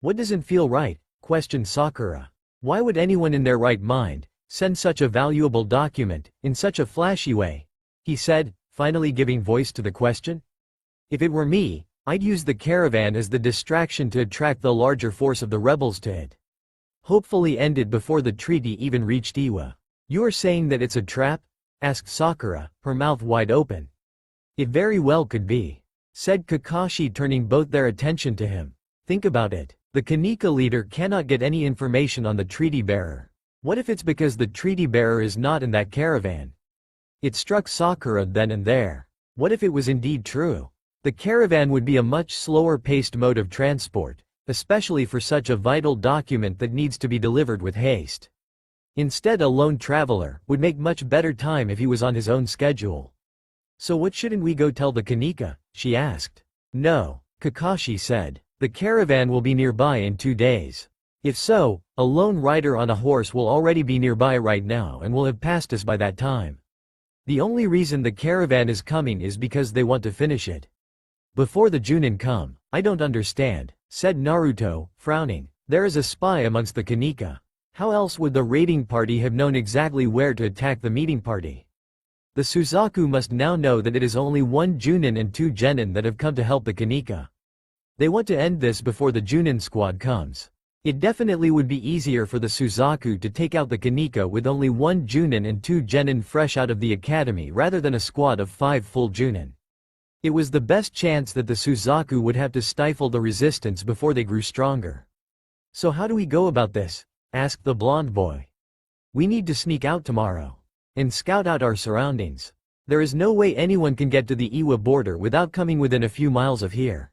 What doesn't feel right? Questioned Sakura. Why would anyone in their right mind send such a valuable document in such a flashy way? He said, finally giving voice to the question. If it were me, I'd use the caravan as the distraction to attract the larger force of the rebels to it. Hopefully end it before the treaty even reached Iwa. You are saying that it's a trap? Asked Sakura, her mouth wide open. It very well could be, said Kakashi, turning both their attention to him. Think about it. The Kanika leader cannot get any information on the treaty bearer. What if it's because the treaty bearer is not in that caravan? It struck Sakura then and there. What if it was indeed true? The caravan would be a much slower-paced mode of transport, especially for such a vital document that needs to be delivered with haste. Instead, a lone traveler would make much better time if he was on his own schedule. So what, shouldn't we go tell the Kanika? She asked. No, Kakashi said. The caravan will be nearby in 2 days. If so, a lone rider on a horse will already be nearby right now and will have passed us by that time. The only reason the caravan is coming is because they want to finish it before the Junin come. I don't understand, said Naruto, frowning. There is a spy amongst the Kanika. How else would the raiding party have known exactly where to attack the meeting party? The Suzaku must now know that it is only 1 Junin and 2 genin that have come to help the Kanika. They want to end this before the Junin squad comes. It definitely would be easier for the Suzaku to take out the Kanika with only 1 Junin and 2 genin fresh out of the academy rather than a squad of 5 full Junin. It was the best chance that the Suzaku would have to stifle the resistance before they grew stronger. So how do we go about this? Asked the blonde boy. We need to sneak out tomorrow and scout out our surroundings. There is no way anyone can get to the Iwa border without coming within a few miles of here.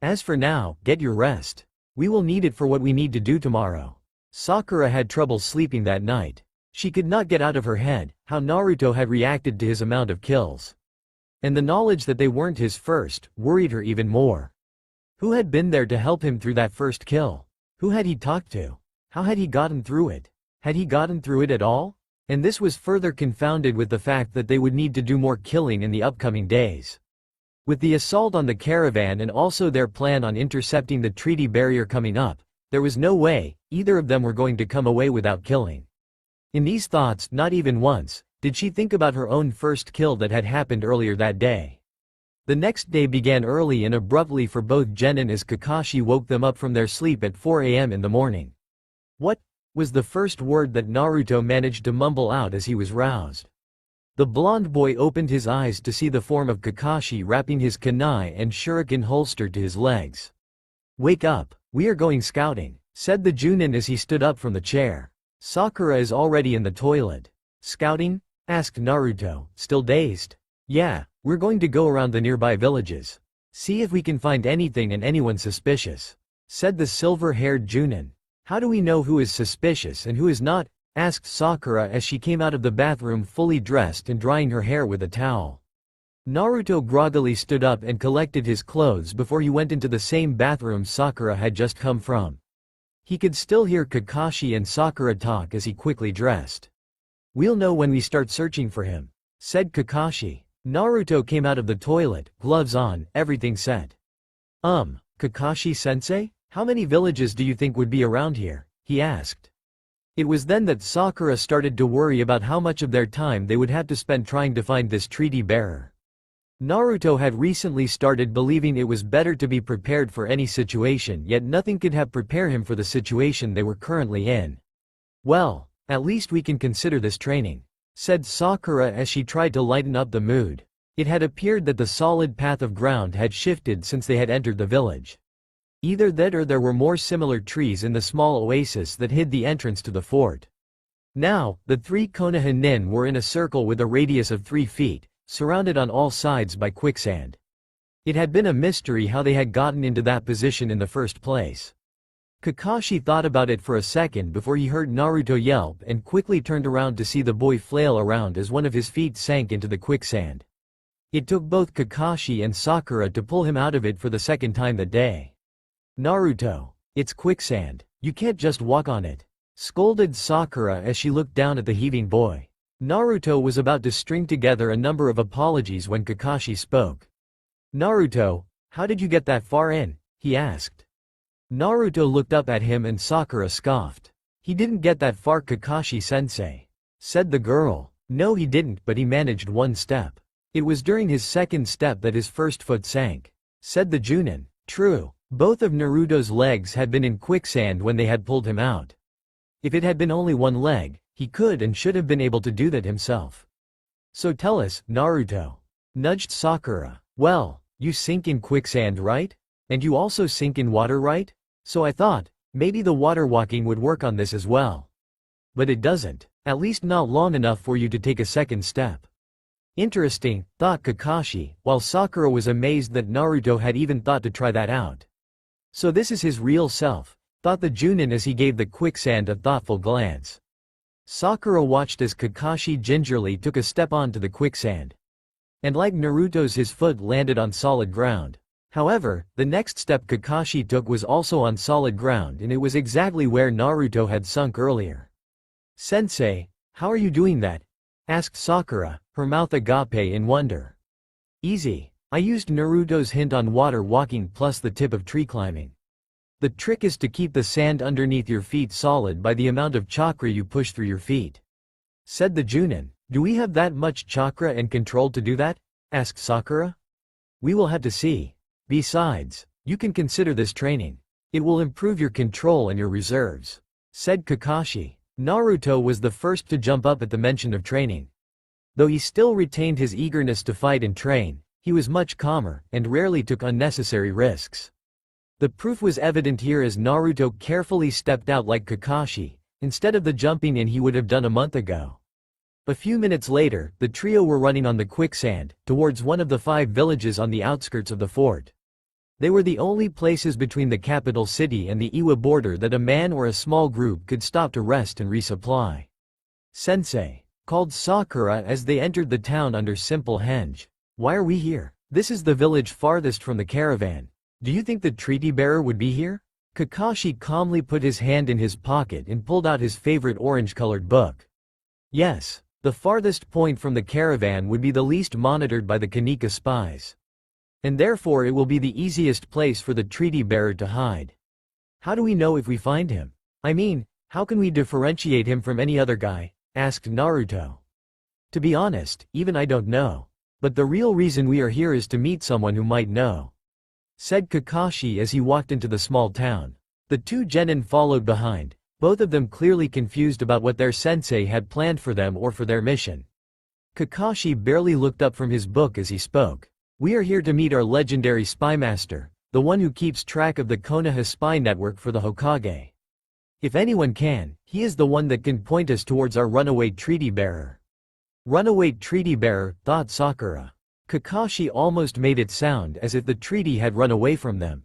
As for now, get your rest. We will need it for what we need to do tomorrow. Sakura had trouble sleeping that night. She could not get out of her head how Naruto had reacted to his amount of kills. And the knowledge that they weren't his first worried her even more. Who had been there to help him through that first kill? Who had he talked to? How had he gotten through it? Had he gotten through it at all? And this was further confounded with the fact that they would need to do more killing in the upcoming days. With the assault on the caravan and also their plan on intercepting the treaty barrier coming up, there was no way either of them were going to come away without killing. In these thoughts, not even once did she think about her own first kill that had happened earlier that day. The next day began early and abruptly for both Genin as Kakashi woke them up from their sleep at 4 a.m. in the morning. "What?" was the first word that Naruto managed to mumble out as he was roused. The blond boy opened his eyes to see the form of Kakashi wrapping his kunai and shuriken holster to his legs. "Wake up, we are going scouting," said the Junin as he stood up from the chair. "Sakura is already in the toilet." "Scouting?" asked Naruto, still dazed. "Yeah, we're going to go around the nearby villages. See if we can find anything and anyone suspicious," said the silver-haired Junin. "How do we know who is suspicious and who is not?" asked Sakura as she came out of the bathroom fully dressed and drying her hair with a towel. Naruto groggily stood up and collected his clothes before he went into the same bathroom Sakura had just come from. He could still hear Kakashi and Sakura talk as he quickly dressed. "We'll know when we start searching for him," said Kakashi. Naruto came out of the toilet, gloves on, everything set. Kakashi-sensei? How many villages do you think would be around here?" he asked. It was then that Sakura started to worry about how much of their time they would have to spend trying to find this treaty bearer. Naruto had recently started believing it was better to be prepared for any situation, yet nothing could have prepared him for the situation they were currently in. "Well, at least we can consider this training," said Sakura as she tried to lighten up the mood. It had appeared that the solid path of ground had shifted since they had entered the village. Either that or there were more similar trees in the small oasis that hid the entrance to the fort. Now, the three Konoha nin were in a circle with a radius of 3 feet, surrounded on all sides by quicksand. It had been a mystery how they had gotten into that position in the first place. Kakashi thought about it for a second before he heard Naruto yelp and quickly turned around to see the boy flail around as one of his feet sank into the quicksand. It took both Kakashi and Sakura to pull him out of it for the second time that day. "Naruto, it's quicksand, you can't just walk on it," scolded Sakura as she looked down at the heaving boy. Naruto was about to string together a number of apologies when Kakashi spoke. "Naruto, how did you get that far in?" he asked. Naruto looked up at him and Sakura scoffed. "He didn't get that far, Kakashi-sensei," said the girl. "No, he didn't, but he managed one step. It was during his second step that his first foot sank," said the Junin. True. Both of Naruto's legs had been in quicksand when they had pulled him out. If it had been only one leg, he could and should have been able to do that himself. "So tell us, Naruto," nudged Sakura. "Well, you sink in quicksand, right? And you also sink in water, right? So I thought, maybe the water walking would work on this as well. But it doesn't, at least not long enough for you to take a second step." Interesting, thought Kakashi, while Sakura was amazed that Naruto had even thought to try that out. So this is his real self, thought the Junin as he gave the quicksand a thoughtful glance. Sakura watched as Kakashi gingerly took a step onto the quicksand. And like Naruto's, his foot landed on solid ground. However, the next step Kakashi took was also on solid ground, and it was exactly where Naruto had sunk earlier. "Sensei, how are you doing that?" asked Sakura, her mouth agape in wonder. "Easy. I used Naruto's hint on water walking plus the tip of tree climbing. The trick is to keep the sand underneath your feet solid by the amount of chakra you push through your feet," said the Junin. "Do we have that much chakra and control to do that?" asked Sakura. "We will have to see. Besides, you can consider this training. It will improve your control and your reserves," said Kakashi. Naruto was the first to jump up at the mention of training. Though he still retained his eagerness to fight and train, he was much calmer, and rarely took unnecessary risks. The proof was evident here as Naruto carefully stepped out like Kakashi, instead of the jumping in he would have done a month ago. A few minutes later, the trio were running on the quicksand, towards one of the 5 villages on the outskirts of the fort. They were the only places between the capital city and the Iwa border that a man or a small group could stop to rest and resupply. "Sensei," called Sakura as they entered the town under simple henge. Why are we here? This is the village farthest from the caravan. Do you think the treaty bearer would be here? Kakashi calmly put his hand in his pocket and pulled out his favorite orange-colored book. Yes, the farthest point from the caravan would be the least monitored by the Kanika spies. And therefore it will be the easiest place for the treaty bearer to hide. How do we know if we find him? I mean, how can we differentiate him from any other guy? Asked Naruto. To be honest, even I don't know. But the real reason we are here is to meet someone who might know, said Kakashi as he walked into the small town. The two genin followed behind, both of them clearly confused about what their sensei had planned for them or for their mission. Kakashi barely looked up from his book as he spoke. We are here to meet our legendary spy master, the one who keeps track of the Konoha spy network for the Hokage. If anyone can, he is the one that can point us towards our runaway treaty bearer. Runaway treaty bearer, thought Sakura. Kakashi almost made it sound as if the treaty had run away from them.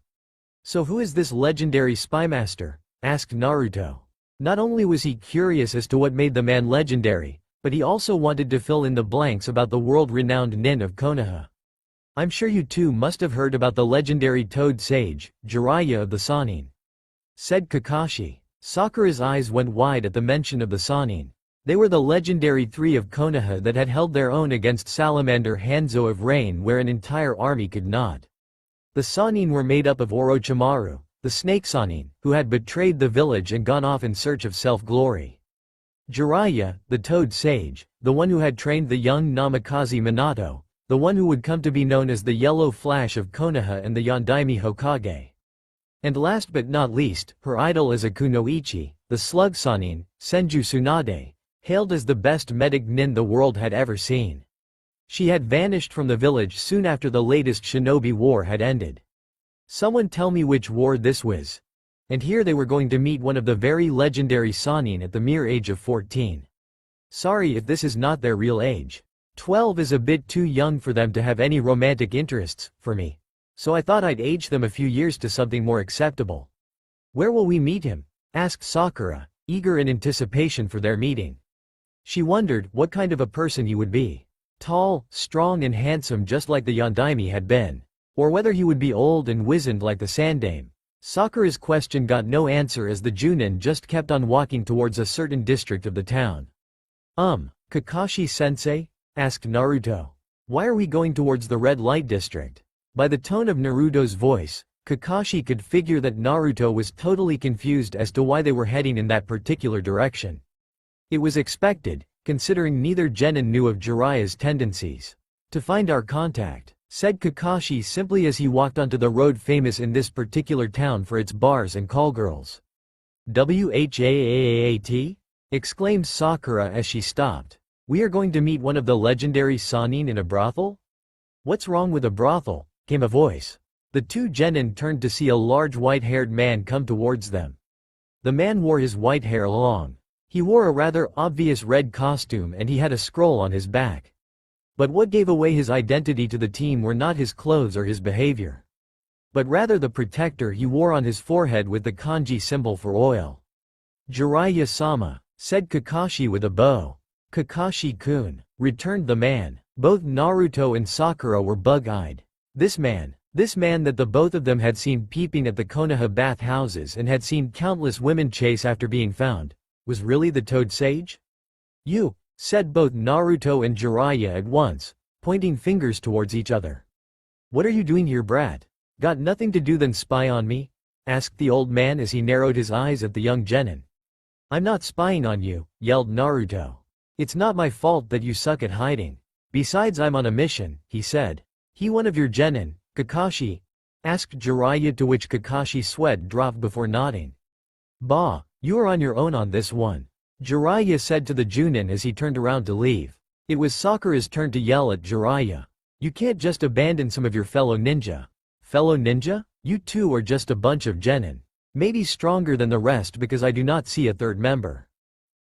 So who is this legendary spy master? Asked Naruto. Not only was he curious as to what made the man legendary, but he also wanted to fill in the blanks about the world-renowned nin of Konoha. I'm sure you too must have heard about the legendary toad sage, Jiraiya of the Sannin, said Kakashi. Sakura's eyes went wide at the mention of the Sannin. They were the legendary three of Konoha that had held their own against Salamander Hanzo of Rain where an entire army could not. The Sannin were made up of Orochimaru, the Snake Sannin, who had betrayed the village and gone off in search of self-glory. Jiraiya, the Toad Sage, the one who had trained the young Namikaze Minato, the one who would come to be known as the Yellow Flash of Konoha and the Yondaime Hokage. And last but not least, her idol as a Kunoichi, the Slug Sannin, Senju Tsunade, hailed as the best medic nin the world had ever seen. She had vanished from the village soon after the latest shinobi war had ended. Someone tell me which war this was. And here they were going to meet one of the very legendary Sannin at the mere age of 14. Sorry if this is not their real age. 12 is a bit too young for them to have any romantic interests, for me. So I thought I'd age them a few years to something more acceptable. Where will we meet him? Asked Sakura, eager in anticipation for their meeting. She wondered what kind of a person he would be. Tall, strong and handsome just like the Yondaime had been. Or whether he would be old and wizened like the Sandaime. Sakura's question got no answer as the Junin just kept on walking towards a certain district of the town. Kakashi-sensei? Asked Naruto. Why are we going towards the red light district? By the tone of Naruto's voice, Kakashi could figure that Naruto was totally confused as to why they were heading in that particular direction. It was expected, considering neither genin knew of Jiraiya's tendencies. To find our contact, said Kakashi simply as he walked onto the road famous in this particular town for its bars and callgirls. Whaat? Exclaimed Sakura as she stopped. We are going to meet one of the legendary Sannin in a brothel? What's wrong with a brothel? Came a voice. The two genin turned to see a large white-haired man come towards them. The man wore his white hair long. He wore a rather obvious red costume and he had a scroll on his back. But what gave away his identity to the team were not his clothes or his behavior, but rather the protector he wore on his forehead with the kanji symbol for oil. Jiraiya-sama, said Kakashi with a bow. Kakashi-kun, returned the man. Both Naruto and Sakura were bug-eyed. This man that the both of them had seen peeping at the Konoha bath houses and had seen countless women chase after being found, was really the Toad Sage? You, said both Naruto and Jiraiya at once, pointing fingers towards each other. What are you doing here, brat? Got nothing to do than spy on me? Asked the old man as he narrowed his eyes at the young genin. I'm not spying on you, yelled Naruto. It's not my fault that you suck at hiding. Besides, I'm on a mission, he said. He one of your genin, Kakashi? Asked Jiraiya, to which Kakashi's sweat dropped before nodding. Bah, you are on your own on this one, Jiraiya said to the Junin as he turned around to leave. It was Sakura's turn to yell at Jiraiya. You can't just abandon some of your fellow ninja. Fellow ninja? You two are just a bunch of genin. Maybe stronger than the rest because I do not see a third member.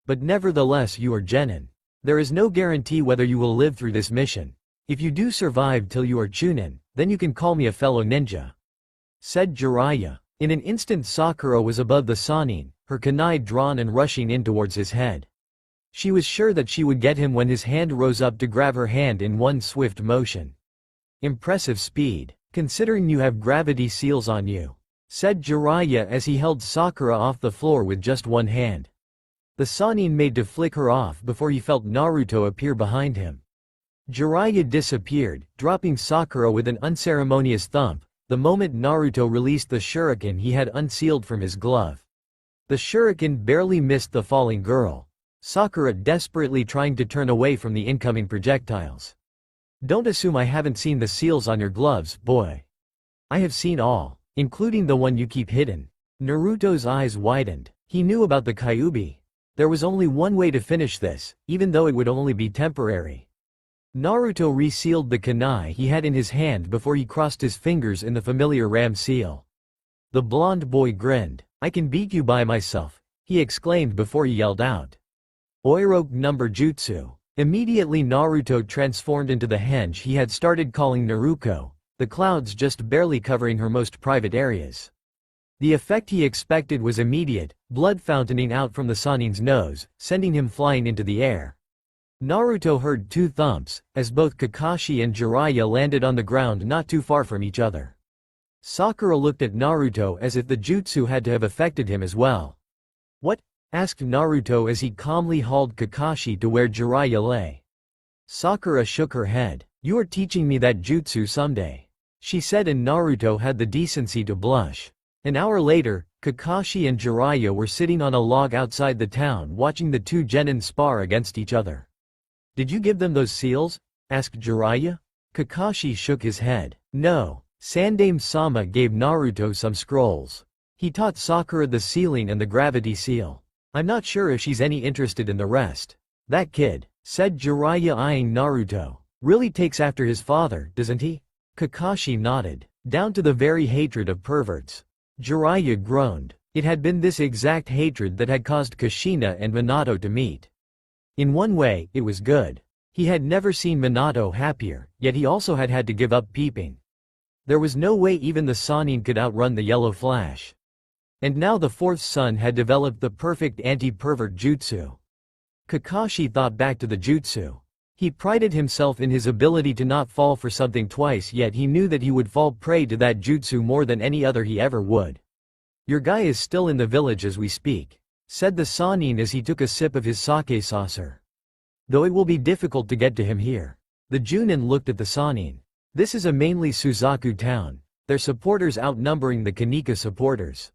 But nevertheless you are genin. There is no guarantee whether you will live through this mission. If you do survive till you are Chunin, then you can call me a fellow ninja, said Jiraiya. In an instant Sakura was above the Sannin, her kunai drawn and rushing in towards his head. She was sure that she would get him when his hand rose up to grab her hand in one swift motion. Impressive speed, considering you have gravity seals on you, said Jiraiya as he held Sakura off the floor with just one hand. The Sannin made to flick her off before he felt Naruto appear behind him. Jiraiya disappeared, dropping Sakura with an unceremonious thump, the moment Naruto released the shuriken he had unsealed from his glove. The shuriken barely missed the falling girl, Sakura desperately trying to turn away from the incoming projectiles. Don't assume I haven't seen the seals on your gloves, boy. I have seen all, including the one you keep hidden. Naruto's eyes widened. He knew about the Kyuubi. There was only one way to finish this, even though it would only be temporary. Naruto resealed the kunai he had in his hand before he crossed his fingers in the familiar ram seal. The blonde boy grinned. I can beat you by myself, he exclaimed before he yelled out. Oiroke number jutsu. Immediately Naruto transformed into the henge he had started calling Naruko, the clouds just barely covering her most private areas. The effect he expected was immediate, blood fountaining out from the Sannin's nose, sending him flying into the air. Naruto heard two thumps, as both Kakashi and Jiraiya landed on the ground not too far from each other. Sakura looked at Naruto as if the jutsu had to have affected him as well. What? Asked Naruto as he calmly hauled Kakashi to where Jiraiya lay. Sakura shook her head. You are teaching me that jutsu someday, she said, and Naruto had the decency to blush. An hour later, Kakashi and Jiraiya were sitting on a log outside the town watching the two genin spar against each other. Did you give them those seals? Asked Jiraiya. Kakashi shook his head. No, Sandaime-sama gave Naruto some scrolls. He taught Sakura the sealing and the gravity seal. I'm not sure if she's any interested in the rest. That kid, said Jiraiya eyeing Naruto, really takes after his father, doesn't he? Kakashi nodded. Down to the very hatred of perverts. Jiraiya groaned. It had been this exact hatred that had caused Kushina and Minato to meet. In one way, it was good. He had never seen Minato happier, yet he also had had to give up peeping. There was no way even the Sannin could outrun the Yellow Flash. And now the fourth son had developed the perfect anti-pervert jutsu. Kakashi thought back to the jutsu. He prided himself in his ability to not fall for something twice, yet he knew that he would fall prey to that jutsu more than any other he ever would. Your guy is still in the village as we speak, said the Sannin as he took a sip of his sake saucer. Though it will be difficult to get to him here. The Junin looked at the Sannin. This is a mainly Suzaku town, their supporters outnumbering the Kanika supporters.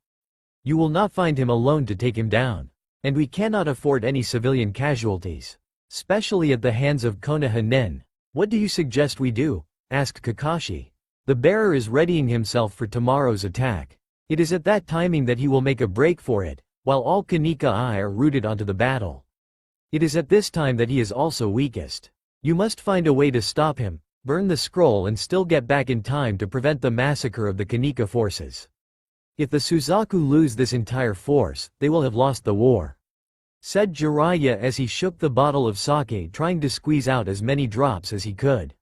You will not find him alone to take him down. And we cannot afford any civilian casualties, especially at the hands of Konoha Nin. What do you suggest we do? Asked Kakashi. The bearer is readying himself for tomorrow's attack. It is at that timing that he will make a break for it, while all Kanika-I are rooted onto the battle. It is at this time that he is also weakest. You must find a way to stop him, burn the scroll and still get back in time to prevent the massacre of the Kanika forces. If the Suzaku lose this entire force, they will have lost the war, said Jiraiya as he shook the bottle of sake, trying to squeeze out as many drops as he could.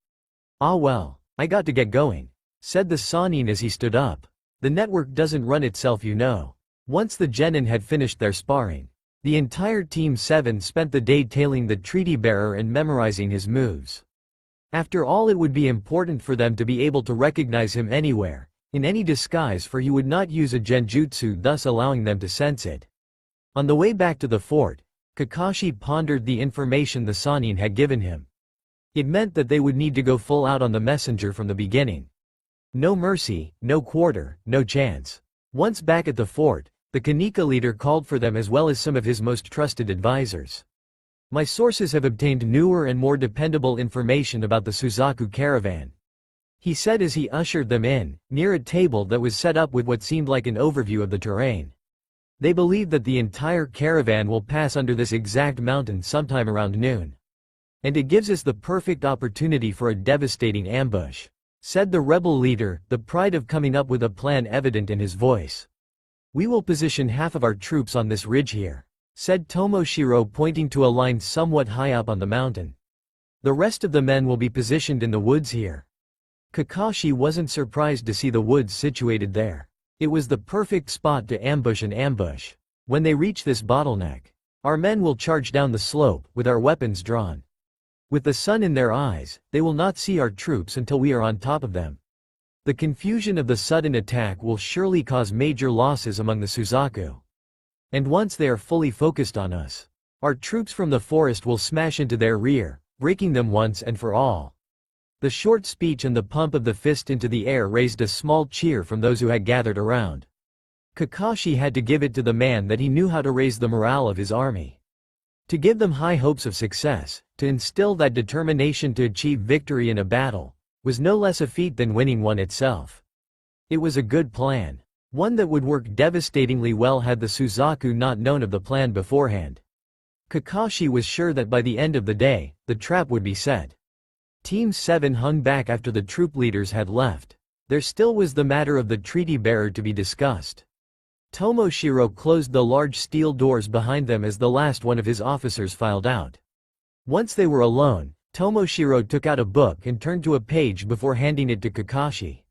Ah well, I got to get going, said the Sannin as he stood up. The network doesn't run itself, you know. Once the genin had finished their sparring, the entire Team 7 spent the day tailing the treaty bearer and memorizing his moves. After all, it would be important for them to be able to recognize him anywhere, in any disguise, for he would not use a genjutsu, thus allowing them to sense it. On the way back to the fort, Kakashi pondered the information the Sannin had given him. It meant that they would need to go full out on the messenger from the beginning. No mercy, no quarter, no chance. Once back at the fort, the Kanika leader called for them as well as some of his most trusted advisors. My sources have obtained newer and more dependable information about the Suzaku caravan, he said as he ushered them in, near a table that was set up with what seemed like an overview of the terrain. They believe that the entire caravan will pass under this exact mountain sometime around noon. And it gives us the perfect opportunity for a devastating ambush, said the rebel leader, the pride of coming up with a plan evident in his voice. We will position half of our troops on this ridge here, said Tomoshiro, pointing to a line somewhat high up on the mountain. The rest of the men will be positioned in the woods here. Kakashi wasn't surprised to see the woods situated there. It was the perfect spot to ambush an ambush. When they reach this bottleneck, our men will charge down the slope, with our weapons drawn. With the sun in their eyes, they will not see our troops until we are on top of them. The confusion of the sudden attack will surely cause major losses among the Suzaku. And once they are fully focused on us, our troops from the forest will smash into their rear, breaking them once and for all. The short speech and the pump of the fist into the air raised a small cheer from those who had gathered around. Kakashi had to give it to the man that he knew how to raise the morale of his army. To give them high hopes of success, to instill that determination to achieve victory in a battle, was no less a feat than winning one itself. It was a good plan, one that would work devastatingly well had the Suzaku not known of the plan beforehand. Kakashi was sure that by the end of the day, the trap would be set. Team 7 hung back after the troop leaders had left. There still was the matter of the treaty bearer to be discussed. Tomoshiro closed the large steel doors behind them as the last one of his officers filed out. Once they were alone, Tomoshiro took out a book and turned to a page before handing it to Kakashi.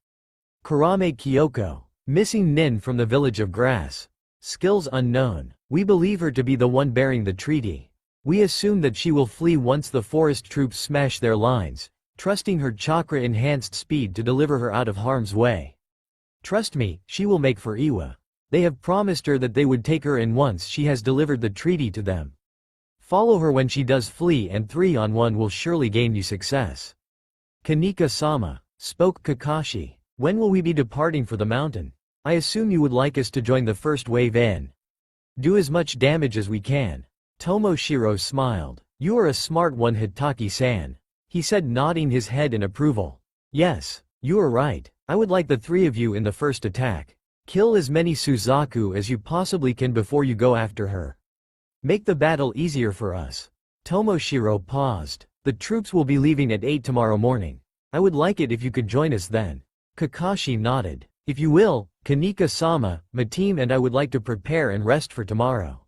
Kurame Kyoko, missing Nin from the village of Grass. Skills unknown. We believe her to be the one bearing the treaty. We assume that she will flee once the forest troops smash their lines, trusting her chakra-enhanced speed to deliver her out of harm's way. Trust me, she will make for Iwa. They have promised her that they would take her in once she has delivered the treaty to them. Follow her when she does flee and 3-on-1 will surely gain you success. Kanika-sama, spoke Kakashi. When will we be departing for the mountain? I assume you would like us to join the first wave in. Do as much damage as we can. Tomoshiro smiled. You are a smart one, Hitaki-san, he said, nodding his head in approval. Yes, you are right. I would like the 3 of you in the first attack. Kill as many Suzaku as you possibly can before you go after her. Make the battle easier for us. Tomoshiro paused. The troops will be leaving at 8 tomorrow morning. I would like it if you could join us then. Kakashi nodded. If you will, Kanika-sama, my team and I would like to prepare and rest for tomorrow.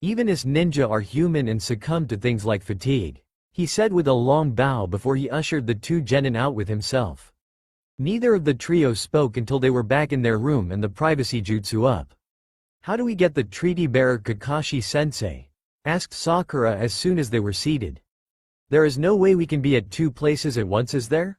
Even as ninja are human and succumb to things like fatigue, he said with a long bow before he ushered the 2 genin out with himself. Neither of the trio spoke until they were back in their room and the privacy jutsu up. How do we get the treaty bearer, Kakashi-sensei? Asked Sakura as soon as they were seated. There is no way we can be at 2 places at once, is there?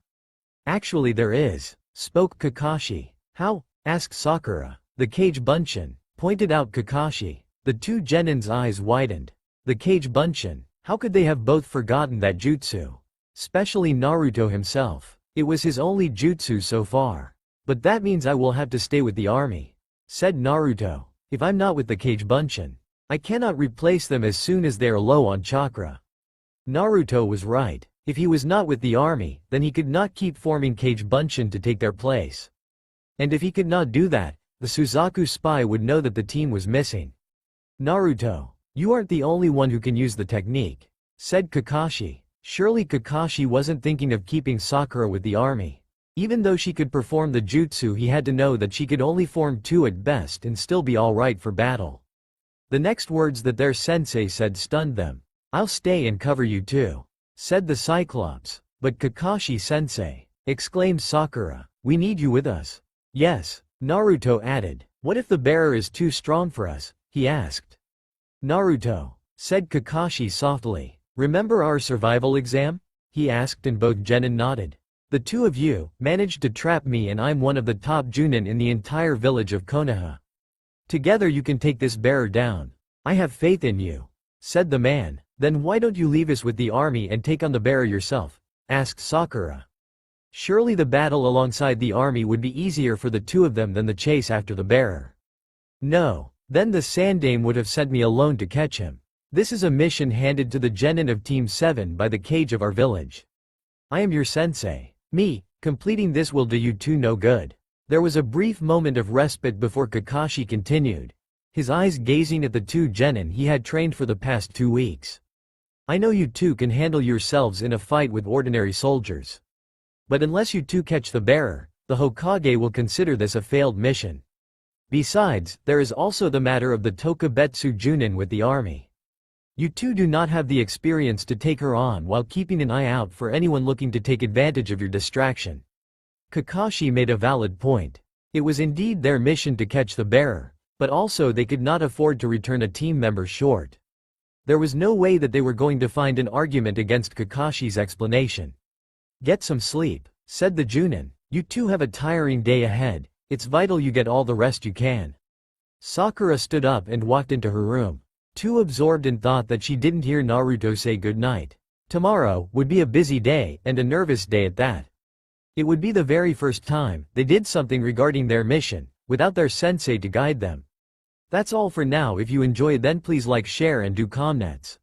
Actually there is, spoke Kakashi. How? Asked Sakura. The Kage Bunshin, pointed out Kakashi. The 2 genin's eyes widened. The Kage Bunshin, how could they have both forgotten that jutsu? Especially Naruto himself. It was his only jutsu so far. But that means I will have to stay with the army, said Naruto. If I'm not with the Kage Bunshin, I cannot replace them as soon as they are low on chakra. Naruto was right. If he was not with the army, then he could not keep forming Kage Bunshin to take their place. And if he could not do that, the Suzaku spy would know that the team was missing. Naruto, you aren't the only one who can use the technique, said Kakashi. Surely Kakashi wasn't thinking of keeping Sakura with the army. Even though she could perform the jutsu, he had to know that she could only form 2 at best and still be alright for battle. The next words that their sensei said stunned them. I'll stay and cover you too, said the Cyclops. But Kakashi-sensei, exclaimed Sakura, we need you with us. Yes, Naruto added. What if the bearer is too strong for us? He asked. Naruto, said Kakashi softly. Remember our survival exam? He asked and both genin nodded. The 2 of you managed to trap me and I'm one of the top junin in the entire village of Konoha. Together you can take this bearer down. I have faith in you, said the man. Then why don't you leave us with the army and take on the bearer yourself? Asked Sakura. Surely the battle alongside the army would be easier for the 2 of them than the chase after the bearer. No, then the Sandame would have sent me alone to catch him. This is a mission handed to the genin of Team 7 by the Kage of our village. I am your sensei. Me, completing this will do you 2 no good. There was a brief moment of respite before Kakashi continued, his eyes gazing at the 2 genin he had trained for the past 2 weeks. I know you 2 can handle yourselves in a fight with ordinary soldiers. But unless you 2 catch the bearer, the Hokage will consider this a failed mission. Besides, there is also the matter of the Tokubetsu Junin with the army. You 2 do not have the experience to take her on while keeping an eye out for anyone looking to take advantage of your distraction. Kakashi made a valid point. It was indeed their mission to catch the bearer, but also they could not afford to return a team member short. There was no way that they were going to find an argument against Kakashi's explanation. "Get some sleep," said the Junin. "You two have a tiring day ahead. It's vital you get all the rest you can." Sakura stood up and walked into her room, too absorbed in thought that she didn't hear Naruto say goodnight. Tomorrow would be a busy day, and a nervous day at that. It would be the very first time they did something regarding their mission, without their sensei to guide them. That's all for now. If you enjoyed, then please like, share and do comments.